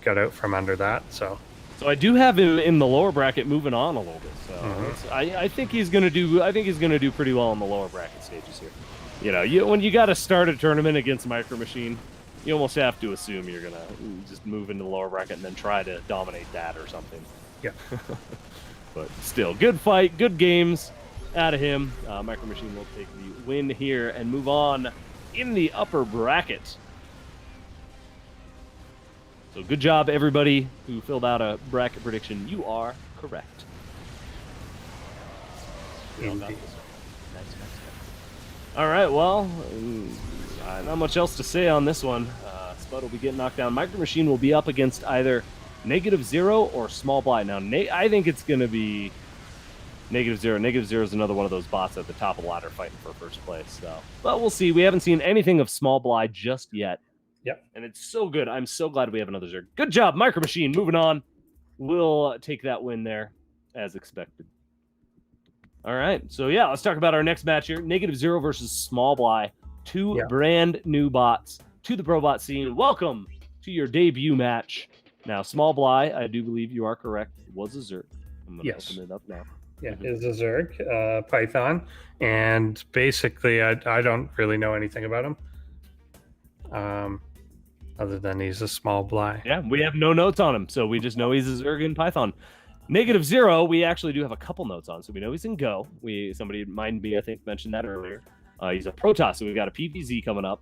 got out from under that. So I do have him in the lower bracket, moving on a little bit. So I think he's gonna do. I think he's gonna do pretty well in the lower bracket stages here. When you got to start a tournament against MicroMachine, you almost have to assume you're gonna just move into the lower bracket and then try to dominate that or something. yeah, But still, good fight, good games out of him. MicroMachine will take the win here and move on in the upper bracket. So good job, everybody who filled out a bracket prediction. You are correct. Indeed. Nice. All right, well, not much else to say on this one. Spudde will be getting knocked down. MicroMachine will be up against either NegativeZero or smallBly. Now, I think it's going to be NegativeZero. NegativeZero is another one of those bots at the top of the ladder fighting for first place. So, but we'll see. We haven't seen anything of smallBly just yet. Yep. And it's so good. I'm so glad we have another Zerg. Good job, MicroMachine. Moving on. We'll take that win there as expected. All right. So, yeah, let's talk about our next match here. NegativeZero versus smallBly. Two brand new bots to the ProBot scene. Welcome to your debut match. Now, smallBly, I do believe you are correct, was a Zerg. I'm going to open it up now. Yeah, is a Zerg, Python. And basically, I don't really know anything about him. Other than he's a smallBly. Yeah, we have no notes on him, so we just know he's a Zerg in Python. NegativeZero, we actually do have a couple notes on, so we know he's in Go. Somebody, Mind Me, I think, mentioned that earlier. He's a Protoss, so we've got a PvZ coming up.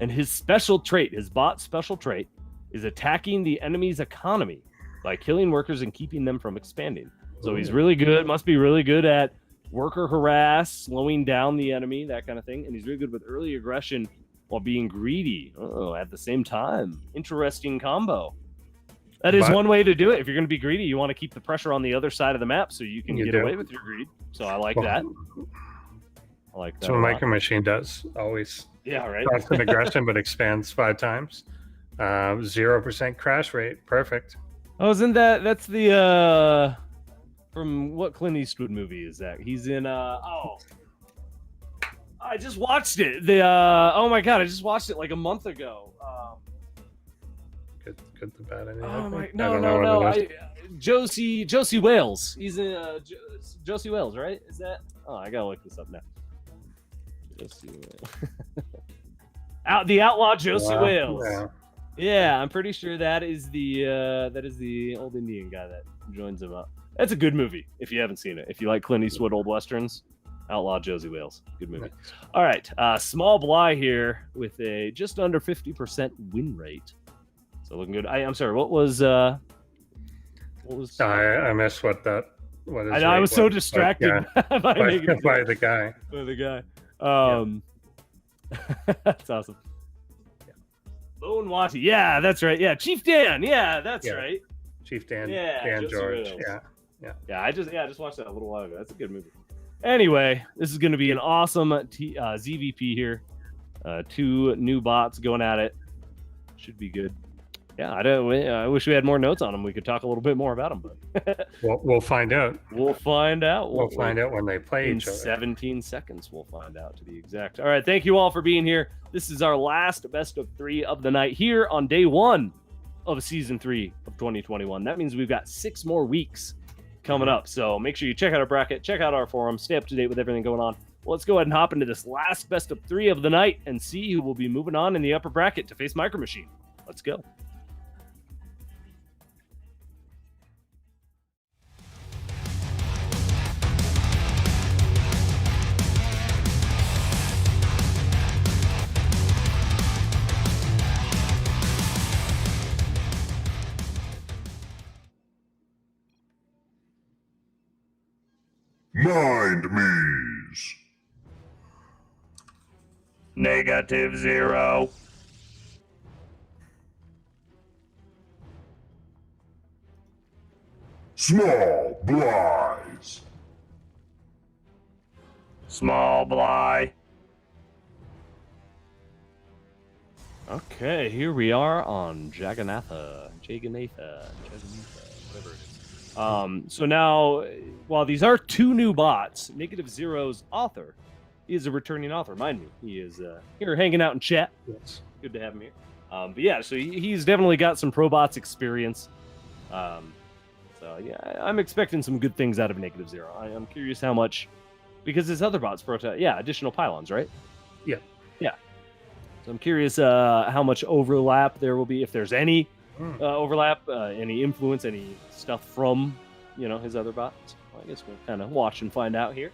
And his special trait, his bot special trait, is attacking the enemy's economy by killing workers and keeping them from expanding. So he's really good, must be really good at worker harass, slowing down the enemy, that kind of thing. And he's really good with early aggression while being greedy at the same time. Interesting combo. That is one way to do it. If you're going to be greedy, you want to keep the pressure on the other side of the map so you can get away with your greed. So I like that. I like that. That's what MicroMachine does. Always. Yeah, right. Constant aggression, but expands 5 times. 0% crash rate. Perfect. Oh, isn't that's the from what Clint Eastwood movie is that? He's in I just watched it. Oh my god, I just watched it like a month ago. Good the bad. No. Josie Wales. He's in Josie Wales, right? Is that? Oh, I gotta look this up now. Josie Wales. The outlaw Josie Wales. Yeah, I'm pretty sure that is the old Indian guy that joins him up. That's a good movie if you haven't seen it. If you like Clint Eastwood old westerns, Outlaw Josie Wales, good movie. Nice. All right, smallBly here with a just under 50% win rate. So looking good. I'm sorry. What was? I missed what is. I was so distracted by the guy. By the guy. That's awesome. Lone Watty. Yeah, that's right. Yeah, Chief Dan. Yeah, that's right. Chief Dan. Yeah, Dan George. Yeah. I just watched that a little while ago. That's a good movie. Anyway, this is going to be an awesome ZVP here. 2 new bots going at it. Should be good. Yeah, I wish we had more notes on them. We could talk a little bit more about them, but we'll find out. We'll find out. We'll find out when they play each other. 17 seconds, we'll find out, to be exact. All right, thank you all for being here. This is our last best of 3 of the night here on day 1 of season 3 of 2021. That means we've got 6 more weeks coming up. So make sure you check out our bracket, check out our forum, stay up to date with everything going on. Well, let's go ahead and hop into this last best of 3 of the night and see who will be moving on in the upper bracket to face MicroMachine. Let's go. Mind Me's. NegativeZero. SmallBly's. smallBly. Okay, here we are on Jagannatha, whatever it is. So now, while these are 2 new bots, NegativeZero's author is a returning author. Mind me, he is here hanging out in chat. Yes. Good to have him here. But yeah, so he's definitely got some ProBots experience. So yeah, I'm expecting some good things out of NegativeZero. I'm curious how much, because his other bots, additional pylons, right? Yeah. Yeah. So I'm curious how much overlap there will be, if there's any overlap, any influence, any stuff from, his other bots. Well, I guess we'll kind of watch and find out here.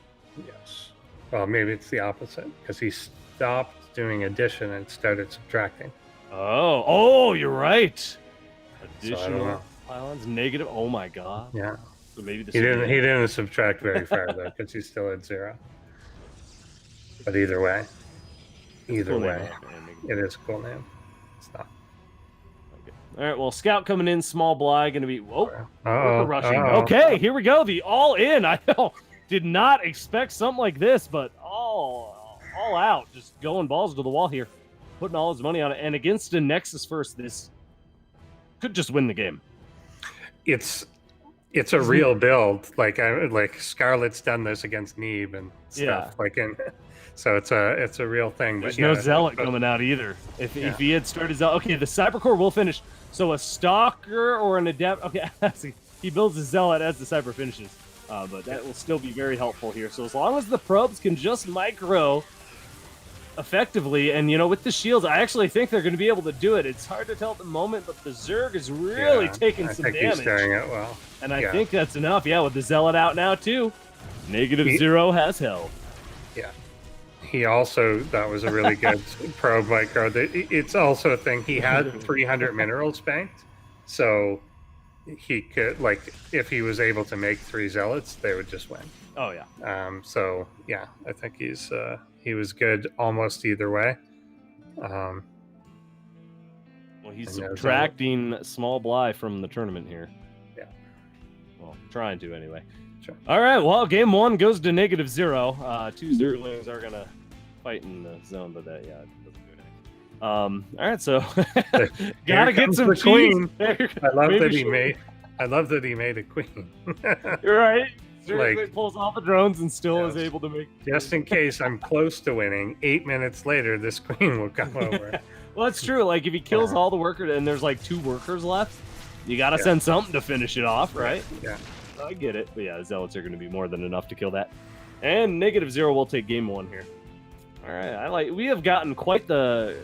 Yes. Well, maybe it's the opposite, because he stopped doing addition and started subtracting. Oh, you're right. Additional pylons, negative. Oh my god. Yeah. So maybe this He didn't subtract very far though, because he's still at 0. But either way, it is a cool name. It's not. Okay. All right. Well, scout coming in, smallBly going to be worker rushing. Uh-oh. Okay, here we go. The all in. I did not expect something like this, but all out, just going balls to the wall here, putting all his money on it. And against a Nexus first, this could just win the game. It's a real build. Like Scarlet's done this against Neeb and stuff. So it's a real thing. There's no Zealot coming out either. If he had started Zealot, okay, the Cybercore will finish. So a Stalker or an Adept. Okay, he builds a Zealot as the Cyber finishes, but that will still be very helpful here. So as long as the probes can just micro effectively, and with the shields, I actually think they're going to be able to do it. It's hard to tell at the moment, but the Zerg is really taking some damage. He's staring it well. And I think that's enough. Yeah, with the Zealot out now too. NegativeZero has held. Yeah. He also, that was a really good probe micro. It's also a thing. He had 300 minerals banked, so he could, if he was able to make 3 Zealots, they would just win. Oh yeah. So yeah, I think he was good almost either way. Well, he's subtracting smallBly from the tournament here. Yeah. Well, trying to anyway. Sure. All right. Well, game 1 goes to NegativeZero. 2 Zerglings are gonna fight in the zone, but that it doesn't do anything. All right. So gotta get some queen. I love that he made a queen. You're right. Zergling pulls off the drones and still is able to make. Just in case I'm close to winning, 8 minutes later, this queen will come over. Well, that's true. Like if he kills all the workers and there's 2 workers left, you gotta send something to finish it off, right? Yeah. I get it. But yeah, Zealots are going to be more than enough to kill that. And NegativeZero will take game 1 here. All right. We have gotten quite the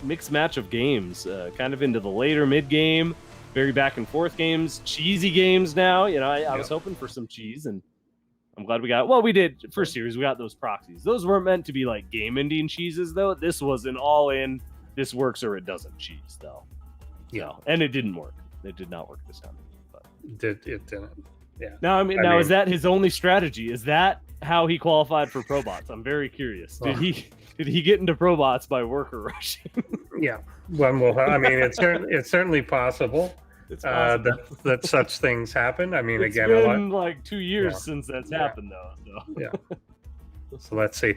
mixed match of games, kind of into the later mid game, very back and forth games, cheesy games now. I was hoping for some cheese, and I'm glad we got. Well, we did first series. We got those proxies. Those weren't meant to be game-ending cheeses, though. This was an all-in. This works or it doesn't cheese, though. Yeah, and it didn't work. It did not work this time. It didn't. Yeah. Now, is that his only strategy? Is that how he qualified for ProBots? I'm very curious. Did he get into ProBots by worker rushing? Yeah. It's certainly possible. It's possible. That such things happen. It's been 2 years since that's happened, though. So. Yeah. So let's see.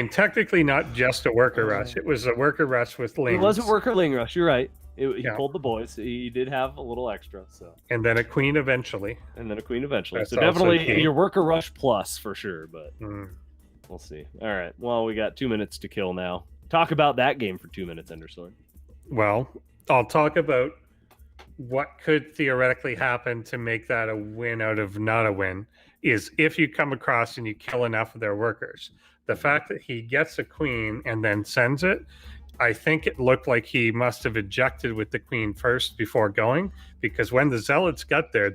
Technically not just a worker rush. It was a worker rush with lings. It wasn't worker ling rush. You're right. He pulled the boys. He did have a little extra. So. And then a queen eventually. That's so definitely your worker rush plus for sure. But we'll see. All right. Well, we got 2 minutes to kill now. Talk about that game for 2 minutes, Endersword. Well, I'll talk about what could theoretically happen to make that a win out of not a win. Is if you come across and you kill enough of their workers. The fact that he gets a queen and then sends it, I think it looked like he must have ejected with the queen first before going, because when the Zealots got there,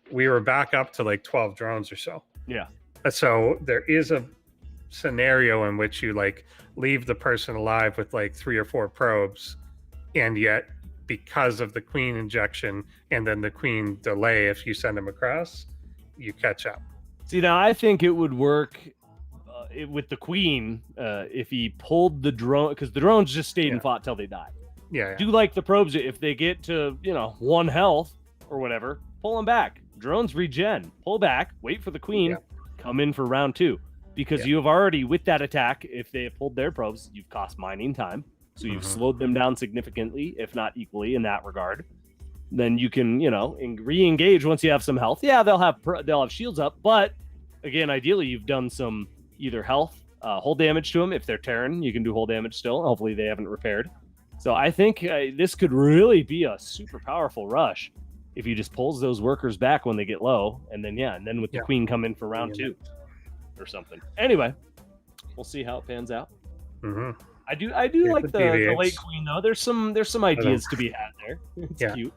we were back up to 12 drones or so. Yeah. So there is a scenario in which you leave the person alive with 3 or 4 probes, and yet because of the queen injection and then the queen delay, if you send them across, you catch up. See, now I think it would work with the queen if he pulled the drone, because the drones just stayed and fought till they died. Yeah. Do like the probes, if they get to 1 health or whatever, pull them back. Drones regen, pull back, wait for the queen, come in for round 2, because you have already, with that attack, if they have pulled their probes, you've cost mining time, so you've slowed them down significantly, if not equally in that regard. Then you can re-engage once you have some health. Yeah, they'll have shields up, but again, ideally you've done some either health, hull damage to them. If they're Terran, you can do hull damage still. Hopefully they haven't repaired. So I think this could really be a super powerful rush if he just pulls those workers back when they get low, and then with the queen come in for round 2 or something. Anyway, we'll see how it pans out. I do like the late queen though. There's some ideas to be had there. It's cute.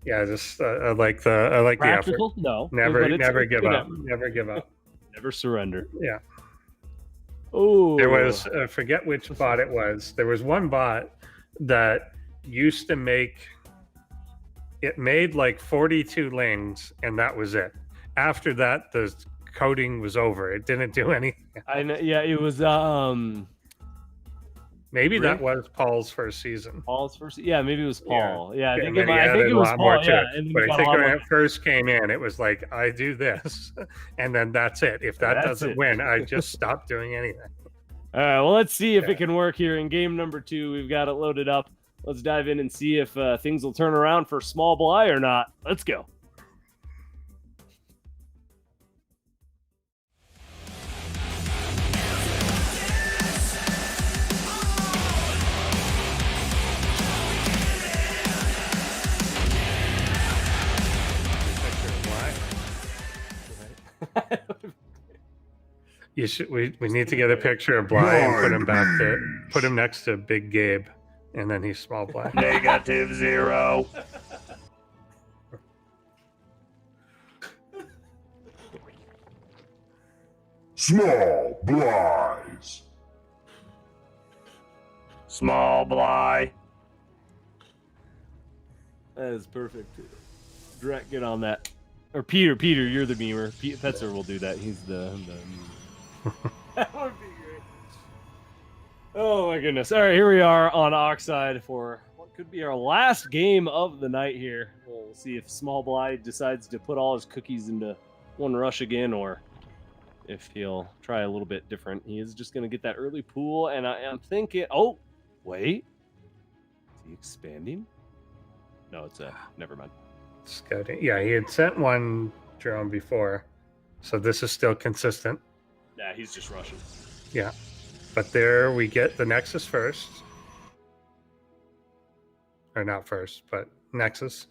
Yeah, just I like the practical. effort. No, never give up. Never give up. Never surrender. Yeah. Oh, there was forget which bot it was. There was one bot that used to make it made like 42 lings, and that was it. After that, the coding was over. It didn't do anything. I know. Yeah, it was Maybe Rick? that was Paul's first season. Paul's first. Yeah, maybe it was Paul. Yeah, I think and then he I think added it a was lot more Paul. to Yeah, it. and But he I got a think lot when more. it first came in, it was like, I do this, and then that's it. If that That's doesn't it. win, I just stop doing anything. All right, well, let's see if Yeah. it can work here in game number 2. We've got it loaded up. Let's dive in and see if things will turn around for smallBly or not. Let's go. You should. We need to get a picture of Bly and put him next to Big Gabe, and then he's smallBly. NegativeZero. Small Blies. smallBly. That is perfect. Direct, get on that. Or Peter, you're the memer. Petzer will do that. He's the memer. That would be great. Oh my goodness. All right, here we are on Oxide for what could be our last game of the night here. We'll see if smallBly decides to put all his cookies into one rush again, or if he'll try a little bit different. He is just going to get that early pool, and I am thinking, oh, wait. Is he expanding? No, it's never mind. Scouting. Yeah, he had sent one drone before, so this is still consistent. Yeah, he's just rushing. Yeah, but there we get the Nexus first, or not first, but Nexus,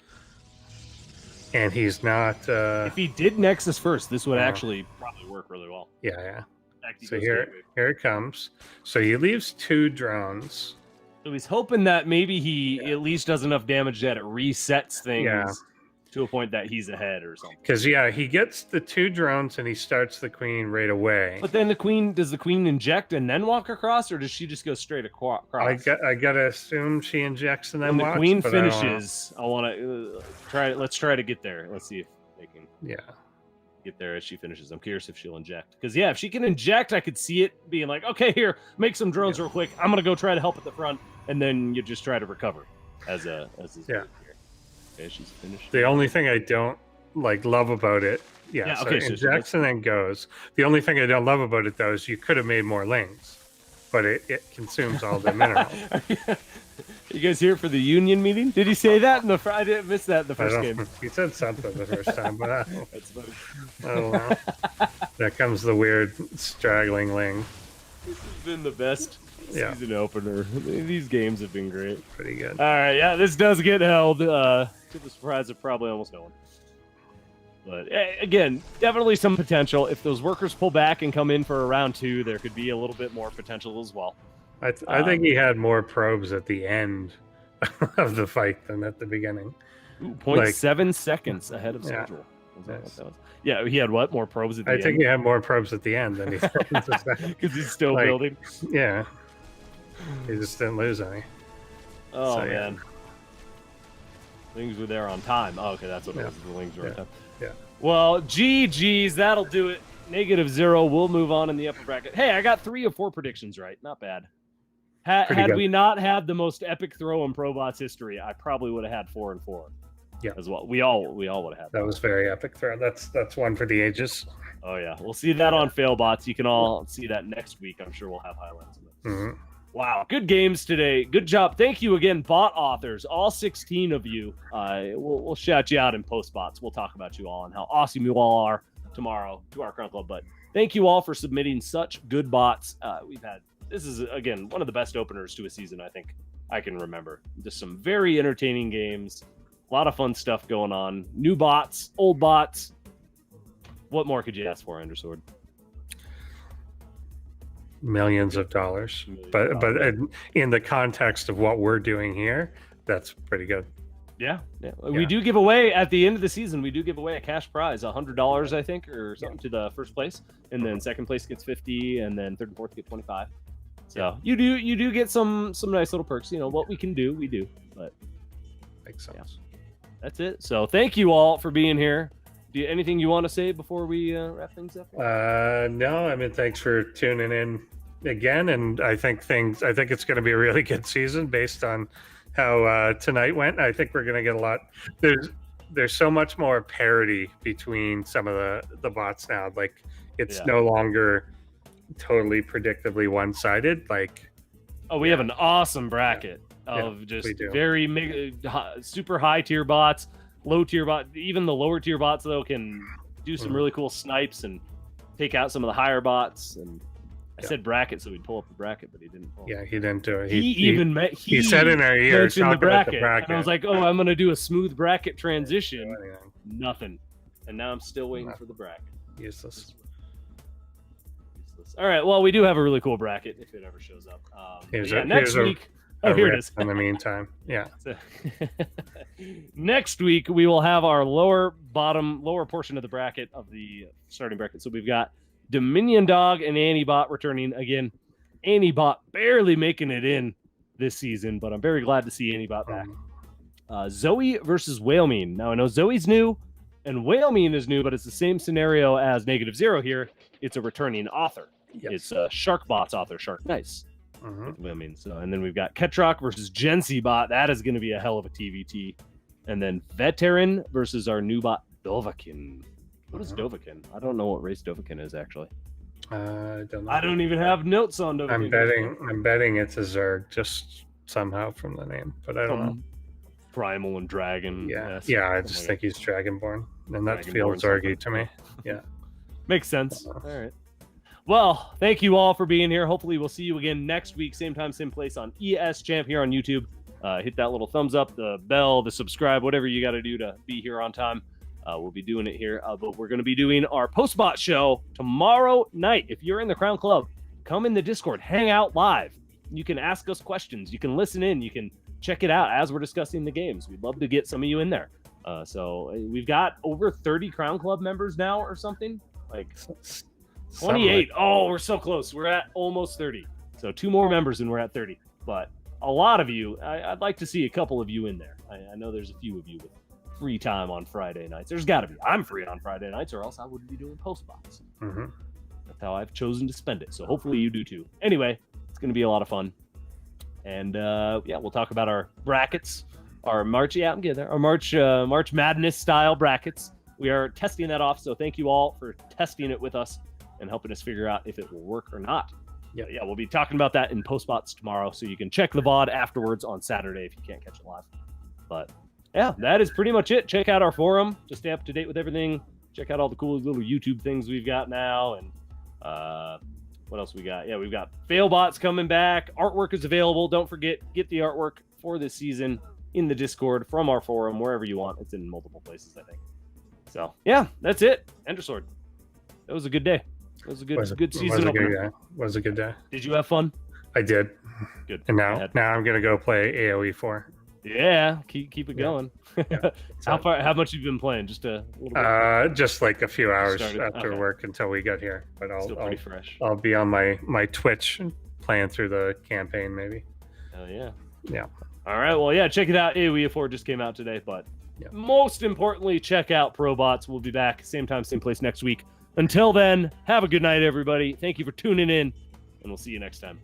and he's not. If he did Nexus first, this would actually probably work really well. Yeah. Back So goes here Gateway. it comes. So he leaves 2 drones. So he's hoping that maybe he at least does enough damage that it resets things to a point that he's ahead or something. Because he gets the 2 drones and he starts the queen right away. But then does the queen inject and then walk across, or does she just go straight across? I gotta assume she injects and then When the walks, queen but I don't know. finishes, I want to try. Let's try to get there. Let's see if they can get there as she finishes. I'm curious if she'll inject. Because if she can inject, I could see it being like, okay, here, make some drones real quick. I'm gonna go try to help at the front, and then you just try to recover as this here. Okay, she's finished. The only thing I don't love about it, so okay, it so injects and then goes. The only thing I don't love about it though is you could have made more lings, but it consumes all the minerals. You guys here for the union meeting? Did he say that in the? I didn't miss that in the first game. He said something the first time, but That's funny. I don't know. There comes the weird straggling ling. This has been the best Yeah. season opener. These games have been great. Pretty good. All right, this does get held to the surprise of probably almost no one. But again, definitely some potential. If those workers pull back and come in for a round 2, there could be a little bit more potential as well. I think he had more probes at the end of the fight than at the begining. 0.7 seconds ahead of schedule. Was that what that was? Yeah, he had what? More probes at the end? I think he had more probes at the end than he did. Because he's still building. Yeah. He just didn't lose any. Oh, So, man. Wings were there on time. Oh, okay, that's what it was. The wings were on time. Yeah. Well, GG's. That'll do it. -0. We'll move on in the upper bracket. Hey, I got 3 of 4 predictions right. Not bad. Had good. we not had the most epic throw in ProBots history, I probably would have had 4 and 4. Yeah. As well. We all would have had. That was very epic throw. That's one for the ages. Oh, yeah. We'll see that on FailBots. You can all see that next week. I'm sure we'll have highlights of it. Mm-hmm. Wow, good games today. Good job. Thank you again, bot authors, all 16 of you. We'll shout you out in post bots. We'll talk about you all and how awesome you all are tomorrow to our Crown Club. But thank you all for submitting such good bots. This is, again, one of the best openers to a season I think I can remember. Just some very entertaining games. A lot of fun stuff going on. New bots, old bots. What more could you ask for, Undersword? Millions of dollars, but in the context of what we're doing here, that's pretty good. Yeah. We do give away at the end of the season. We do give away a cash prize, $100, I think, or something to the first place, and then second place gets 50, and then third and fourth get 25. So you do get some nice little perks. You know what we can do, we do. But Makes sense. That's it. So thank you all for being here. Anything you want to say before we wrap things up? No, I mean, thanks for tuning in again. And I think it's going to be a really good season based on how tonight went. I think we're going to get a lot. There's so much more parity between some of the bots now. Like it's no longer totally predictably one-sided. Like, we have an awesome bracket of just very super high tier bots, low tier bot. Even the lower tier bots though can do some really cool snipes and take out some of the higher bots. And I said bracket, so he'd pull up the bracket, but he didn't pull. Yeah, he didn't do it. He said in our ears the bracket. And I was like, oh, I'm gonna do a smooth bracket transition. Nothing. And now I'm still waiting for the bracket. Useless. All right. Well, we do have a really cool bracket if it ever shows up. Next week. Here it is. In the meantime, yeah. Next week we will have our lower portion of the bracket of the starting bracket. So we've got Dominion Dog and Antibot returning again. Antibot barely making it in this season, but I'm very glad to see Antibot back. Zoe versus Whalemane. Now I know Zoe's new and Whalemane is new, but it's the same scenario as NegativeZero here. It's a returning author. Yep. It's a SharkBot's author, Shark Nice. And then we've got Ketrock versus GenCbot. That is going to be a hell of a TVT. And then Veteran versus our new bot Dovahkiin. What is Dovahkiin? I don't know what race Dovahkiin is actually. I don't know. I don't even have notes on Dovahkiin. I'm betting it's a Zerg, just somehow from the name, but I don't know. Primal and Dragon. Yeah. I just think he's Dragonborn, and that feels Zergy to me. Yeah, makes sense. All right. Well, thank you all for being here. Hopefully we'll see you again next week, same time, same place on ESChamp here on YouTube. Hit that little thumbs up, the bell, the subscribe, whatever you got to do to be here on time. We'll be doing it here, but we're going to be doing our post-bot show tomorrow night. If you're in the Crown Club, come in the Discord, hang out live. You can ask us questions. You can listen in. You can check it out as we're discussing the games. We'd love to get some of you in there. So we've got over 30 Crown Club members now or something. Like 28. Oh, we're so close. We're at almost 30. So 2 more members and we're at 30. But a lot of you, I'd like to see a couple of you in there. I know there's a few of you with free time on Friday nights. There's got to be. I'm free on Friday nights or else I wouldn't be doing post-bots. That's how I've chosen to spend it. So hopefully you do too. Anyway, it's going to be a lot of fun. And we'll talk about our brackets, our March, our March Madness style brackets. We are testing that off. So thank you all for testing it with us and helping us figure out if it will work or not. Yeah, we'll be talking about that in post-bots tomorrow, so you can check the VOD afterwards on Saturday if you can't catch it live. But yeah, that is pretty much it. Check out our forum to stay up to date with everything. Check out all the cool little YouTube things we've got now. And what else we got? Yeah, we've got FailBots coming back. Artwork is available. Don't forget, get the artwork for this season in the Discord, from our forum, wherever you want. It's in multiple places, I think. So yeah, that's it. Endersword. That was a good day. It was a good season opener. Was a good day. Did you have fun? I did. Good. And now I'm gonna go play AoE 4. Yeah, keep it going. Yeah. How much you've been playing? Just a little bit? Just like a few hours after work until we get here. But Still pretty fresh. I'll be on my Twitch playing through the campaign maybe. Oh yeah. Yeah. All right. Well, yeah. Check it out. AoE 4 just came out today, but most importantly, check out ProBots. We'll be back same time, same place next week. Until then, have a good night, everybody. Thank you for tuning in, and we'll see you next time.